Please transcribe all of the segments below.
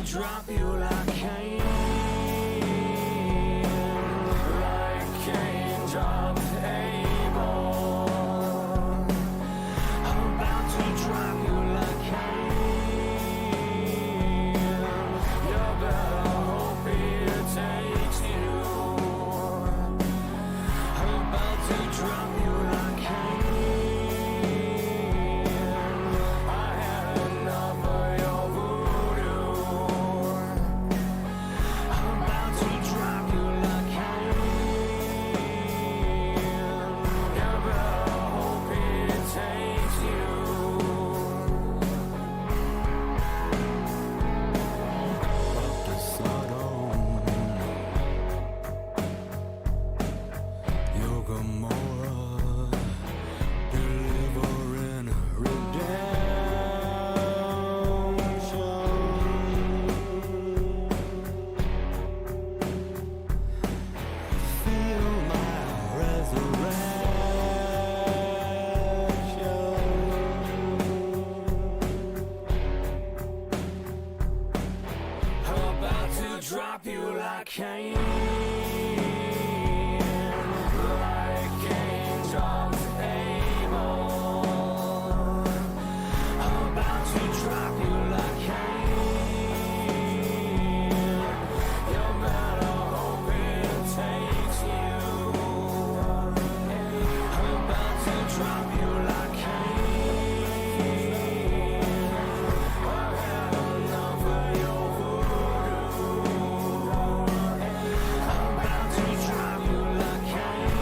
Drop you like Cain, dropped Abel. I'm about to drop you like Cain. You better hope it takes you. I'm about to drop you like Cain. I had enough of your voodoo. Drop you like Cain, like Cain dropped Abel. I'm about to drop you like Cain. You better hope it takes you. I'm about to drop you like Cain. I've had enough of your voodoo. I'm about to drop you like Cain.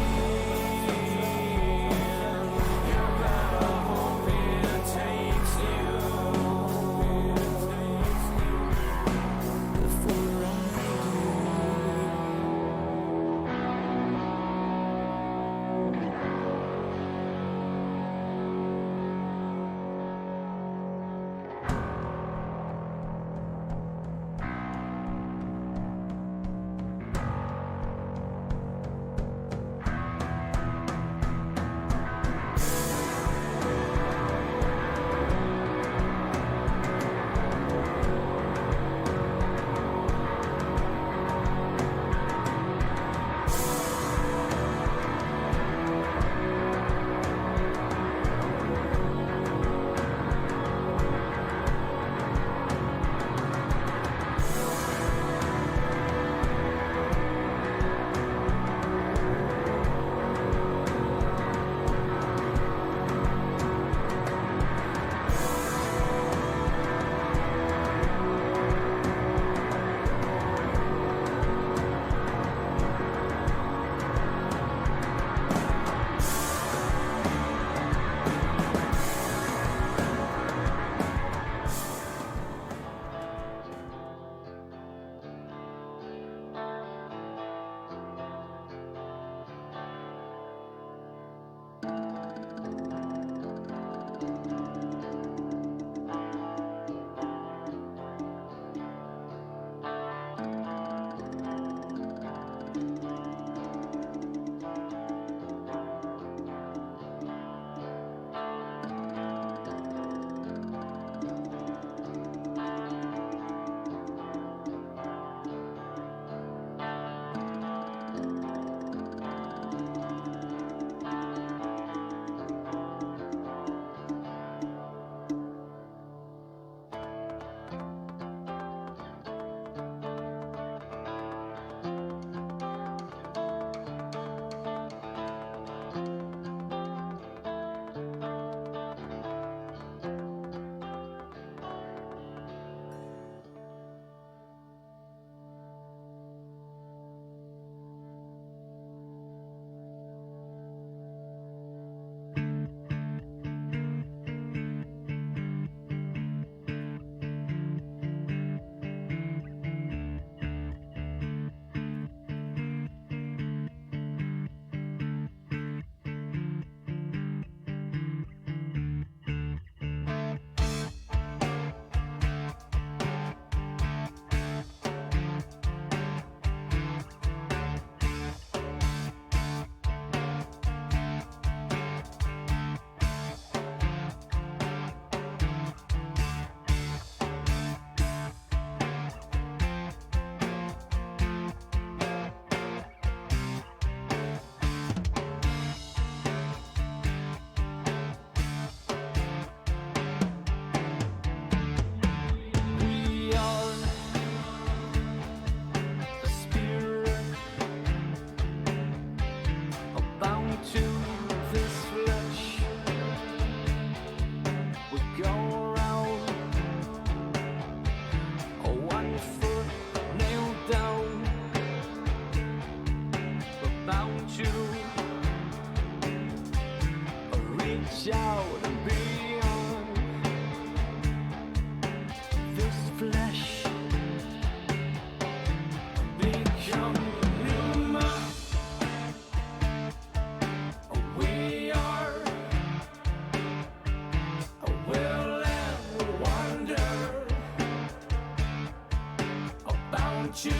Don't you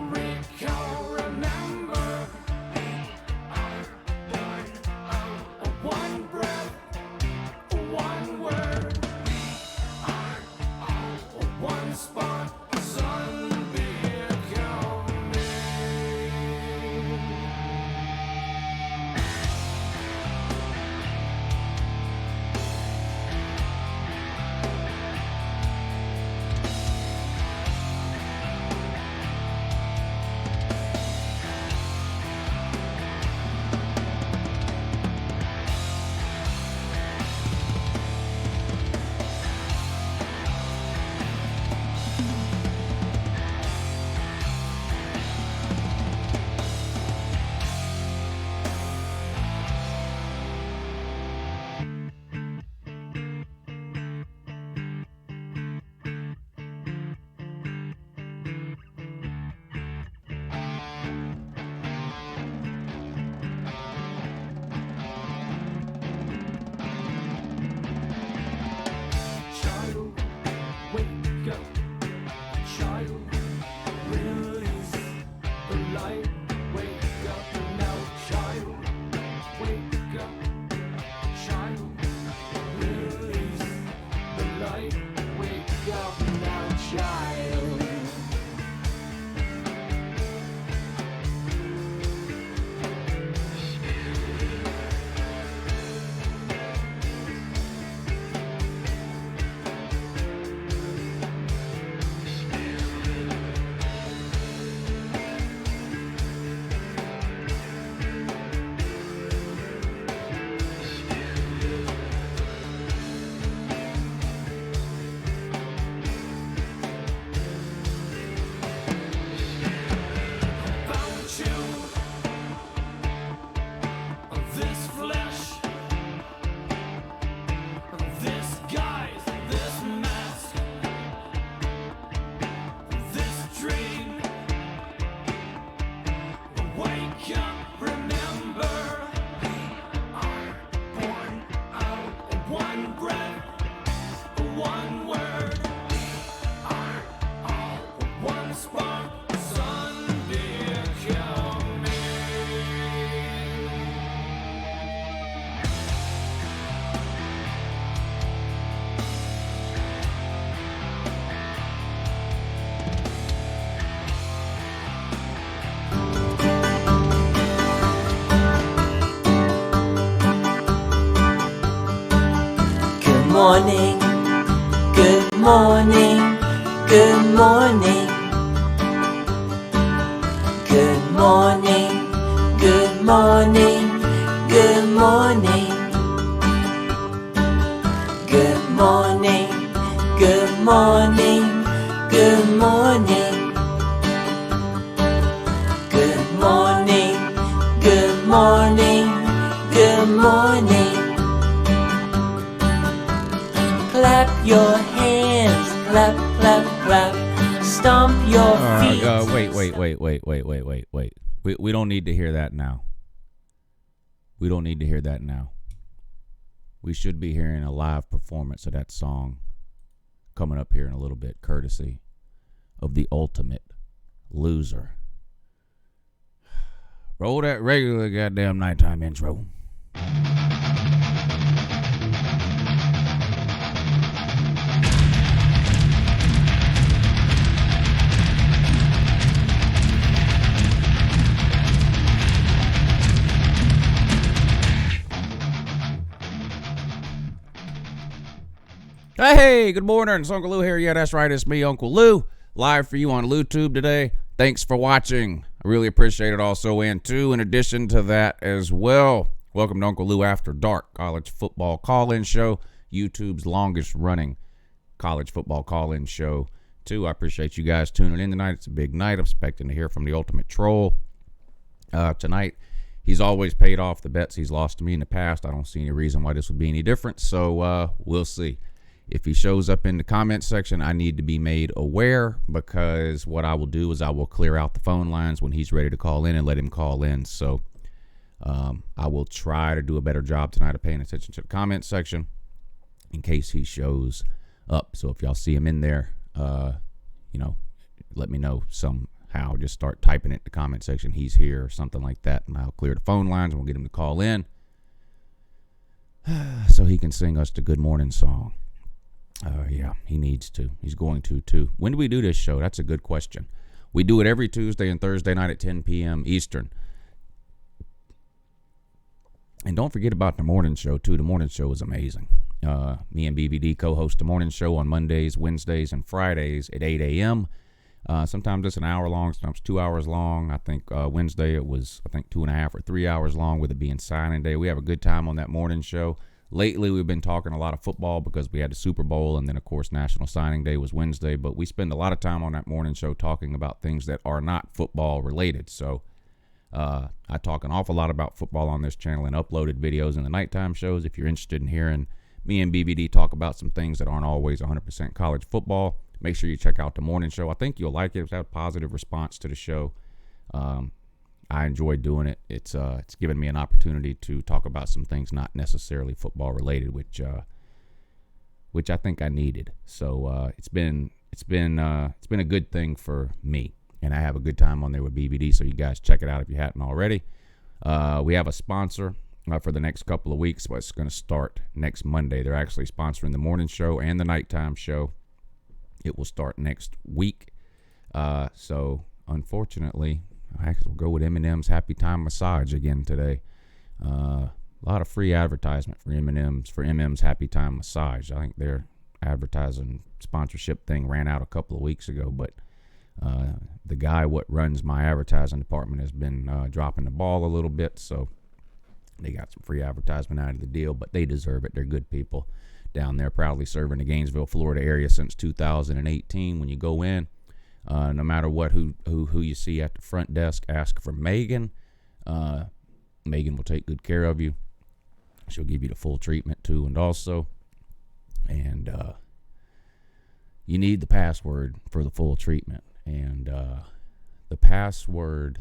recall, remember, one breath, one word, one spark, sun becoming. Child, wake up. Child, release the light. Wake up now, child. Wake up. Child, release the light. Wake up now, child. Found you. This flesh, this guise, this mask, this dream. Wake up, remember, we are born out of one breath, one word. We are all one spark, sun becoming. Good morning, good morning, good morning. Good morning, good morning, good morning. Good morning, good morning, good morning. Good morning, good morning, good morning. Clap your hands, clap, clap, clap. Stomp your feet. Wait. We don't need to hear that now. We don't need to hear that now. We should be hearing a live performance of that song coming up here in a little bit, courtesy of the ultimate loser. Roll that regular goddamn nighttime intro. Hey, good morning. It's Uncle Lou here. Yeah, that's right. It's me, Uncle Lou, live for you on LouTube today. Thanks for watching. I really appreciate it also. And in addition to that as well, welcome to Uncle Lou After Dark, college football call-in show, YouTube's longest running college football call-in show, too. I appreciate you guys tuning in tonight. It's a big night. I'm expecting to hear from the ultimate troll tonight. He's always paid off the bets he's lost to me in the past. I don't see any reason why this would be any different, so we'll see. If he shows up in the comment section, I need to be made aware, because what I will do is I will clear out the phone lines when he's ready to call in and let him call in. So I will try to do a better job tonight of paying attention to the comment section in case he shows up. So if y'all see him in there, let me know somehow. Just start typing it in the comment section, he's here, or something like that, and I'll clear the phone lines and we'll get him to call in so he can sing us the good morning song. Yeah, he needs to. He's going to, too. When do we do this show? That's a good question. We do it every Tuesday and Thursday night at 10 p.m. Eastern. And don't forget about the morning show, too. The morning show is amazing. Me and BBD co-host the morning show on Mondays, Wednesdays, and Fridays at 8 a.m. Sometimes it's an hour long, sometimes 2 hours long. I think Wednesday it was, 2.5 or 3 hours long, with it being signing day. We have a good time on that morning show. Lately, we've been talking a lot of football because we had the Super Bowl, and then, of course, National Signing Day was Wednesday. But we spend a lot of time on that morning show talking about things that are not football related. So I talk an awful lot about football on this channel and uploaded videos in the nighttime shows. If you're interested in hearing me and BBD talk about some things that aren't always 100% college football, make sure you check out the morning show. I think you'll like it. It's had a positive response to the show. I enjoy doing it. It's given me an opportunity to talk about some things not necessarily football related, which I think I needed. So it's been a good thing for me, and I have a good time on there with BBD. So you guys check it out if you hadn't already. We have a sponsor for the next couple of weeks, but it's going to start next Monday. They're actually sponsoring the morning show and the nighttime show. It will start next week. So unfortunately, I guess we'll go with Eminem's Happy Time Massage again today. A lot of free advertisement for Eminem's Happy Time Massage. I think their advertising sponsorship thing ran out a couple of weeks ago, but the guy what runs my advertising department has been dropping the ball a little bit, so they got some free advertisement out of the deal, but they deserve it. They're good people down there, proudly serving the Gainesville, Florida area since 2018. When you go in, no matter what, who you see at the front desk, ask for Megan. Megan will take good care of you. She'll give you the full treatment too, and you need the password for the full treatment, and the password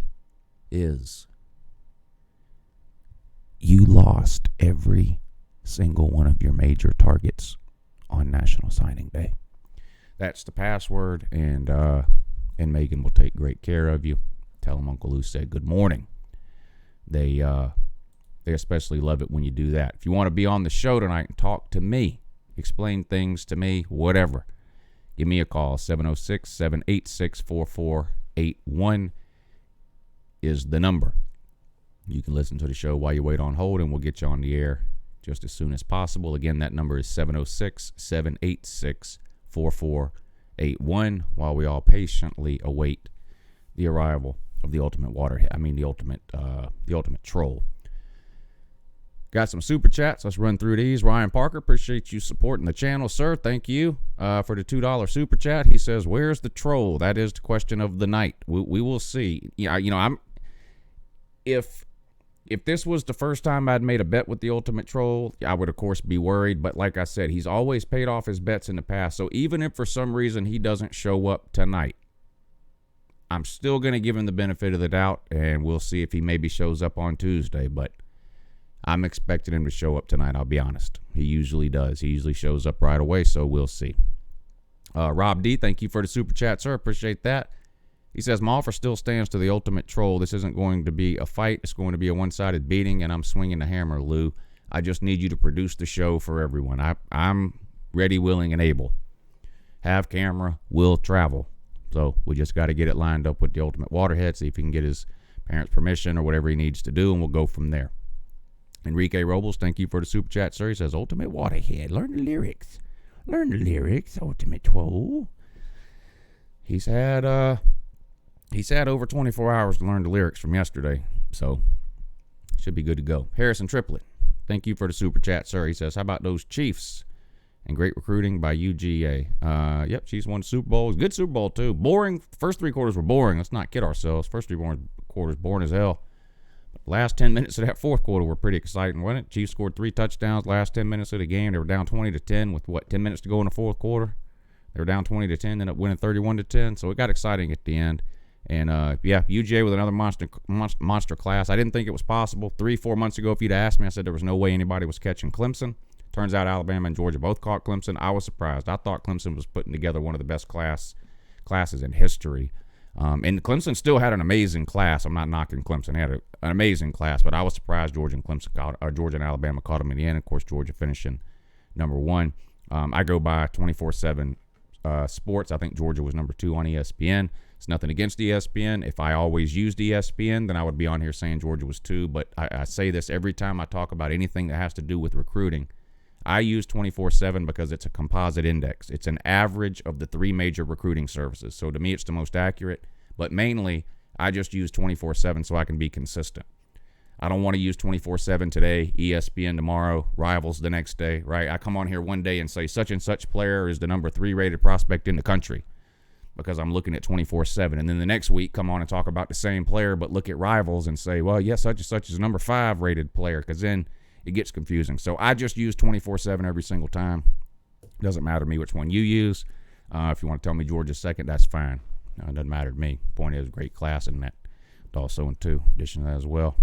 is you lost every single one of your major targets on National Signing Day. That's the password, and Megan will take great care of you. Tell them Uncle Lou said good morning. They especially love it when you do that. If you want to be on the show tonight and talk to me, explain things to me, whatever, give me a call. 706-786-4481 is the number. You can listen to the show while you wait on hold, and we'll get you on the air just as soon as possible. Again, that number is 706-786-4481 while we all patiently await the arrival of the ultimate the ultimate troll. Got some super chats. Let's run through these. Ryan Parker, appreciate you supporting the channel, sir. Thank you for the $2 super chat. He says, "Where's the troll?" That is the question of the night. We will see. If this was the first time I'd made a bet with the ultimate troll, I would of course be worried. But like I said, he's always paid off his bets in the past. So even if for some reason he doesn't show up tonight, I'm still going to give him the benefit of the doubt, and we'll see if he maybe shows up on Tuesday. But I'm expecting him to show up tonight, I'll be honest. He usually does. He usually shows up right away, so we'll see. Rob D, thank you for the super chat, sir. Appreciate that. He says, my offer still stands to the ultimate troll. This isn't going to be a fight. It's going to be a one-sided beating, and I'm swinging the hammer, Lou. I just need you to produce the show for everyone. I'm ready, willing, and able. Have camera, will travel. So we just got to get it lined up with the ultimate waterhead, see if he can get his parents' permission or whatever he needs to do, and we'll go from there. Enrique Robles, thank you for the super chat, sir. He says, ultimate waterhead, learn the lyrics. Learn the lyrics, ultimate troll. He's had over 24 hours to learn the lyrics from yesterday, so should be good to go. Harrison Triplett, thank you for the super chat, sir. He says, how about those Chiefs and great recruiting by UGA? Yep, Chiefs won the Super Bowl. It was a good Super Bowl, too. Boring. First three quarters were boring. Let's not kid ourselves. First three quarters boring as hell. Last 10 minutes of that fourth quarter were pretty exciting, wasn't it? Chiefs scored 3 touchdowns last 10 minutes of the game. They were down 20-10 with, 10 minutes to go in the fourth quarter? They were down 20-10, ended up winning 31-10, so it got exciting at the end. And, UGA with another monster class. I didn't think it was possible. 3-4 months ago, if you'd asked me, I said there was no way anybody was catching Clemson. Turns out Alabama and Georgia both caught Clemson. I was surprised. I thought Clemson was putting together one of the best classes in history. And Clemson still had an amazing class. I'm not knocking Clemson. They had an amazing class, but I was surprised Georgia and Alabama caught them in the end. Of course, Georgia finishing number 1. I go by 24/7 Sports. I think Georgia was number 2 on ESPN. It's nothing against ESPN. If I always used ESPN, then I would be on here saying Georgia was 2. But I say this every time I talk about anything that has to do with recruiting. I use 24/7 because it's a composite index. It's an average of the 3 major recruiting services. So to me, it's the most accurate. But mainly, I just use 24/7 so I can be consistent. I don't want to use 24/7 today, ESPN tomorrow, Rivals the next day, right? I come on here one day and say such and such player is the number 3 rated prospect in the country because I'm looking at 24/7. And then the next week, come on and talk about the same player, but look at Rivals and say, well, yes, such and such is a number 5 rated player, because then it gets confusing. So I just use 24/7 every single time. Doesn't matter to me which one you use. If you want to tell me Georgia's second, that's fine. It doesn't matter to me. The point is, great class in that. Also in 2, addition to that as well.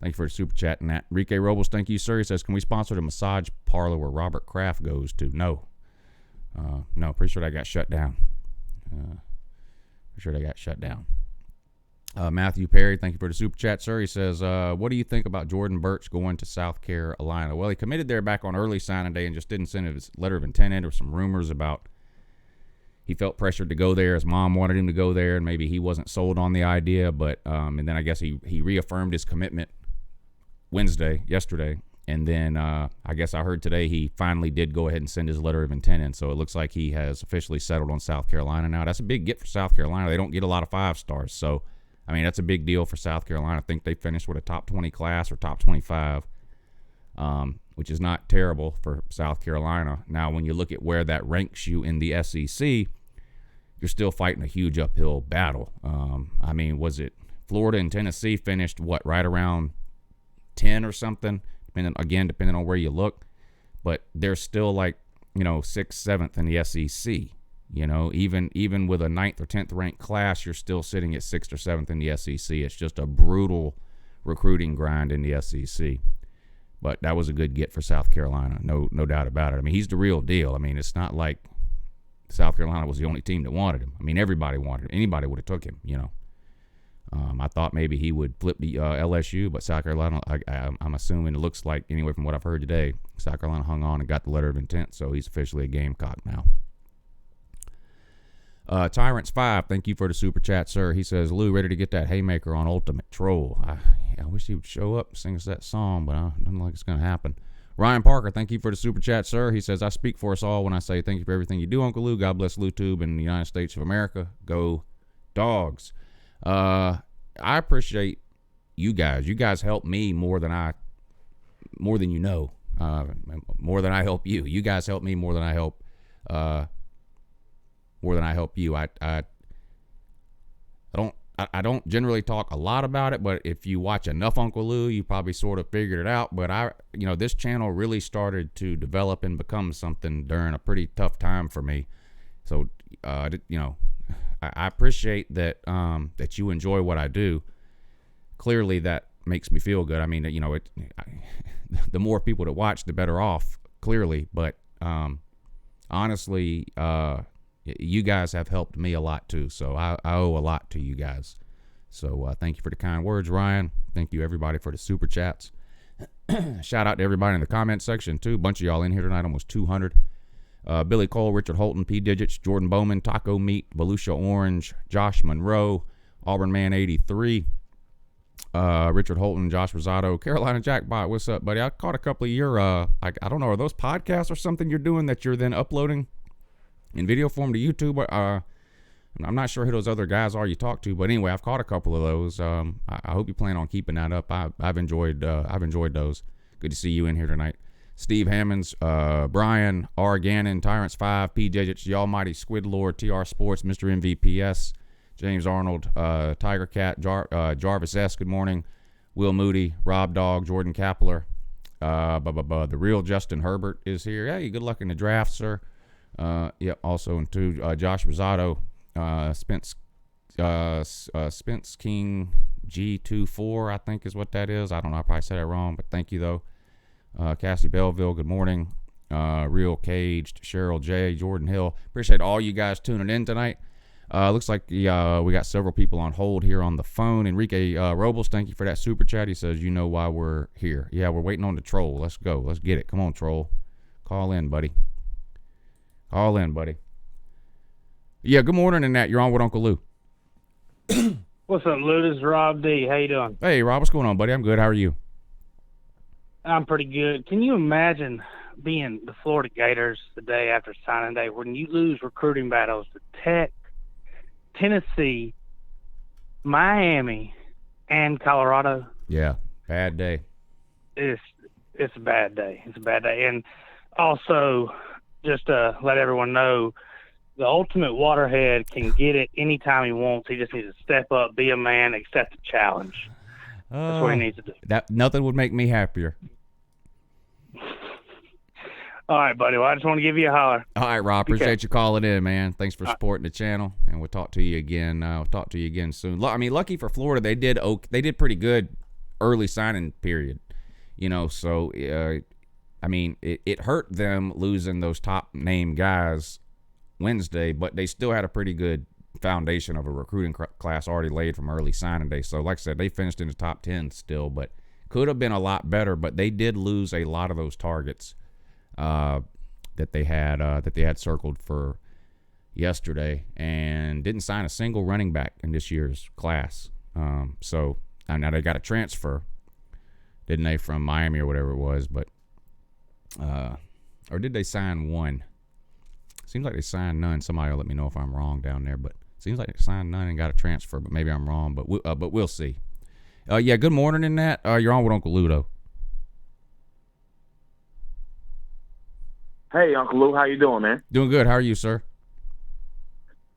Thank you for the super chat and that. Enrique Robles, thank you, sir. He says, can we sponsor the massage parlor where Robert Kraft goes to? No. No, pretty sure that got shut down. Matthew Perry, thank you for the super chat, sir. He says, what do you think about Jordan Burch going to South Carolina? Well, he committed there back on early signing day and just didn't send his letter of intent in. There were some rumors about he felt pressured to go there. His mom wanted him to go there, and maybe he wasn't sold on the idea. But and then I guess he reaffirmed his commitment yesterday. And then I guess I heard today he finally did go ahead and send his letter of intent in. So it looks like he has officially settled on South Carolina now. That's a big get for South Carolina. They don't get a lot of 5 stars. So, I mean, that's a big deal for South Carolina. I think they finished with a top 20 class or top 25, which is not terrible for South Carolina. Now, when you look at where that ranks you in the SEC, you're still fighting a huge uphill battle. I mean, was it Florida and Tennessee finished, right around 10 or something? Depending on where you look. But they're still 6th, 7th in the SEC. Even with a 9th or 10th ranked class, you're still sitting at 6th or 7th in the SEC. It's just a brutal recruiting grind in the SEC. But that was a good get for South Carolina, no doubt about it. I mean, he's the real deal. I mean, it's not like South Carolina was the only team that wanted him. I mean, everybody wanted him. Anybody would have took him, I thought maybe he would flip the LSU, but South Carolina, I'm assuming, it looks like, anyway, from what I've heard today, South Carolina hung on and got the letter of intent, so he's officially a Gamecock now. Tyrants5, thank you for the super chat, sir. He says, Lou, ready to get that haymaker on Ultimate Troll. I wish he would show up and sing us that song, but it doesn't look like it's going to happen. Ryan Parker, thank you for the super chat, sir. He says, I speak for us all when I say thank you for everything you do, Uncle Lou. God bless LouTube and the United States of America. Go Dogs. I appreciate you guys. You guys help me more than you know. More than I help you. You guys help me more than I help you. I don't generally talk a lot about it, but if you watch enough Uncle Lou, you probably sort of figured it out. But this channel really started to develop and become something during a pretty tough time for me. So, I appreciate that that you enjoy what I do. Clearly, that makes me feel good. I mean, the more people that watch, the better off. Clearly, but honestly, you guys have helped me a lot too. So I owe a lot to you guys. So thank you for the kind words, Ryan. Thank you everybody for the super chats. Shout out to everybody in the comment section too. A bunch of y'all in here tonight, almost 200. Billy Cole, Richard Holton, P. Digits, Jordan Bowman, Taco Meat, Volusia Orange, Josh Monroe, Auburn Man 83, Richard Holton, Josh Rosado, Carolina Jackpot. What's up, buddy? I caught a couple of your, I don't know, are those podcasts or something you're doing that you're then uploading in video form to YouTube? I'm not sure who those other guys are you talk to, but anyway, I've caught a couple of those. I hope you plan on keeping that up. I've enjoyed those. Good to see you in here tonight. Steve Hammonds, Brian, R. Gannon, Tyrants5, P. Digits, The Almighty Squid Lord, TR Sports, Mr. MVPS, James Arnold, Tiger Cat, Jarvis S. Good morning. Will Moody, Rob Dog, Jordan Kapler, the real Justin Herbert is here. Hey, good luck in the draft, sir. Also in two, Josh Rosado, Spence King G24, I think is what that is. I don't know. I probably said that wrong, but thank you though. Cassie Belleville, good morning. Real Caged, Cheryl J, Jordan Hill. Appreciate all you guys tuning in tonight. Looks like we got several people on hold here on the phone. Enrique Robles, thank you for that super chat. He says, you know why we're here. Yeah, we're waiting on the troll. Let's go. Let's get it. Come on, troll. Call in, buddy. Call in, buddy. Yeah, good morning, and that. You're on with Uncle Lou. What's up, Lou? This is Rob D. How you doing? Hey, Rob, what's going on, buddy? I'm good. How are you? I'm pretty good. Can you imagine being the Florida Gators the day after signing day when you lose recruiting battles to Tech, Tennessee, Miami, and Colorado? Yeah, bad day. It's a bad day. It's a bad day. And also, just to let everyone know, the ultimate waterhead can get it anytime he wants. He just needs to step up, be a man, accept the challenge. That's what he needs to do. Nothing would make me happier. All right, buddy. Well, I just want to give you a holler. All right, Rob. Appreciate you calling in, man. Thanks for supporting the channel, and we'll talk to you again. We'll talk to you again soon. I mean, lucky for Florida, they did pretty good early signing period. You know, so I mean, it hurt them losing those top name guys Wednesday, but they still had a pretty good foundation of a recruiting class already laid from early signing day. So, like I said, they finished in the top 10 still, but could have been a lot better. But they did lose a lot of those targets that they had circled for yesterday, and didn't sign a single running back in this year's class. So now they got a transfer, didn't they, from Miami or whatever it was? But or did they sign one? Seems like they signed none. Somebody will let me know if I'm wrong down there, but seems like they signed none and got a transfer. But maybe I'm wrong. But we'll see. Yeah. Good morning. In that you're on with Uncle Lou, though. Hey, Uncle Lou, how you doing, man? Doing good. How are you, sir?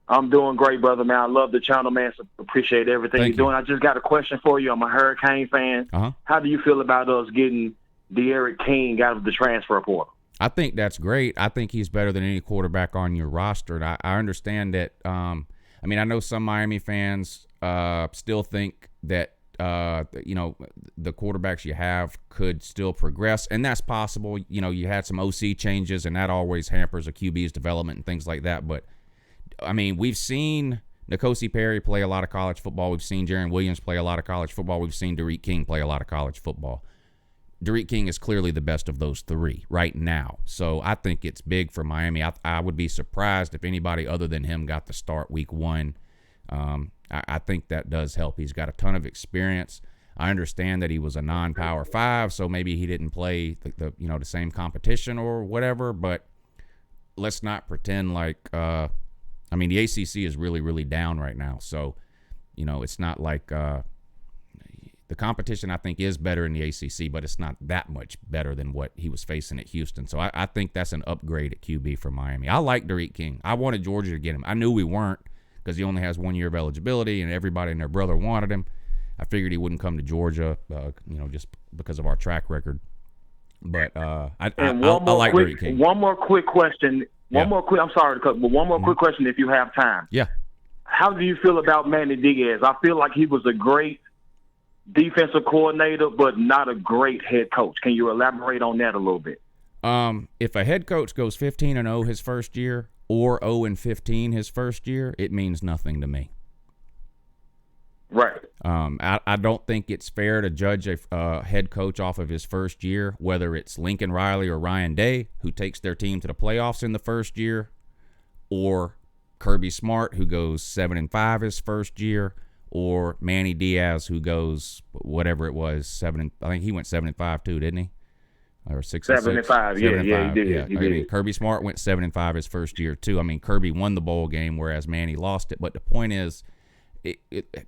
I'm doing great, brother, man. I love the channel, man. So appreciate everything Thank you're you. doing. I just got a question for you. I'm a Hurricane fan. Uh-huh. How do you feel about us getting De'Aaron King out of the transfer portal? I think that's great. I think he's better than any quarterback on your roster. And I understand that. I mean, I know some Miami fans still think that the quarterbacks you have could still progress, and that's possible. You know, you had some OC changes, and that always hampers a QB's development and things like that. But I mean, we've seen N'Kosi Perry play a lot of college football. We've seen Jaron Williams play a lot of college football. We've seen De'Aaron King play a lot of college football. De'Aaron King is clearly the best of those three right now. So I think it's big for Miami. I would be surprised if anybody other than him got to start week one. I think that does help. He's got a ton of experience. I understand that he was a non-Power 5, so maybe he didn't play the same competition or whatever, but let's not pretend like the ACC is really, really down right now. So, it's not like the competition, I think, is better in the ACC, but it's not that much better than what he was facing at Houston. So I think that's an upgrade at QB for Miami. I like De'Aaron King. I wanted Georgia to get him. I knew we weren't, because he only has 1 year of eligibility, and everybody and their brother wanted him. I figured he wouldn't come to Georgia, just because of our track record. But I like De'Aaron King. One more quick question. I'm sorry to cut, but one more quick question if you have time. Yeah. How do you feel about Manny Diaz? I feel like he was a great defensive coordinator, but not a great head coach. Can you elaborate on that a little bit? If a head coach goes 15-0 his first year or 0-15 his first year, it means nothing to me. Right. I don't think it's fair to judge a head coach off of his first year, whether it's Lincoln Riley or Ryan Day, who takes their team to the playoffs in the first year, or Kirby Smart, who goes 7-5 his first year, or Manny Diaz, who goes whatever it was, I think he went 7-5 too, didn't he? Or 6-6. 7-5, yeah, he did. Yeah, He did. Kirby Smart went 7-5 his first year too. I mean, Kirby won the bowl game, whereas Manny lost it. But the point is,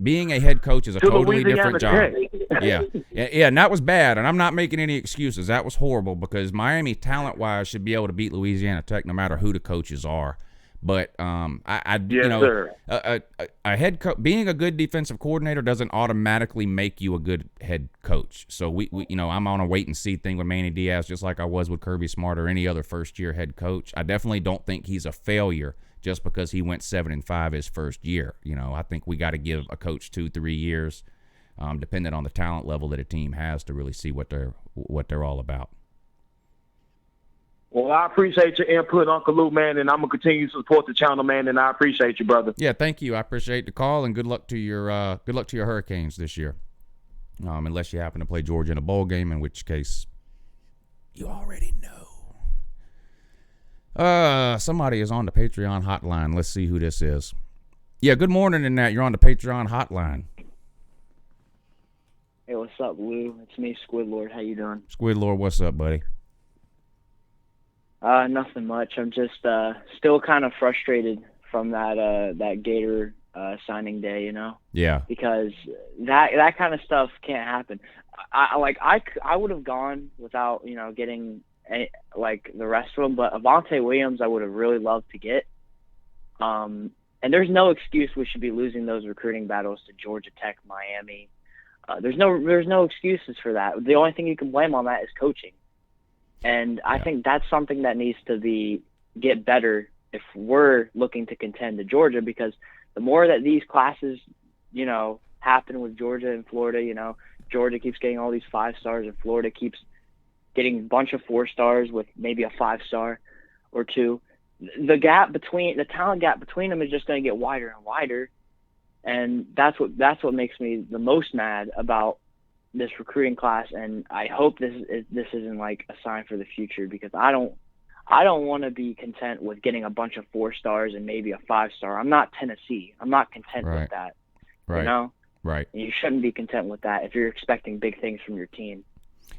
being a head coach is a totally different job. Yeah, and that was bad. And I'm not making any excuses. That was horrible, because Miami, talent-wise, should be able to beat Louisiana Tech no matter who the coaches are. But sir. A head coach, being a good defensive coordinator doesn't automatically make you a good head coach. So we I'm on a wait and see thing with Manny Diaz, just like I was with Kirby Smart or any other first year head coach. I definitely don't think he's a failure just because he went 7-5 his first year. I think we got to give a coach 2-3 years, depending on the talent level that a team has, to really see what they're all about. Well, I appreciate your input, Uncle Lou, man, and I'm gonna continue to support the channel, man. And I appreciate you, brother. Yeah, thank you. I appreciate the call, and good luck to your Hurricanes this year. Unless you happen to play Georgia in a bowl game, in which case you already know. Somebody is on the Patreon hotline. Let's see who this is. Yeah, good morning, and that you're on the Patreon hotline. Hey, what's up, Lou? It's me, Squidlord. How you doing? Squidlord, what's up, buddy? Nothing much. I'm just still kind of frustrated from that Gator signing day, you know? Yeah. Because that kind of stuff can't happen. I would have gone without, you know, getting like the rest of them, but Avante Williams I would have really loved to get. And there's no excuse we should be losing those recruiting battles to Georgia Tech, Miami. There's no excuses for that. The only thing you can blame on that is coaching. And I think that's something that needs to get better if we're looking to contend to Georgia, because the more that these classes, you know, happen with Georgia and Florida, you know, Georgia keeps getting all these 5 stars and Florida keeps getting a bunch of 4 stars with maybe a 5-star or 2. The talent gap between them is just going to get wider and wider. And that's what makes me the most mad about this recruiting class, and I hope this isn't like a sign for the future, because I don't want to be content with getting a bunch of 4 stars and maybe a 5-star. I'm not Tennessee. I'm not content with that. Right. You know? Right. And you shouldn't be content with that if you're expecting big things from your team.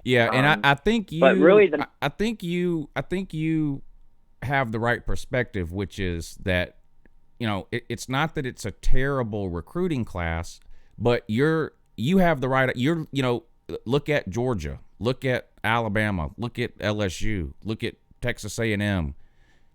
Yeah, and I think you. But really, I think you have the right perspective, which is that, you know, it's not that it's a terrible recruiting class, but you have the right. You know, look at Georgia, look at Alabama, look at LSU, look at Texas A&M,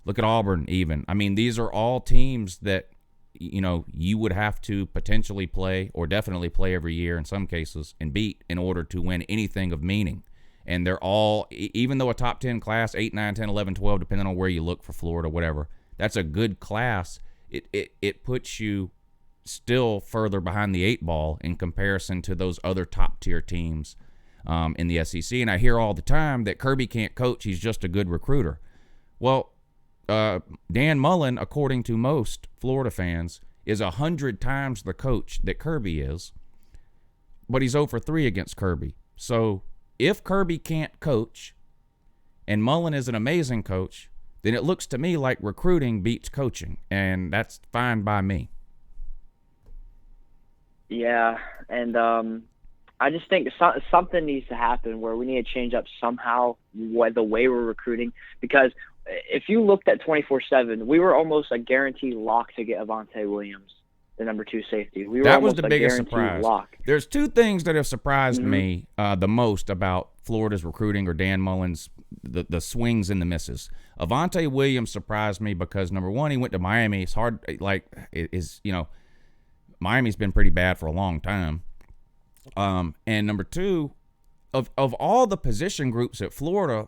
look at Auburn. Even, I mean, these are all teams that, you know, you would have to potentially play or definitely play every year in some cases and beat in order to win anything of meaning. And they're all, even though a top 10 class, 8, 9, 10, 11, 12, depending on where you look for Florida, whatever, that's a good class. It puts you still further behind the 8 ball in comparison to those other top tier teams in the SEC. And I hear all the time that Kirby can't coach, he's just a good recruiter. Well, Dan Mullen, according to most Florida fans, is 100 times the coach that Kirby is, but he's 0 for 3 against Kirby. So if Kirby can't coach and Mullen is an amazing coach, then it looks to me like recruiting beats coaching, and that's fine by me. Yeah, and I just think something needs to happen where we need to change up somehow the way we're recruiting, because if you looked at 24/7, we were almost a guaranteed lock to get Avante Williams, the number 2 safety. That was the biggest surprise. Lock. There's 2 things that have surprised me the most about Florida's recruiting, or Dan Mullen's the swings and the misses. Avante Williams surprised me because, number 1, he went to Miami. It's hard, Miami's been pretty bad for a long time. And number 2, of all the position groups at Florida,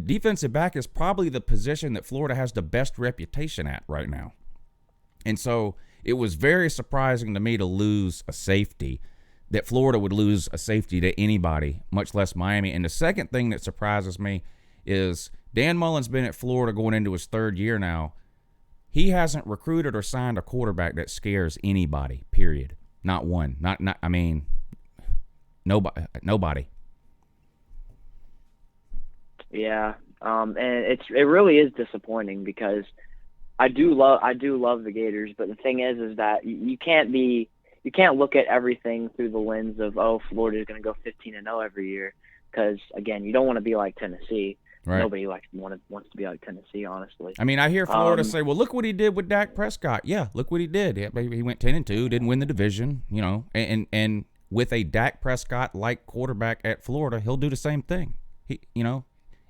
defensive back is probably the position that Florida has the best reputation at right now. And so it was very surprising to me to lose a safety, that Florida would lose a safety to anybody, much less Miami. And the second thing that surprises me is Dan Mullen's been at Florida going into his 3rd year now. He hasn't recruited or signed a quarterback that scares anybody, period. Not one. Nobody. Yeah, and it really is disappointing, because I do love the Gators, but the thing is that you can't look at everything through the lens of, oh, Florida's going to go 15-0 every year, because again, you don't want to be like Tennessee. Right. Nobody wants to be like Tennessee, honestly. I mean, I hear Florida say, well, look what he did with Dak Prescott. Yeah, look what he did. Yeah, he went 10-2, didn't win the division, you know, and with a Dak Prescott-like quarterback at Florida, he'll do the same thing.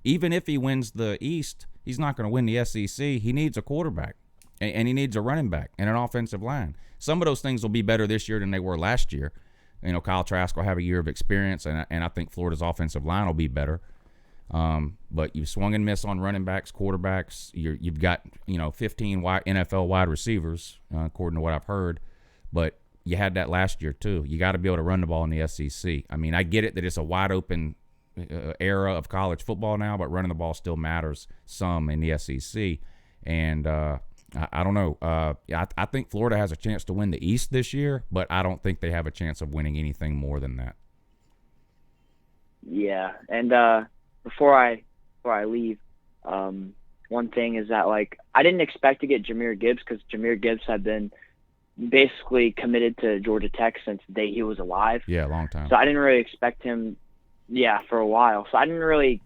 Even if he wins the East, he's not going to win the SEC. He needs a quarterback, and he needs a running back and an offensive line. Some of those things will be better this year than they were last year. You know, Kyle Trask will have a year of experience, and I think Florida's offensive line will be better. But you swung and missed on running backs, quarterbacks. You've got 15 NFL wide receivers, according to what I've heard. But you had that last year too. You got to be able to run the ball in the SEC. I mean, I get it that it's a wide open era of college football now, but running the ball still matters some in the SEC. And I don't know. I think Florida has a chance to win the East this year, but I don't think they have a chance of winning anything more than that. Yeah, and before I leave, one thing is that, like, I didn't expect to get Jahmyr Gibbs because Jahmyr Gibbs had been basically committed to Georgia Tech since the day he was alive. Yeah, a long time. So I didn't really expect him, for a while. So I didn't really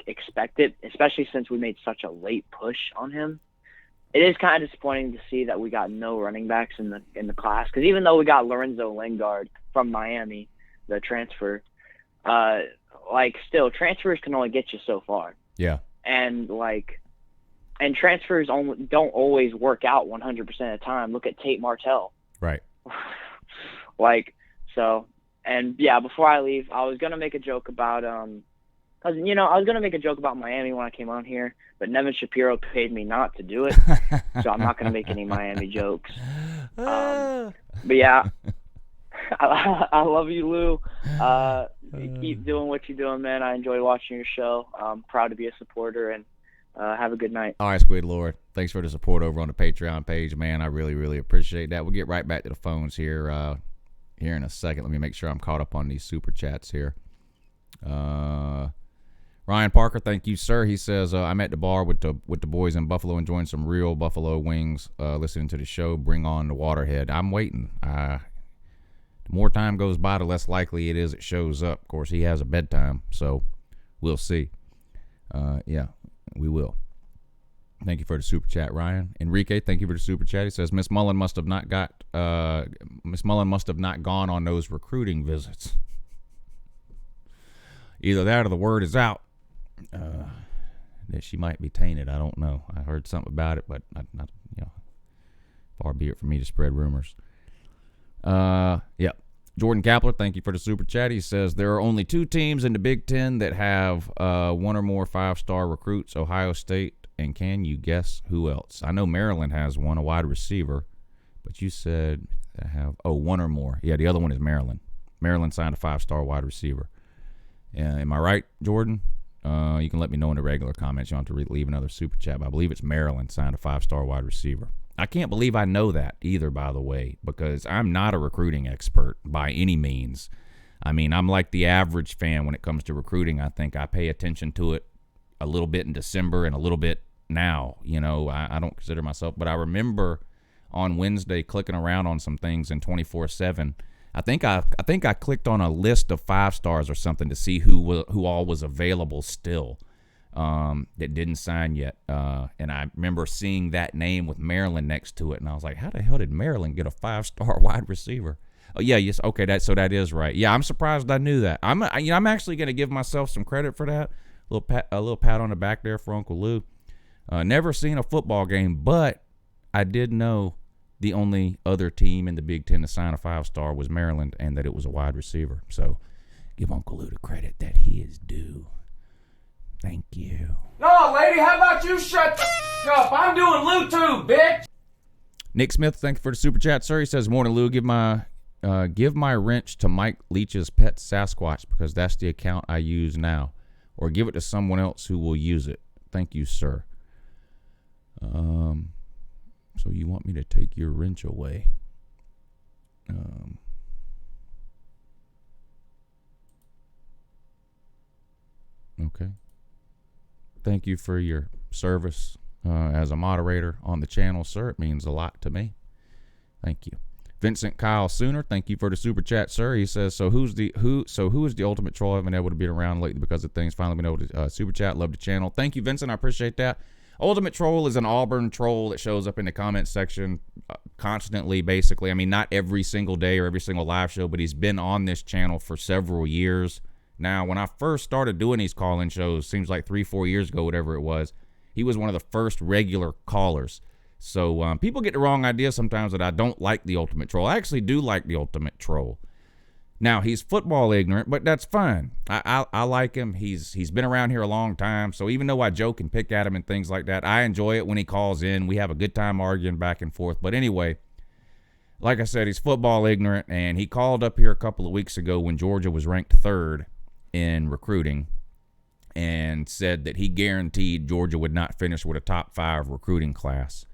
expect it, especially since we made such a late push on him. It is kind of disappointing to see that we got no running backs in the class, because even though we got Lorenzo Lingard from Miami, the transfer, still transfers can only get you so far. Yeah. And transfers don't always work out 100% of the time. Look at Tate Martell. Right. Before I leave, I was gonna make a joke about I was gonna make a joke about Miami when I came on here, but Nevin Shapiro paid me not to do it, so I'm not gonna make any Miami jokes. But yeah, I love you, Lou. Keep doing what you're doing, man. I enjoy watching your show. I'm proud to be a supporter, and have a good night. All right, Squid Lord. Thanks for the support over on the Patreon page, man. I really, really appreciate that. We'll get right back to the phones here in a second. Let me make sure I'm caught up on these super chats here. Ryan Parker, thank you, sir. He says, I'm at the bar with the boys in Buffalo enjoying some real buffalo wings, listening to the show. Bring on the Waterhead. I'm waiting. The more time goes by, the less likely it is it shows up. Of course, he has a bedtime, so we'll see. Yeah, we will. Thank you for the super chat, Ryan. Enrique, thank you for the super chat. He says Miss Mullen must have not gone on those recruiting visits. Either that or the word is out that she might be tainted. I don't know. I heard something about it, but not far be it for me to spread rumors. Yeah. Jordan Kapler, thank you for the super chat. He says there are only 2 teams in the Big Ten that have 1 or more 5-star recruits, Ohio State, and can you guess who else? I know Maryland has one, a wide receiver, but you said they have 1 or more. Yeah, the other one is Maryland. Maryland signed a 5-star wide receiver. Am I right, Jordan? You can let me know in the regular comments. You don't have to leave another super chat, but I believe it's Maryland signed a 5-star wide receiver. I can't believe I know that either, by the way, because I'm not a recruiting expert by any means. I mean, I'm like the average fan when it comes to recruiting. I think I pay attention to it a little bit in December and a little bit now. I don't consider myself, but I remember on Wednesday clicking around on some things in 24/7. I think I clicked on a list of 5 stars or something to see who all was available still. That didn't sign yet. And I remember seeing that name with Maryland next to it, and I was like, how the hell did Maryland get a 5-star wide receiver? Oh, yeah, yes, okay, that is right. Yeah, I'm surprised I knew that. I'm actually going to give myself some credit for that. A little pat on the back there for Uncle Lou. Never seen a football game, but I did know the only other team in the Big Ten to sign a 5-star was Maryland, and that it was a wide receiver. So give Uncle Lou the credit that he is due. Thank you. No, lady, how about you shut the up? I'm doing Lou too, bitch. Nick Smith, thank you for the super chat, sir. He says, morning, Lou. Give my wrench to Mike Leach's pet Sasquatch because that's the account I use now. Or give it to someone else who will use it. Thank you, sir. So you want me to take your wrench away? Okay. Thank you for your service as a moderator on the channel, sir. It means a lot to me. Thank you. Vincent Kyle Sooner, thank you for the super chat, sir. He says, who is the ultimate troll? I haven't been able to be around lately because of things. Finally been able to super chat. Love the channel. Thank you, Vincent. I appreciate that. Ultimate troll is an Auburn troll that shows up in the comment section constantly, basically. I mean, not every single day or every single live show, but he's been on this channel for several years. Now, when I first started doing these call-in shows, seems like 3-4 years ago, whatever it was, he was one of the first regular callers. So people get the wrong idea sometimes that I don't like the Ultimate Troll. I actually do like the Ultimate Troll. Now, he's football ignorant, but that's fine. I like him. He's been around here a long time, so even though I joke and pick at him and things like that, I enjoy it when he calls in. We have a good time arguing back and forth. But anyway, like I said, he's football ignorant, and he called up here a couple of weeks ago when Georgia was ranked 3rd in recruiting and said that he guaranteed Georgia would not finish with a top 5 recruiting class.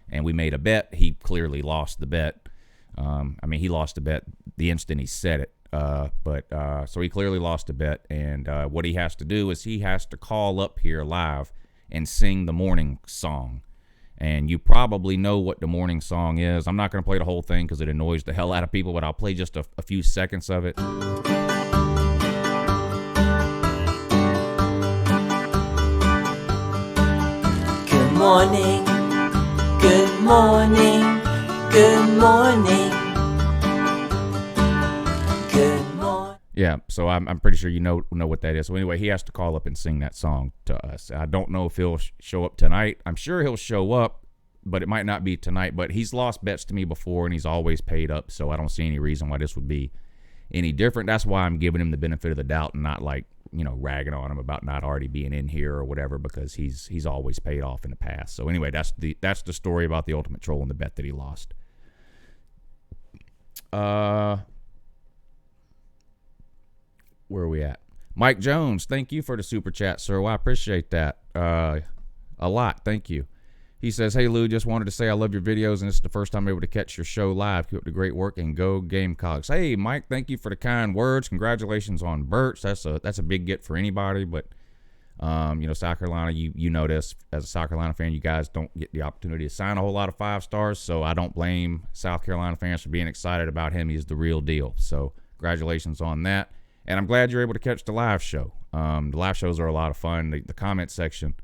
And we made a bet. He clearly lost the bet. He lost the bet the instant he said it. So he clearly lost the bet. And what he has to do is he has to call up here live and sing the morning song. And you probably know what the morning song is. I'm not going to play the whole thing because it annoys the hell out of people, but I'll play just a few seconds of it. Good morning, good morning, good morning, good morning. Yeah, so I'm pretty sure you know what that is. So anyway, he has to call up and sing that song to us. I don't know if he'll show up tonight. I'm sure he'll show up, but it might not be tonight. But he's lost bets to me before, and he's always paid up, so I don't see any reason why this would be any different. That's why I'm giving him the benefit of the doubt and not ragging on him about not already being in here or whatever, because he's always paid off in the past. So anyway, that's the story about the ultimate troll and the bet that he lost. Where are we at? Mike Jones, thank you for the super chat, sir. Well, I appreciate that a lot. Thank you. He says, hey, Lou, just wanted to say I love your videos, and this is the first time I'm able to catch your show live. Keep up the great work, and go Gamecocks. Hey, Mike, thank you for the kind words. Congratulations on Birch. That's a big get for anybody, but, South Carolina, you know this. As a South Carolina fan, you guys don't get the opportunity to sign a whole lot of 5 stars, so I don't blame South Carolina fans for being excited about him. He's the real deal. So congratulations on that. And I'm glad you're able to catch the live show. The live shows are a lot of fun. The comment section,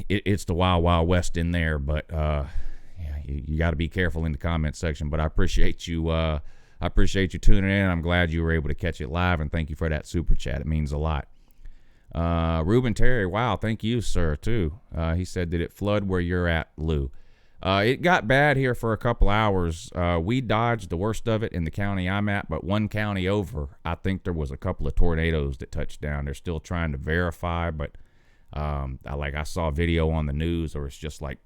it's the wild, wild west in there. But you got to be careful in the comment section. But I appreciate you. I appreciate you tuning in. I'm glad you were able to catch it live, and thank you for that super chat. It means a lot. Ruben Terry, wow, thank you, sir, too. He said, did it flood where you're at, Lou? It got bad here for a couple hours. We dodged the worst of it in the county I'm at, but one county over, I think there was a couple of tornadoes that touched down. They're still trying to verify, but I saw video on the news, or it's just like,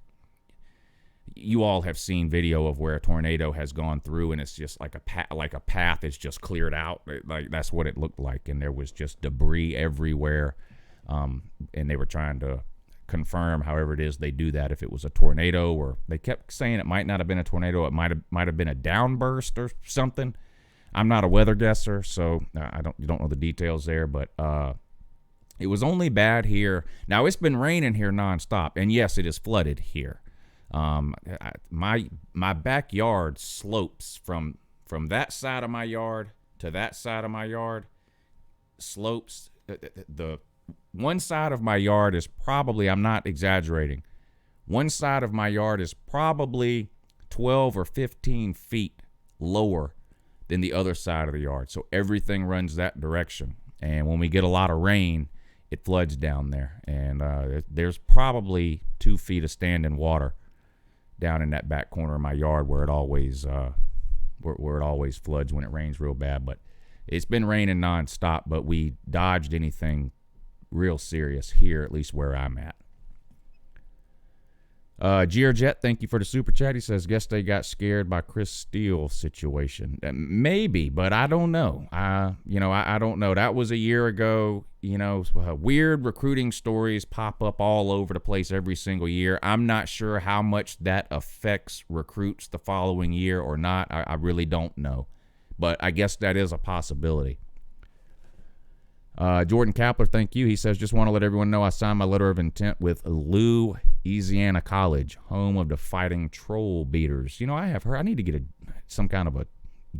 you all have seen video of where a tornado has gone through, and it's just like a path is just cleared out. Like, that's what it looked like, and there was just debris everywhere. And they were trying to confirm, however it is they do that, if it was a tornado, or they kept saying it might not have been a tornado, it might have been a downburst or something. I'm not a weather guesser, so you don't know the details there, but it was only bad here. Now, it's been raining here nonstop, and yes, it is flooded here. My backyard slopes from that side of my yard to that side of my yard. Slopes. The one side of my yard is probably, I'm not exaggerating, one side of my yard is probably 12 or 15 feet lower than the other side of the yard. So everything runs that direction. And when we get a lot of rain, it floods down there. And there's probably 2 feet of standing water down in that back corner of my yard where it always floods when it rains real bad. But it's been raining nonstop, but we dodged anything real serious here, at least where I'm at. Georgette, thank you for the super chat. He says, guess they got scared by Chris Steele's situation. Maybe, but I don't know. I don't know. That was a year ago. Weird recruiting stories pop up all over the place every single year. I'm not sure how much that affects recruits the following year or not. I really don't know. But I guess that is a possibility. Jordan Kapler, thank you. He says, just want to let everyone know I signed my letter of intent with Louisiana College, home of the Fighting Troll Beaters. I have heard I need to get some kind of a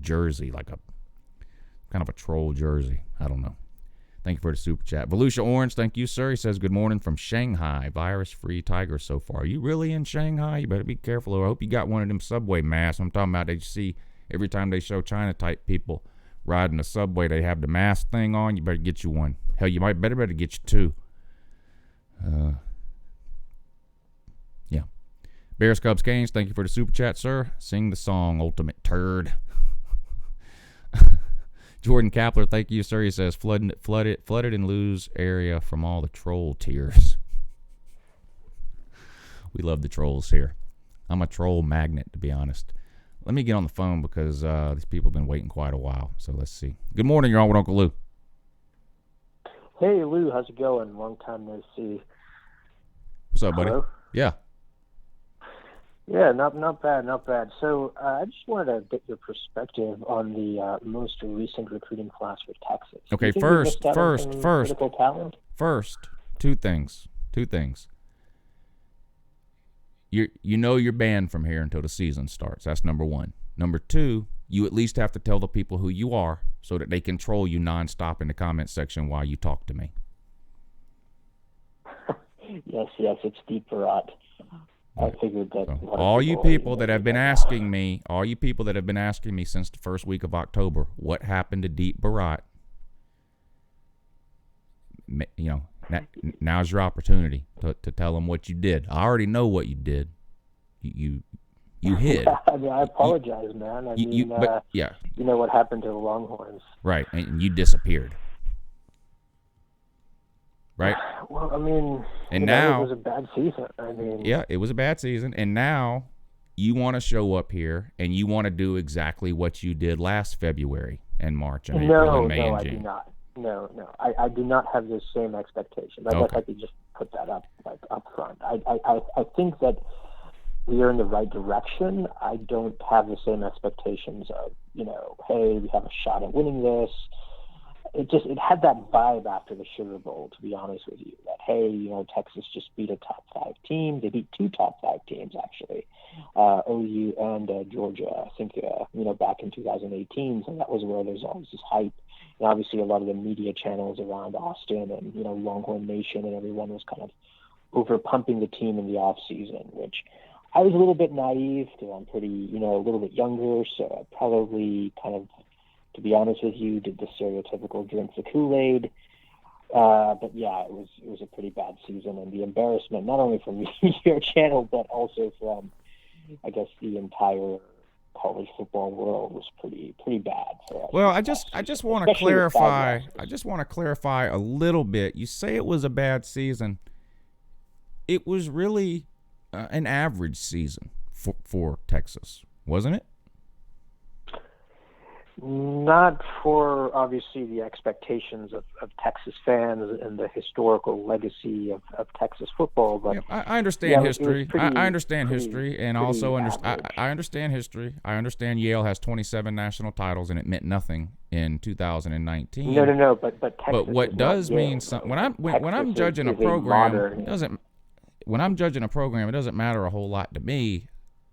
jersey, like a kind of a troll jersey. I don't know. Thank you for the super chat. Volusia Orange, thank you, sir. He says, good morning from Shanghai. Virus-free Tigers so far. Are you really in Shanghai? You better be careful. I hope you got one of them subway masks. I'm talking about they see every time they show China-type people riding the subway, they have the mask thing on. You better get you one. Hell, you better get you 2. Yeah. Bears, Cubs, Canes, thank you for the super chat, sir. Sing the song, Ultimate Turd. Jordan Kapler, thank you, sir. He says, flooded and lose area from all the troll tears. We love the trolls here. I'm a troll magnet, to be honest. Let me get on the phone because these people have been waiting quite a while. So let's see. Good morning. You're on with Uncle Lou. Hey, Lou, how's it going? Long time no see. What's up, buddy? Hello? Yeah. Yeah, not bad. So I just wanted to get your perspective on the most recent recruiting class for Texas. Do Okay, you think we missed out on some first. critical talent? First, two things. You know you're banned from here until the season starts. That's number one. Number two, you at least have to tell the people who you are so that they control you nonstop in the comment section while you talk to me. Yes, it's Deep Barat. I figured that. So, all you people that have been asking me since the first week of October, what happened to Deep Barat? You know, now's your opportunity to tell them what you did. I already know what you did. You hid. I mean, I apologize, man. I mean, yeah. You know what happened to the Longhorns? Right, and you disappeared. Right. Well, I mean, and now it was a bad season. I mean, yeah, it was a bad season, and now you want to show up here and you want to do exactly what you did last February and March and April and May and June. No, I do not. No, I do not have the same expectations. I guess I could just put that up front. I think that we are in the right direction. I don't have the same expectations of, hey, we have a shot at winning this. It had that vibe after the Sugar Bowl, to be honest with you, that, hey, Texas just beat a top 5 team. They beat 2 top 5 teams, actually, OU and Georgia, I think, back in 2018. So that was where there's always this hype. And obviously a lot of the media channels around Austin and, Longhorn Nation and everyone was kind of over pumping the team in the off season, which I was a little bit naive because I'm pretty, a little bit younger. So I probably kind of, to be honest with you, did the stereotypical drink the Kool-Aid. But yeah, it was a pretty bad season, and the embarrassment not only from your channel but also from, I guess, the entire college football world was pretty bad for us. Well, I just want to clarify. I just want to clarify a little bit. You say it was a bad season. It was really an average season for Texas, wasn't it? Not for, obviously, the expectations of Texas fans and the historical legacy of Texas football. But yeah, I understand history. I understand history, and also I understand history. I understand Yale has 27 national titles, and it meant nothing in 2019. No. But Texas. But what does mean something when I'm judging a program, it doesn't. When I'm judging a program, it doesn't matter a whole lot to me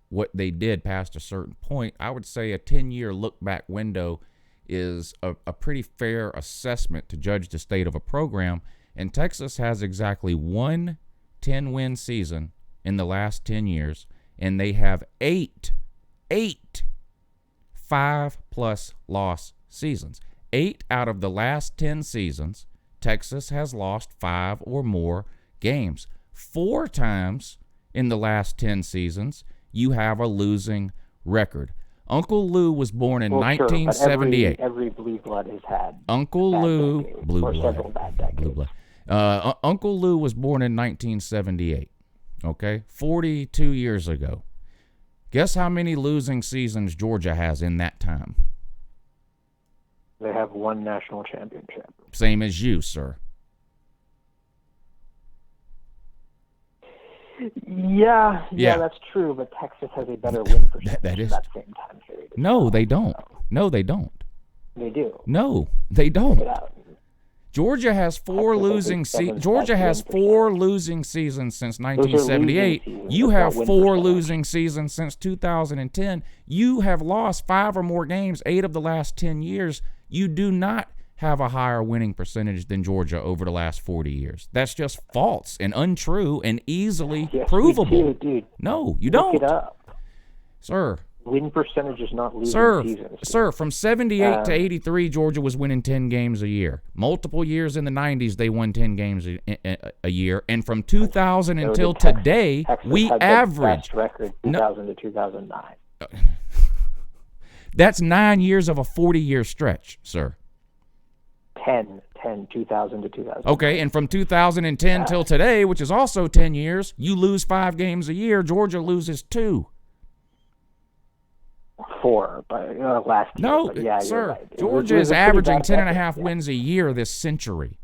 what they did past a certain point. I would say a 10-year look-back window is a pretty fair assessment to judge the state of a program, and Texas has exactly one 10-win season in the last 10 years, and they have eight 5+ loss seasons. 8 out of the last 10 seasons, Texas has lost 5 or more games. 4 times in the last 10 seasons, you have a losing record. Uncle Lou was born in 1978. Every blue blood has had. Uncle Lou, blue blood. Uncle Lou was born in 1978. Okay, 42 years ago. Guess how many losing seasons Georgia has in that time? They have 1 national championship. Same as you, sir. Yeah, that's true. But Texas has a better win percentage that is that same time period. No, they don't. No, they don't. They do. No, they don't. Check it out. Georgia has 4 losing seasons. Georgia has 4 losing seasons since 1978. You have 4 losing seasons since 2010. You have lost 5 or more games 8 of the last 10 years. You do not have a higher winning percentage than Georgia over the last 40 years. That's just false and untrue and easily provable. Dude. No, you don't. Look it up. Sir. Win percentage is not losing seasons. Sir, from 78 to 83, Georgia was winning 10 games a year. Multiple years in the 90s, they won 10 games a year. And from 2000 until today, we averaged. Best record 2000 to 2009. That's 9 years of a 40-year stretch, sir. 2000 to 2000. Okay, and from 2010 till today, which is also 10 years, you lose 5 games a year. Georgia loses 2. 4, but last year. No, but yeah, sir. right. Georgia is averaging 10.5 wins a year this century.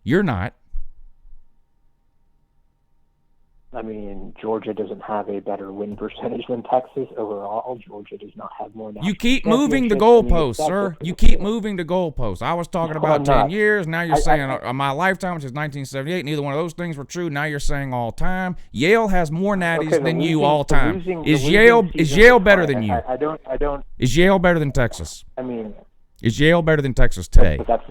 You're not. I mean, Georgia doesn't have a better win percentage than Texas overall. Georgia does not have more. You keep moving the championships goalposts, than you sir. expect You it keep to. moving the goalposts. I was talking No, about I'm 10 not. years. Now you're I- saying I- my lifetime, which is 1978. Neither one of those things were true. Now you're saying all time. Yale has more natties Okay, the than you losing- all the time. losing- Is the Yale losing is season Yale was better fine. than you? I don't. Is Yale better than Texas? I mean, Is Yale better than Texas today? but that's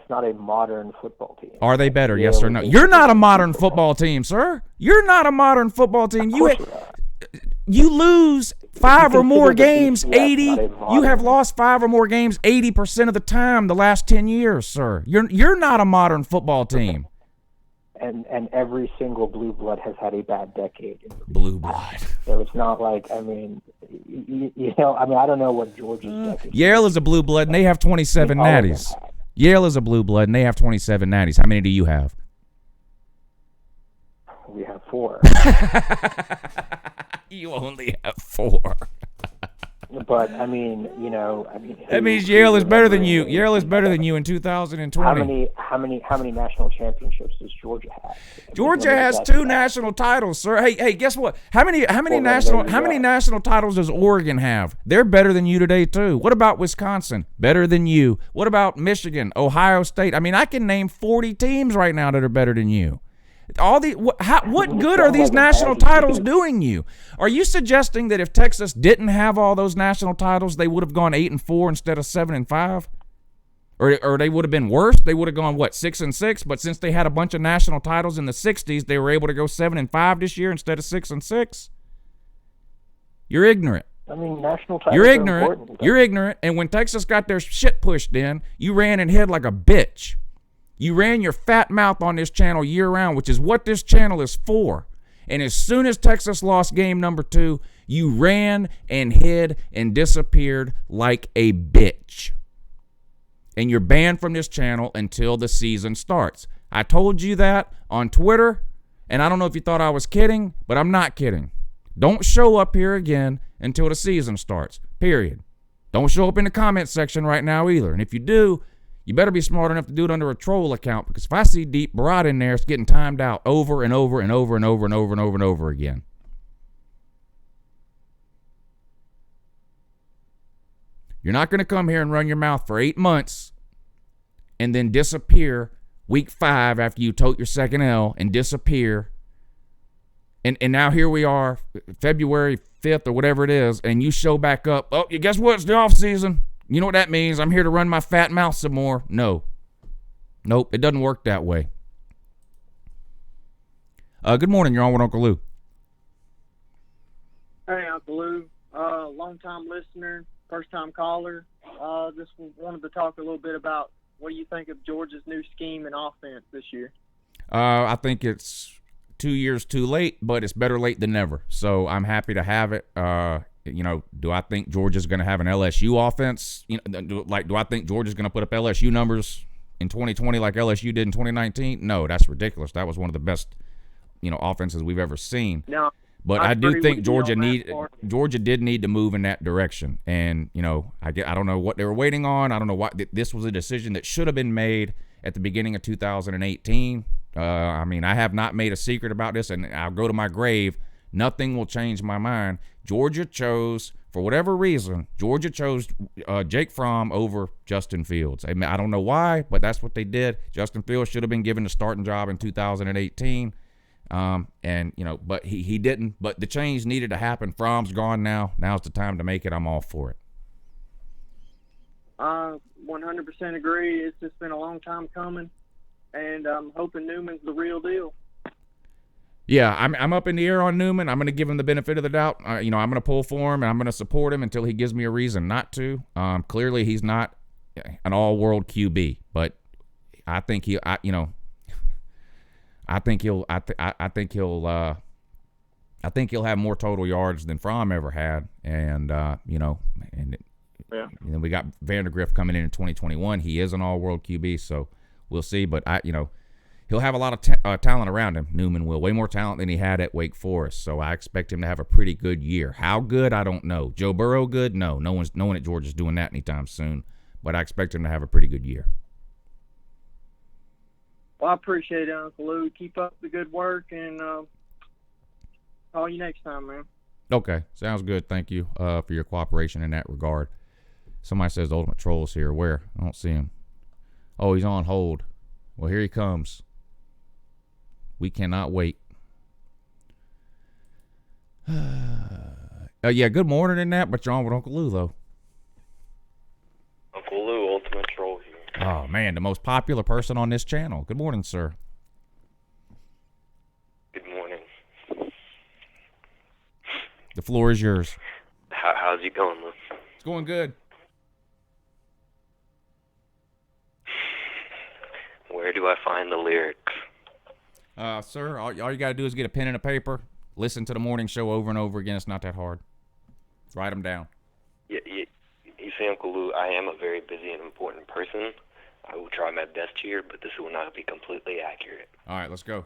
not a modern football team. Are they better? Yale Yes or is no? a- You're not a modern football team, sir. You're not a modern football team. You lose 5 or more consider the games, BCS 80. not a You have modern- lost 5 or more games 80% of the time the last 10 years, sir. You're not a modern football team. And every single blue blood has had a bad decade. Blue blood. So it's not like, I mean, I don't know what Georgia's decade. Yale is a blue blood and they have 27 All of them natties. have. Yale is a blue blood and they have 27 natties. How many do you have? We have 4. You only have 4. But I mean, That means Yale is better than you. Yale is better than you in 2020. How many national championships does Georgia have? Georgia has 2 national titles, sir. Hey, guess what? How many national titles does Oregon have? They're better than you today too. What about Wisconsin? Better than you. What about Michigan, Ohio State? I mean, I can name 40 teams right now that are better than you. What good are these national titles doing you? Are you suggesting that if Texas didn't have all those national titles, they would have gone 8-4 instead of 7-5? Or they would have been worse? They would have gone, 6-6? But since they had a bunch of national titles in the 60s, they were able to go 7-5 this year instead of 6-6? You're ignorant. I mean, national titles You're are ignorant. important. You're ignorant. And when Texas got their shit pushed in, you ran and hid like a bitch. You ran your fat mouth on this channel year-round, which is what this channel is for. And as soon as Texas lost game number 2, you ran and hid and disappeared like a bitch. And you're banned from this channel until the season starts. I told you that on Twitter, and I don't know if you thought I was kidding, but I'm not kidding. Don't show up here again until the season starts, period. Don't show up in the comment section right now either. And if you do, you better be smart enough to do it under a troll account, because if I see Deep Barat in there, it's getting timed out over and over and over and over and over and over and over again. You're not going to come here and run your mouth for 8 months and then disappear week 5 after you tote your second L and disappear. And now here we are, February 5th or whatever it is, and you show back up. Oh, guess what? It's the off season. You know what that means? I'm here to run my fat mouth some more. No. Nope, it doesn't work that way. Good morning. You're on with Uncle Lou. Hey, Uncle Lou. Long-time listener, first-time caller. Just wanted to talk a little bit about what do you think of Georgia's new scheme and offense this year? I think it's 2 years too late, but it's better late than never. So I'm happy to have it. Do I think Georgia's going to have an LSU offense? Do I think Georgia's going to put up LSU numbers in 2020 like LSU did in 2019? No, that's ridiculous. That was one of the best, offenses we've ever seen. No, But I do think Georgia did need to move in that direction. And, I don't know what they were waiting on. I don't know why. This was a decision that should have been made at the beginning of 2018. I have not made a secret about this, and I'll go to my grave. Nothing will change my mind. Georgia chose, for whatever reason, Jake Fromm over Justin Fields. I don't know why, but that's what they did. Justin Fields should have been given the starting job in 2018. But he didn't. But the change needed to happen. Fromm's gone now. Now's the time to make it. I'm all for it. 100% agree. It's just been a long time coming, and I'm hoping Newman's the real deal. Yeah, I'm up in the air on Newman. I'm going to give him the benefit of the doubt. I'm going to pull for him, and I'm going to support him until he gives me a reason not to. Clearly, he's not an all-world QB, but I think he'll have more total yards than Fromm ever had, and then we got Vandergrift coming in 2021. He is an all-world QB, so we'll see. But he'll have a lot of talent around him. Newman will, way more talent than he had at Wake Forest. So I expect him to have a pretty good year. How good, I don't know. Joe Burrow good? No one at Georgia's doing that anytime soon. But I expect him to have a pretty good year. Well, I appreciate it, Uncle Lou. Keep up the good work, and call you next time, man. Okay, sounds good. Thank you for your cooperation in that regard. Somebody says the Ultimate Troll's here. Where? I don't see him. Oh, he's on hold. Well, here he comes. We cannot wait. Yeah, good morning in that, but you're on with Uncle Lou, though. Uncle Lou, Ultimate Troll here. Oh, man, the most popular person on this channel. Good morning, sir. Good morning. The floor is yours. How's it going, Lou? It's going good. Where do I find the lyrics? Sir, all you got to do is get a pen and a paper, listen to the morning show over and over again. It's not that hard. Write them down. You see, Uncle Lou, I am a very busy and important person. I will try my best here, but this will not be completely accurate. All right, let's go.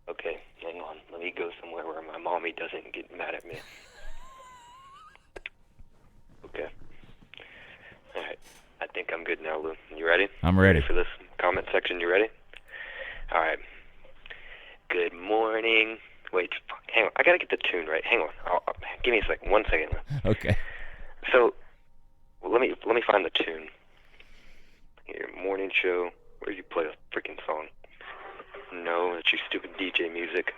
Okay, hang on. Let me go somewhere where my mommy doesn't get mad at me. Okay. All right. I think I'm good now, Lou. You ready? I'm ready. For this comment section? You ready? All right. Good morning. Wait, hang on. I gotta get the tune right. Hang on. Give me a second. 1 second. Okay. So, let me find the tune. Your morning show. Where you play a freaking song? No, that's your stupid DJ music.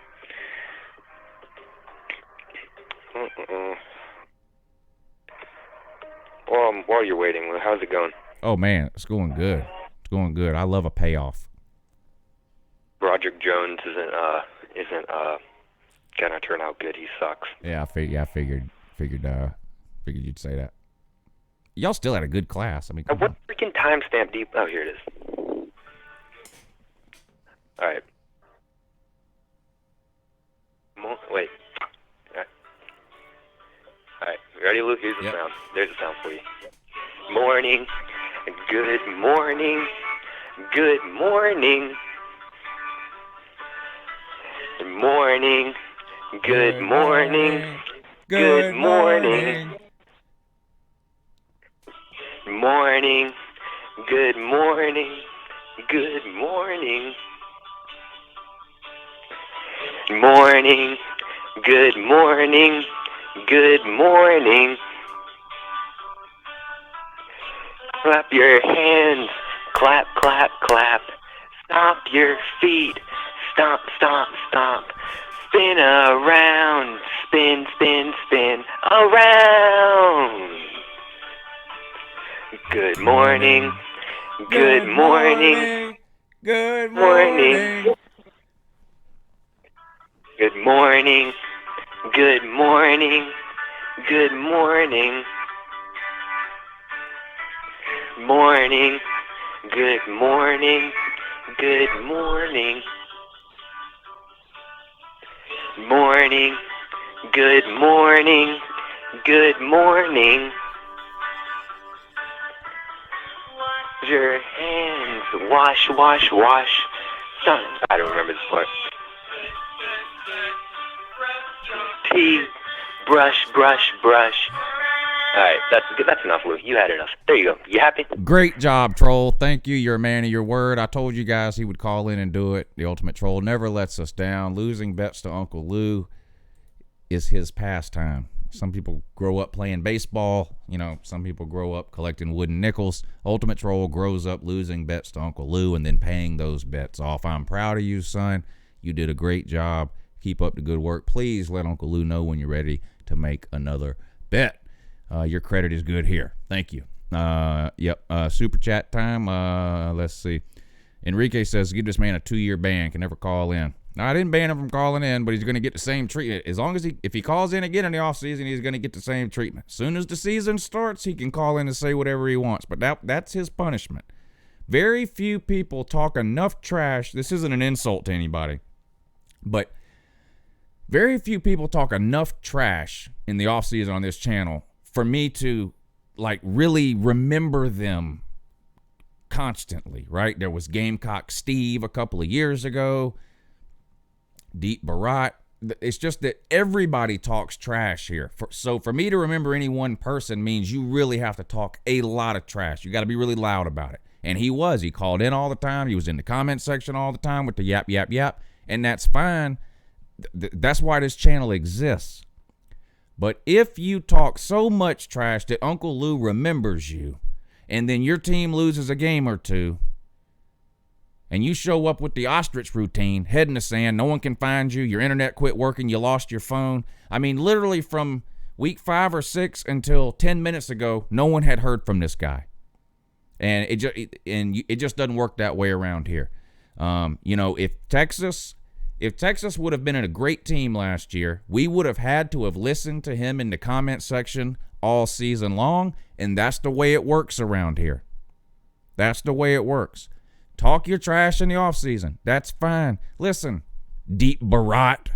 While you're waiting, Lou, how's it going? Oh, man, it's going good. It's going good. I love a payoff. Broderick Jones isn't gonna turn out good. He sucks. Yeah, I figured you'd say that. Y'all still had a good class. I mean, come What on. freaking timestamp do you... Oh, here it is. All right. Wait. All right. You ready, Luke? Here's the Yep. sound. There's the sound for you. Morning. Good morning. Good morning. Good morning. Good morning. Good morning. Morning. Good morning. Good morning. Morning. Good morning. Good morning. Clap your hands. Clap, clap, clap. Stomp your feet. Stomp, stomp, stomp. Spin around. Spin, spin, spin. Around. Good morning. Good morning. Good morning. Good morning. Good morning. Good morning. Morning. Good morning. Good morning. Morning. Good morning. Good morning. Wash your hands. Wash, wash, wash. I don't remember this part. Teeth. Brush, brush, brush. All right, that's good. That's enough, Lou. You had enough. There you go. You happy? Great job, Troll. Thank you. You're a man of your word. I told you guys he would call in and do it. The Ultimate Troll never lets us down. Losing bets to Uncle Lou is his pastime. Some people grow up playing baseball. You know, some people grow up collecting wooden nickels. Ultimate Troll grows up losing bets to Uncle Lou and then paying those bets off. I'm proud of you, son. You did a great job. Keep up the good work. Please let Uncle Lou know when you're ready to make another bet. Your credit is good here. Thank you. Yep. Super chat time. Let's see. Enrique says, give this man a 2-year ban. Can never call in. Now, I didn't ban him from calling in, but he's going to get the same treatment. As long as if he calls in again in the offseason, he's going to get the same treatment. As soon as the season starts, he can call in and say whatever he wants. But that's his punishment. Very few people talk enough trash. This isn't an insult to anybody. But very few people talk enough trash in the offseason on this channel for me to, like, really remember them constantly, right? There was Gamecock Steve a couple of years ago. Deep Barat. It's just that everybody talks trash here. So for me to remember any one person means you really have to talk a lot of trash. You got to be really loud about it. And he called in all the time. He was in the comment section all the time with the yap, yap, yap. And that's fine. That's why this channel exists. But if you talk so much trash that Uncle Lou remembers you, and then your team loses a game or two, and you show up with the ostrich routine, head in the sand, no one can find you, your internet quit working, you lost your phone. I mean, literally from week 5 or 6 until 10 minutes ago, no one had heard from this guy. And it just doesn't work that way around here. If Texas would have been a great team last year, we would have had to have listened to him in the comment section all season long, and that's the way it works around here. That's the way it works. Talk your trash in the offseason. That's fine. Listen, Deep Barat.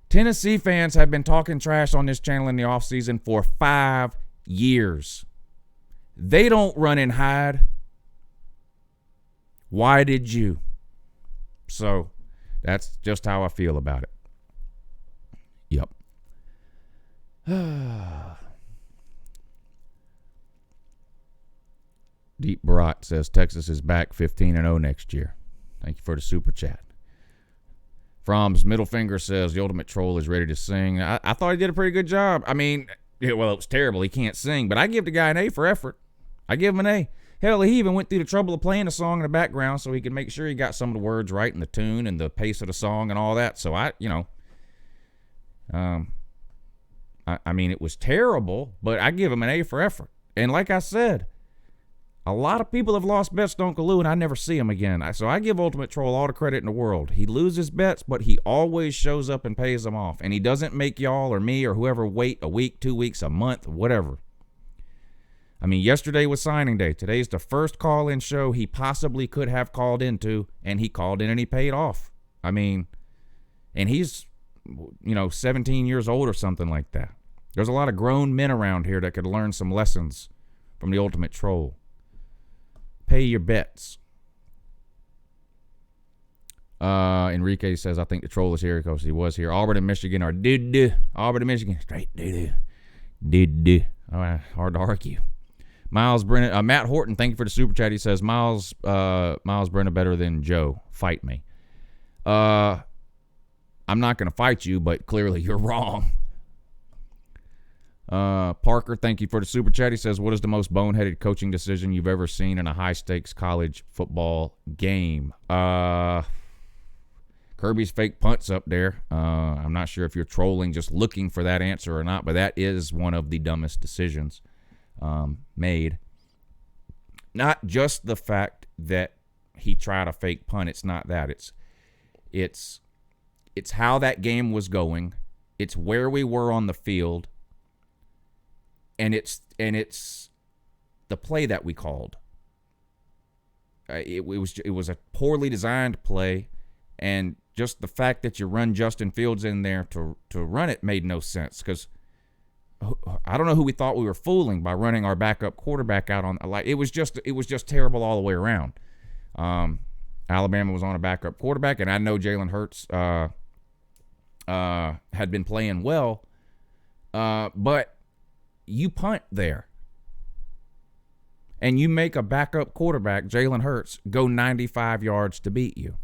Tennessee fans have been talking trash on this channel in the offseason for 5 years. They don't run and hide. Why did you? So that's just how I feel about it. Yep. Deep Barat says Texas is back 15-0 next year. Thank you for the super chat. From's middle finger says the ultimate troll is ready to sing. I thought he did a pretty good job. I mean, it was terrible. He can't sing, but I give the guy an A for effort. I give him an A. Hell, he even went through the trouble of playing the song in the background so he could make sure he got some of the words right and the tune and the pace of the song and all that. So I mean, it was terrible, but I give him an A for effort. And like I said, a lot of people have lost bets to Uncle Lou, and I never see him again. So I give Ultimate Troll all the credit in the world. He loses bets, but he always shows up and pays them off. And he doesn't make y'all or me or whoever wait a week, 2 weeks, a month, whatever. I mean, yesterday was signing day. Today's the first call-in show he possibly could have called into, and he called in and he paid off. I mean, and he's, 17 years old or something like that. There's a lot of grown men around here that could learn some lessons from the Ultimate Troll. Pay your bets. Enrique says, I think the troll is here because he was here. Auburn and Michigan are doo-doo. Auburn and Michigan, straight doo-doo. Doo-doo. Hard to argue. Miles Brennan, Matt Horton, thank you for the super chat. He says, Miles Brennan better than Joe. Fight me. I'm not going to fight you, but clearly you're wrong. Parker, thank you for the super chat. He says, what is the most boneheaded coaching decision you've ever seen in a high-stakes college football game? Kirby's fake punts up there. I'm not sure if you're trolling just looking for that answer or not, but that is one of the dumbest decisions made. Not just the fact that he tried a fake punt. It's not that. It's how that game was going. It's where we were on the field. And it's the play that we called. It was a poorly designed play, and just the fact that you run Justin Fields in there to run it made no sense, because I don't know who we thought we were fooling by running our backup quarterback out on. Like it was just terrible all the way around. Alabama was on a backup quarterback, and I know Jalen Hurts had been playing well, but you punt there, and you make a backup quarterback, Jalen Hurts, go 95 yards to beat you.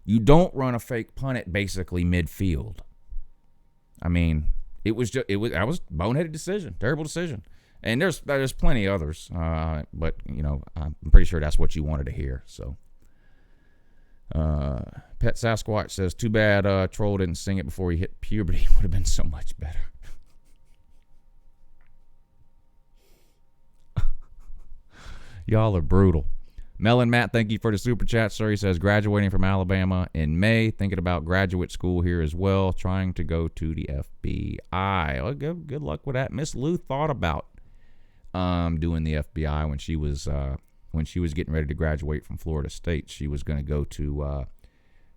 You don't run a fake punt at basically midfield. I mean, that was boneheaded decision, terrible decision, and there's plenty of others, but I'm pretty sure that's what you wanted to hear. So, Pet Sasquatch says, too bad Troll didn't sing it before he hit puberty. Would have been so much better. Y'all are brutal. Melon Matt, thank you for the super chat, sir. He says, graduating from Alabama in May, thinking about graduate school here as well, trying to go to the FBI. Well, good luck with that. Miss Lou thought about doing the FBI when she was getting ready to graduate from Florida State. She was going to go to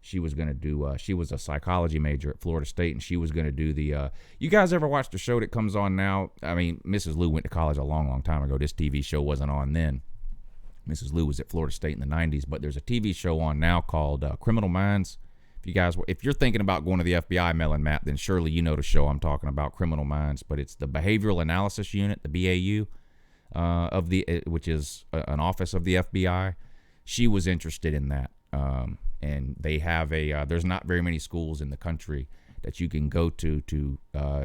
she was a psychology major at Florida State, and she was going to do the you guys ever watch the show that comes on now? I mean, Mrs. Lou went to college a long time ago. This TV show wasn't on then. Mrs. Lou was at Florida State in the 90s, but there's a TV show on now called Criminal Minds. If you're thinking about going to the FBI, Melon Matt, then surely you know the show I'm talking about, Criminal Minds, but it's the Behavioral Analysis Unit, the BAU. which is an office of the FBI. She was interested in that. And they have there's not very many schools in the country that you can go to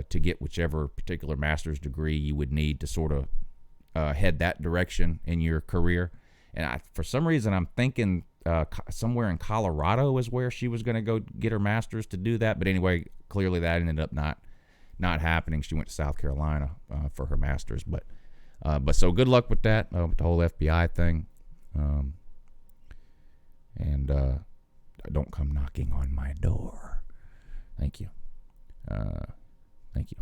get whichever particular master's degree you would need to sort of head that direction in your career. And for some reason, I'm thinking somewhere in Colorado is where she was going to go get her master's to do that. But anyway, clearly that ended up not happening. She went to South Carolina for her master's. But so good luck with that, with the whole FBI thing. And don't come knocking on my door. Thank you. Thank you.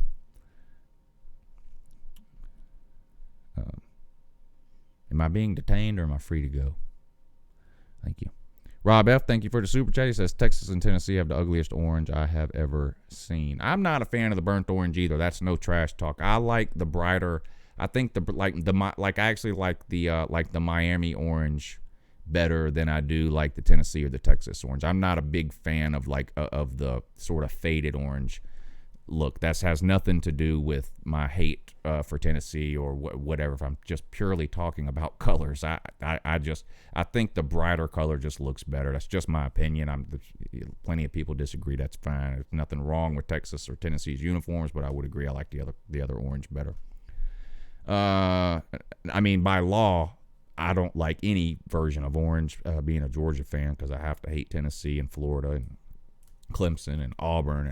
Am I being detained or am I free to go? Thank you. Rob F., thank you for the super chat. He says, Texas and Tennessee have the ugliest orange I have ever seen. I'm not a fan of the burnt orange either. That's no trash talk. I like the brighter. I think I actually like the Miami orange better than I do like the Tennessee or the Texas orange. I'm not a big fan of of the sort of faded orange look. That has nothing to do with my hate for Tennessee or whatever. If I'm just purely talking about colors, I think the brighter color just looks better. That's just my opinion. Plenty of people disagree. That's fine. There's nothing wrong with Texas or Tennessee's uniforms, but I would agree I like the other orange better. I mean, by law, I don't like any version of orange, being a Georgia fan, because I have to hate Tennessee and Florida and Clemson and Auburn,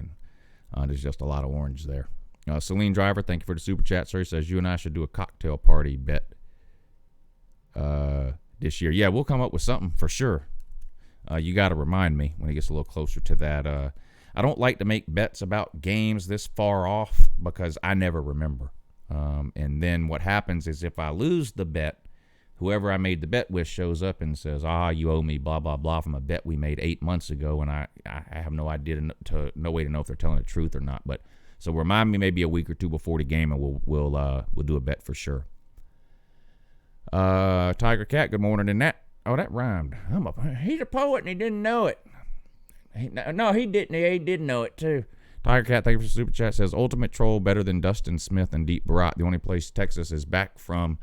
and there's just a lot of orange there. Celine Driver, thank you for the super chat, sir. He says, you and I should do a cocktail party bet this year. Yeah, we'll come up with something for sure. You got to remind me when it gets a little closer to that. I don't like to make bets about games this far off because I never remember. And then what happens is if I lose the bet, whoever I made the bet with shows up and says, you owe me blah, blah, blah from a bet we made 8 months ago, and I have no idea, no way to know if they're telling the truth or not. But so remind me maybe a week or two before the game, and we'll do a bet for sure. Tiger Cat, good morning. And that rhymed. He's a poet and he didn't know it. No, he didn't. He did know it too. Tiger Cat, thank you for the super chat. Says, Ultimate Troll better than Dustin Smith and Deep Barat. The only place Texas is back from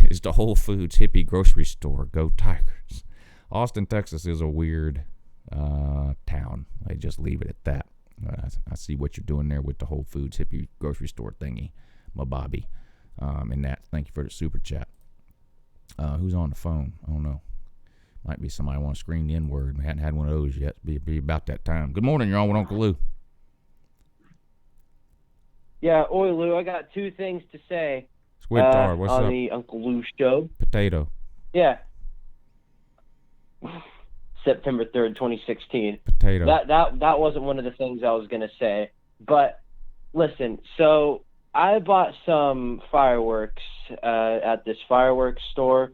is the Whole Foods hippie grocery store. Go Tigers. Austin, Texas is a weird town. They just leave it at that. I see what you're doing there with the Whole Foods hippie grocery store thingy, my Bobby. And that, thank you for the super chat. Who's on the phone? I don't know. Might be somebody want to scream the N-word. We hadn't had one of those yet. Be about that time. Good morning. You're on with Uncle Lou. Yeah, oi, Lou. I got two things to say. Squid Tar, what's up? On the Uncle Lou show. Potato. Yeah. September 3rd, 2016. Potato. That wasn't one of the things I was going to say. But listen, so I bought some fireworks at this fireworks store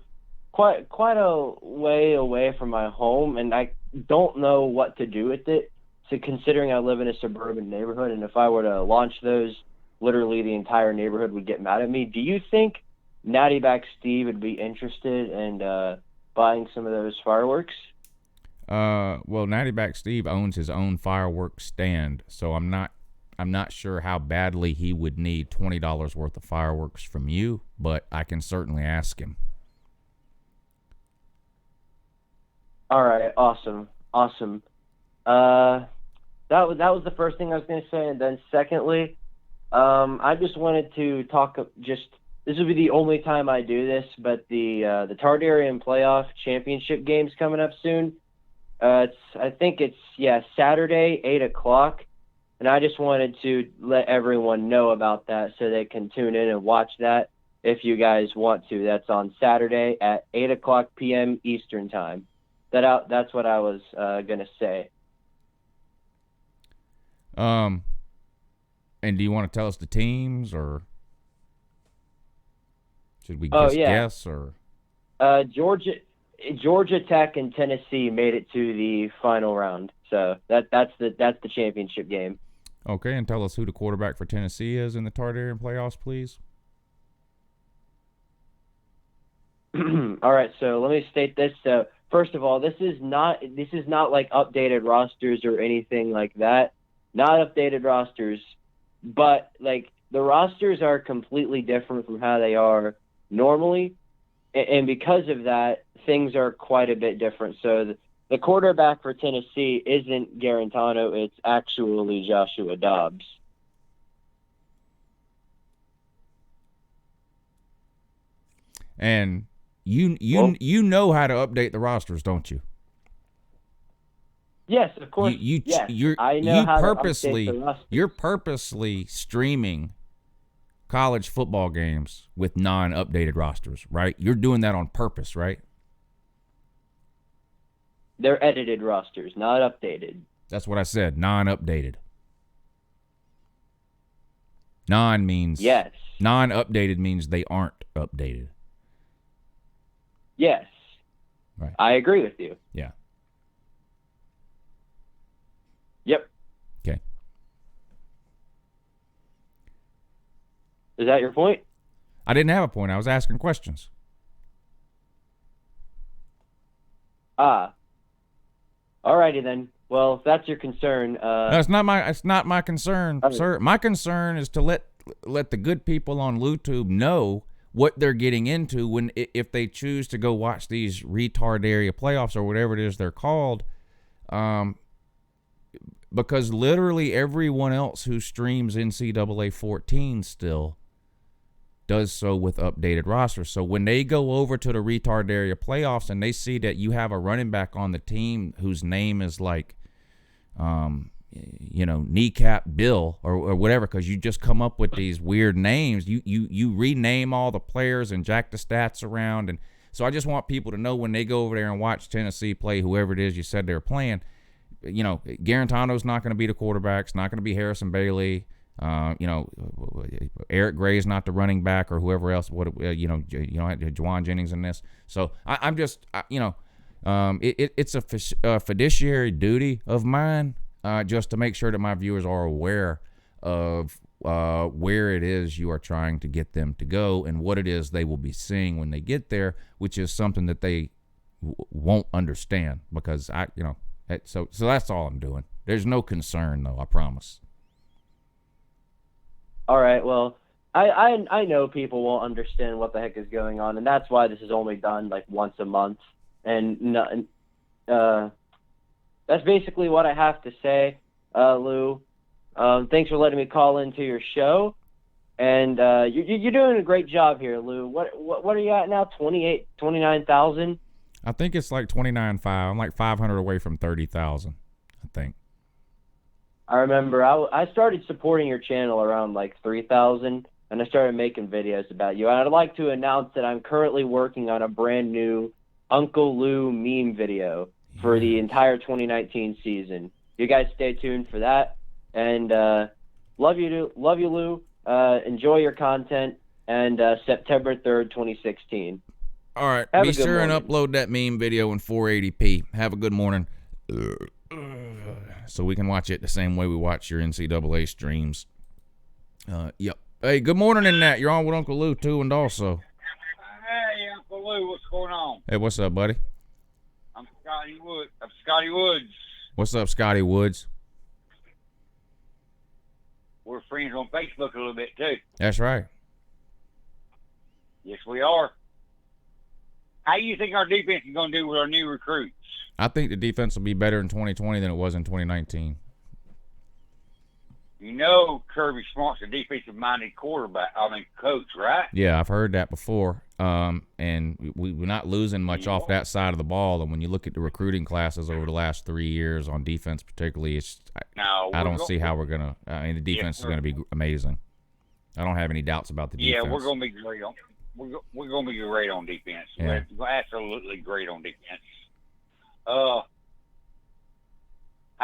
quite a way away from my home, and I don't know what to do with it. So considering I live in a suburban neighborhood, and if I were to launch those, literally the entire neighborhood would get mad at me. Do you think Natty Back Steve would be interested in buying some of those fireworks? Well, Natty Back Steve owns his own fireworks stand, so I'm not sure how badly he would need $20 worth of fireworks from you, but I can certainly ask him. All right, awesome. That was the first thing I was going to say, and then secondly, I just wanted to talk. This will be the only time I do this, but the Targaryen playoff championship game's coming up soon. I think it's Saturday, 8:00, and I just wanted to let everyone know about that so they can tune in and watch that if you guys want to. That's on Saturday at 8:00 p.m. Eastern time. That's what I was gonna say. And do you want to tell us the teams, or should we just guess? Or Georgia Tech and Tennessee made it to the final round, so that's the championship game. Okay, and tell us who the quarterback for Tennessee is in the Targaryen playoffs, please. All right, so let me state this. So first of all, this is not like updated rosters or anything like that. Not updated rosters, but like the rosters are completely different from how they are normally. And because of that, things are quite a bit different. So the quarterback for Tennessee isn't Garantano, it's actually Joshua Dobbs. And you know how to update the rosters, don't you? Yes, of course. You're purposely streaming college football games with non-updated rosters, right? You're doing that on purpose, right? They're edited rosters, not updated. That's what I said, non-updated. Non means yes. Non-updated means they aren't updated. Yes. Right. I agree with you. Yeah. Yep. Okay. Is that your point? I didn't have a point. I was asking questions. Alrighty then. Well, if that's your concern, no, it's not my concern, sir. My concern is to let the good people on YouTube know what they're getting into if they choose to go watch these retard area playoffs or whatever it is they're called. Because literally everyone else who streams NCAA 14 still does so with updated rosters. So when they go over to the retard area playoffs and they see that you have a running back on the team whose name is like, Kneecap Bill or whatever, because you just come up with these weird names, you rename all the players and jack the stats around. And so I just want people to know when they go over there and watch Tennessee play whoever it is you said they were playing, Garantano's not going to be the quarterback. It's not going to be Harrison Bailey. Eric Gray's not the running back or whoever else. Juwan Jennings in this. So it's a fiduciary duty of mine just to make sure that my viewers are aware of where it is you are trying to get them to go and what it is they will be seeing when they get there, which is something that they won't understand because so that's all I'm doing. There's no concern though, I promise. All right, well, I know people won't understand what the heck is going on, and that's why this is only done like once a month. And that's basically what I have to say, Lou. Thanks for letting me call into your show, and you're doing a great job here, Lou. What are you at now? 29,000? I think it's like 29.5. I'm like 500 away from 30,000, I think. I remember I started supporting your channel around like 3,000, and I started making videos about you. And I'd like to announce that I'm currently working on a brand new Uncle Lou meme video for the entire 2019 season. You guys stay tuned for that. And love you, Lou. Enjoy your content. And September 3rd, 2016. All right. Have Be a good sure and morning. upload that meme video in 480p. Have a good morning. So we can watch it the same way we watch your NCAA streams. Yep. Hey, good morning in that. You're on with Uncle Lou, too, and also. Hey, Uncle Lou, what's going on? Hey, what's up, buddy? I'm Scotty Woods. What's up, Scotty Woods? We're friends on Facebook a little bit, too. That's right. Yes, we are. How do you think our defense is going to do with our new recruits? I think the defense will be better in 2020 than it was in 2019. You know Kirby Smart's a defensive-minded coach, right? Yeah, I've heard that before. And we're not losing much off that side of the ball. And when you look at the recruiting classes over the last 3 years on defense particularly, I don't see how we're going to the defense is going to be amazing. I don't have any doubts about the defense. Yeah, we're going to be great on we're going to be great on defense. Yeah. We're absolutely great on defense. How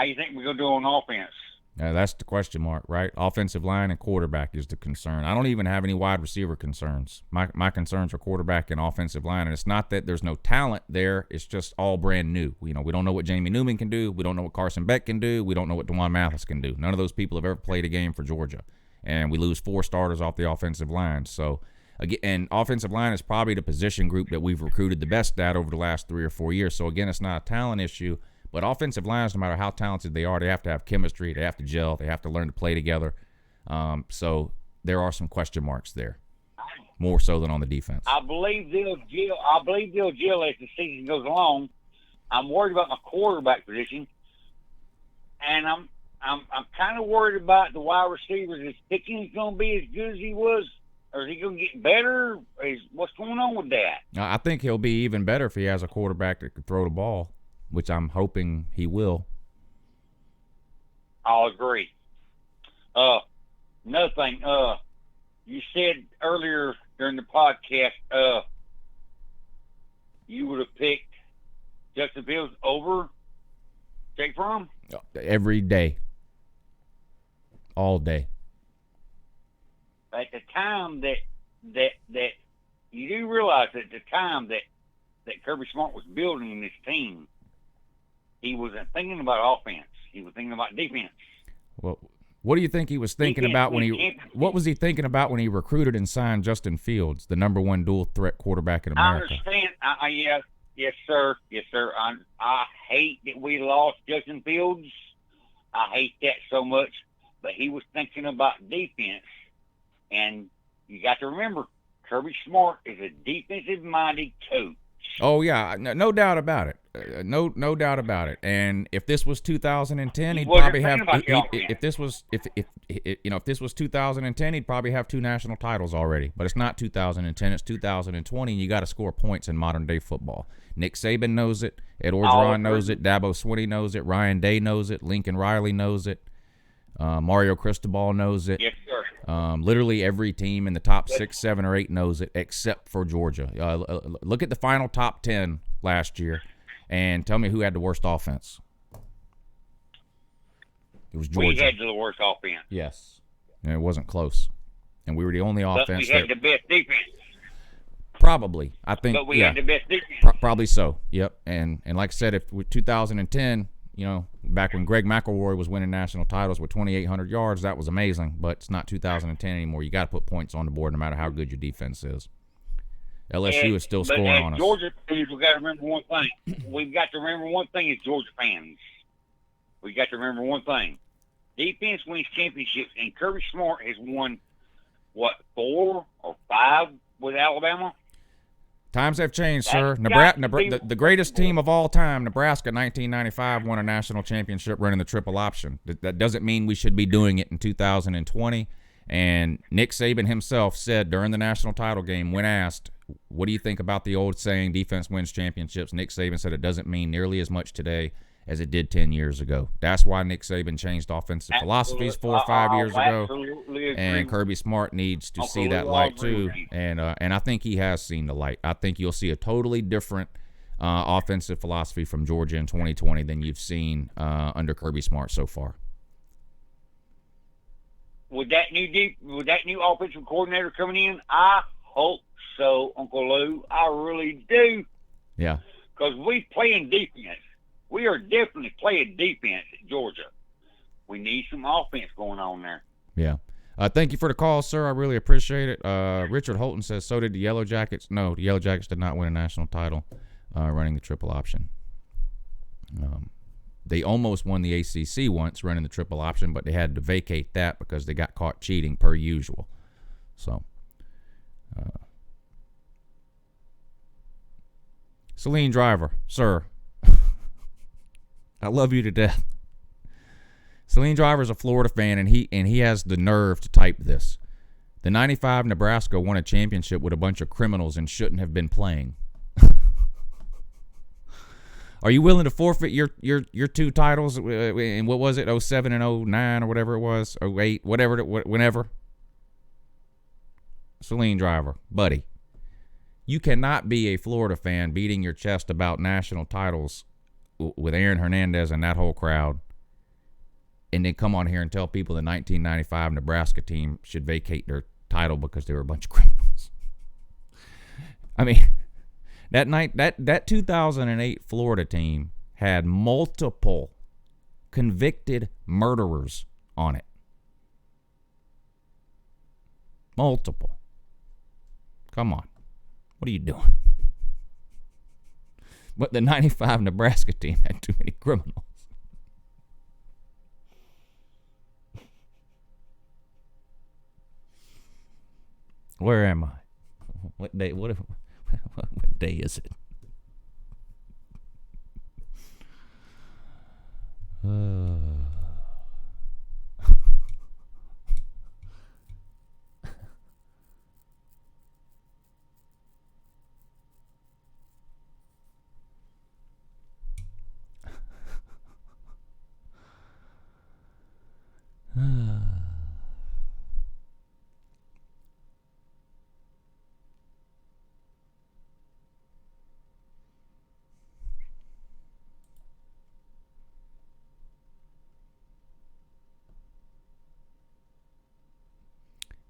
you think we're going to do on offense? That's the question mark, right? Offensive line and quarterback is the concern. I don't even have any wide receiver concerns. My concerns are quarterback and offensive line, and it's not that there's no talent there. It's just all brand new. We don't know what Jamie Newman can do. We don't know what Carson Beck can do. We don't know what DeJuan Mathis can do. None of those people have ever played a game for Georgia, and we lose 4 starters off the offensive line. So, again, and offensive line is probably the position group that we've recruited the best at over the last 3 or 4 years. So, again, it's not a talent issue. But offensive lines, no matter how talented they are, they have to have chemistry. They have to gel. They have to learn to play together. So there are some question marks there. more so than on the defense. I believe they'll gel as the season goes along. I'm worried about my quarterback position, and I'm kind of worried about the wide receivers. Is Pickens going to be as good as he was, or is he going to get better? What's going on with that? I think he'll be even better if he has a quarterback that can throw the ball, which I'm hoping he will. I'll agree. Another thing, you said earlier during the podcast, you would have picked Justin Fields over Jake Fromm? Every day. All day. At the time that you do realize that the time that Kirby Smart was building this team, he wasn't thinking about offense. He was thinking about defense. Well, what do you think he was thinking about when what was he thinking about when he recruited and signed Justin Fields, the #1 dual threat quarterback in America? I understand. Yes, sir. I hate that we lost Justin Fields. I hate that so much. But he was thinking about defense. And you got to remember, Kirby Smart is a defensive-minded coach. Oh yeah, no doubt about it. No doubt about it. And if this was 2010, he'd probably have. If this was 2010, he'd probably have 2 national titles already. But it's not 2010. It's 2020, and you got to score points in modern day football. Nick Saban knows it. Ed Orgeron knows it. Dabo Swinney knows it. Ryan Day knows it. Lincoln Riley knows it. Mario Cristobal knows it. Yes, sir. Literally every team in the top 6, 7, or 8 knows it, except for Georgia. Look at the final top 10 last year, and tell me who had the worst offense. It was Georgia. We had the worst offense. Yes, and it wasn't close, and we were the only offense. But we had the best defense. Probably, I think. But we had the best defense. Probably so. Yep, and like I said, if with 2010. Back when Greg McElroy was winning national titles with 2,800 yards, that was amazing. But it's not 2010 anymore. You got to put points on the board no matter how good your defense is. LSU is still scoring on us. Georgia fans, we got to remember one thing. We've got to remember one thing as Georgia fans. We got to remember one thing. Defense wins championships, and Kirby Smart has won, 4 or 5 with Alabama? Times have changed, sir. The greatest team of all time, Nebraska, 1995, won a national championship running the triple option. That doesn't mean we should be doing it in 2020. And Nick Saban himself said during the national title game, when asked, what do you think about the old saying, defense wins championships? Nick Saban said it doesn't mean nearly as much today as it did 10 years ago. That's why Nick Saban changed offensive philosophies 4 or 5 years ago. And Kirby Smart needs to see that light too. And I think he has seen the light. I think you'll see a totally different offensive philosophy from Georgia in 2020 than you've seen under Kirby Smart so far. With that new offensive coordinator coming in, I hope so, Uncle Lou. I really do. Yeah. Because we playing defense. We are definitely playing defense at Georgia. We need some offense going on there. Yeah. Thank you for the call, sir. I really appreciate it. Richard Holton says, so did the Yellow Jackets. No, the Yellow Jackets did not win a national title running the triple option. They almost won the ACC once running the triple option, but they had to vacate that because they got caught cheating per usual. So, Celine Driver, sir, I love you to death. Celine Driver's a Florida fan, and he has the nerve to type this. The 95 Nebraska won a championship with a bunch of criminals and shouldn't have been playing. Are you willing to forfeit your 2 titles in, what was it, 07 and 09 or whatever it was, 08, whenever? Celine Driver, buddy, you cannot be a Florida fan beating your chest about national titles with Aaron Hernandez and that whole crowd, and then come on here and tell people the 1995 Nebraska team should vacate their title because they were a bunch of criminals. I mean, that 2008 Florida team had multiple convicted murderers on it. Multiple. Come on. What are you doing? But the 95 Nebraska team had too many criminals. Where am I? What day? What day is it?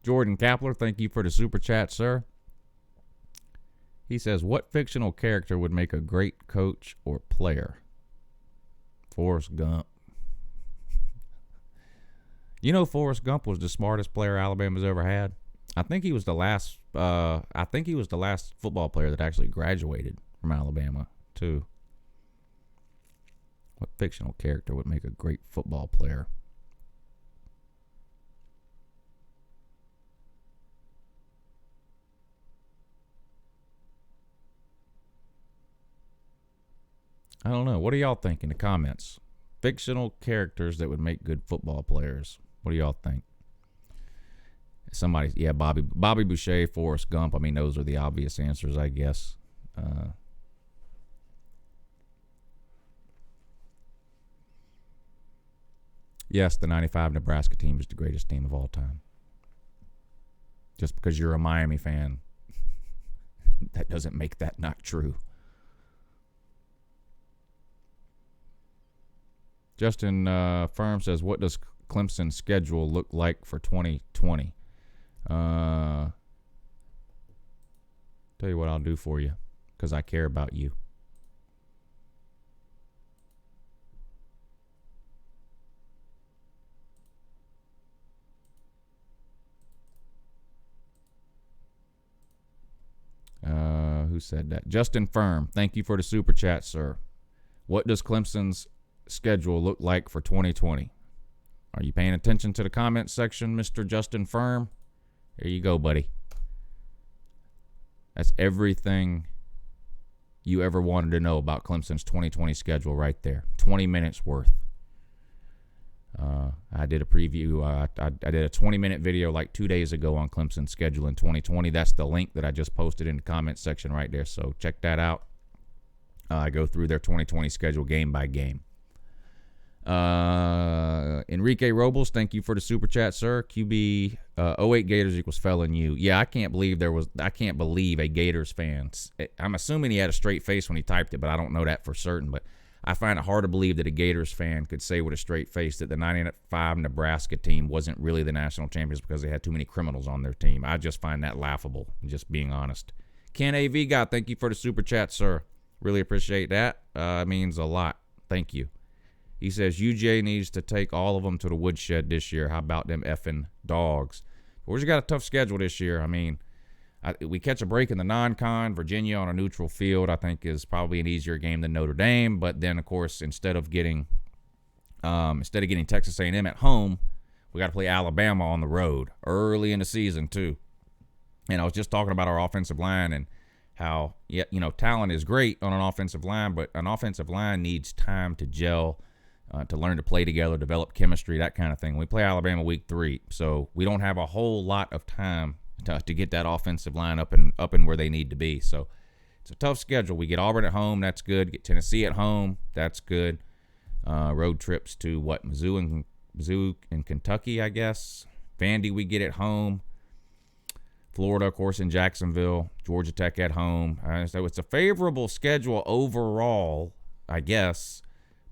Jordan Kapler, thank you for the super chat, sir. He says, what fictional character would make a great coach or player? Forrest Gump. You know, Forrest Gump was the smartest player Alabama's ever had. I think he was the last. Football player that actually graduated from Alabama too. What fictional character would make a great football player? I don't know. What do y'all think in the comments? Fictional characters that would make good football players. What do y'all think? Somebody, yeah, Bobby Boucher, Forrest Gump. I mean, those are the obvious answers, I guess. Yes, the 95 Nebraska team is the greatest team of all time. Just because you're a Miami fan, that doesn't make that not true. Justin Firm says, what does Clemson's schedule look like for 2020? Tell you what I'll do for you, because I care about you. Who said that? Justin Firm, thank you for the super chat, sir. What does Clemson's schedule look like for 2020? Are you paying attention to the comment section, Mr. Justin Firm? There you go, buddy. That's everything you ever wanted to know about Clemson's 2020 schedule right there. 20 minutes worth. I did a preview. I did a 20-minute video like 2 days ago on Clemson's schedule in 2020. That's the link that I just posted in the comment section right there. So check that out. I go through their 2020 schedule game by game. Enrique Robles, thank you for the super chat, sir. QB 08 Gators equals felon U. Yeah, I can't believe a Gators fan. I'm assuming he had a straight face when he typed it, but I don't know that for certain. But I find it hard to believe that a Gators fan could say with a straight face that the 95 Nebraska team wasn't really the national champions because they had too many criminals on their team. I just find that laughable, just being honest. Ken A.V. God, thank you for the super chat, sir. Really appreciate that. It means a lot. Thank you. He says, UJ needs to take all of them to the woodshed this year. How about them effing dogs? Georgia got a tough schedule this year. I mean, we catch a break in the non-con. Virginia on a neutral field, I think, is probably an easier game than Notre Dame. But then, of course, instead of getting Texas A&M at home, we got to play Alabama on the road early in the season too. And I was just talking about our offensive line and how, talent is great on an offensive line, but an offensive line needs time to gel, to learn to play together, develop chemistry, that kind of thing. We play Alabama week 3, so we don't have a whole lot of time to get that offensive line up and where they need to be. So it's a tough schedule. We get Auburn at home, that's good. Get Tennessee at home, that's good. Road trips to Mizzou and Kentucky, I guess. Vandy we get at home. Florida, of course, in Jacksonville. Georgia Tech at home. So it's a favorable schedule overall, I guess.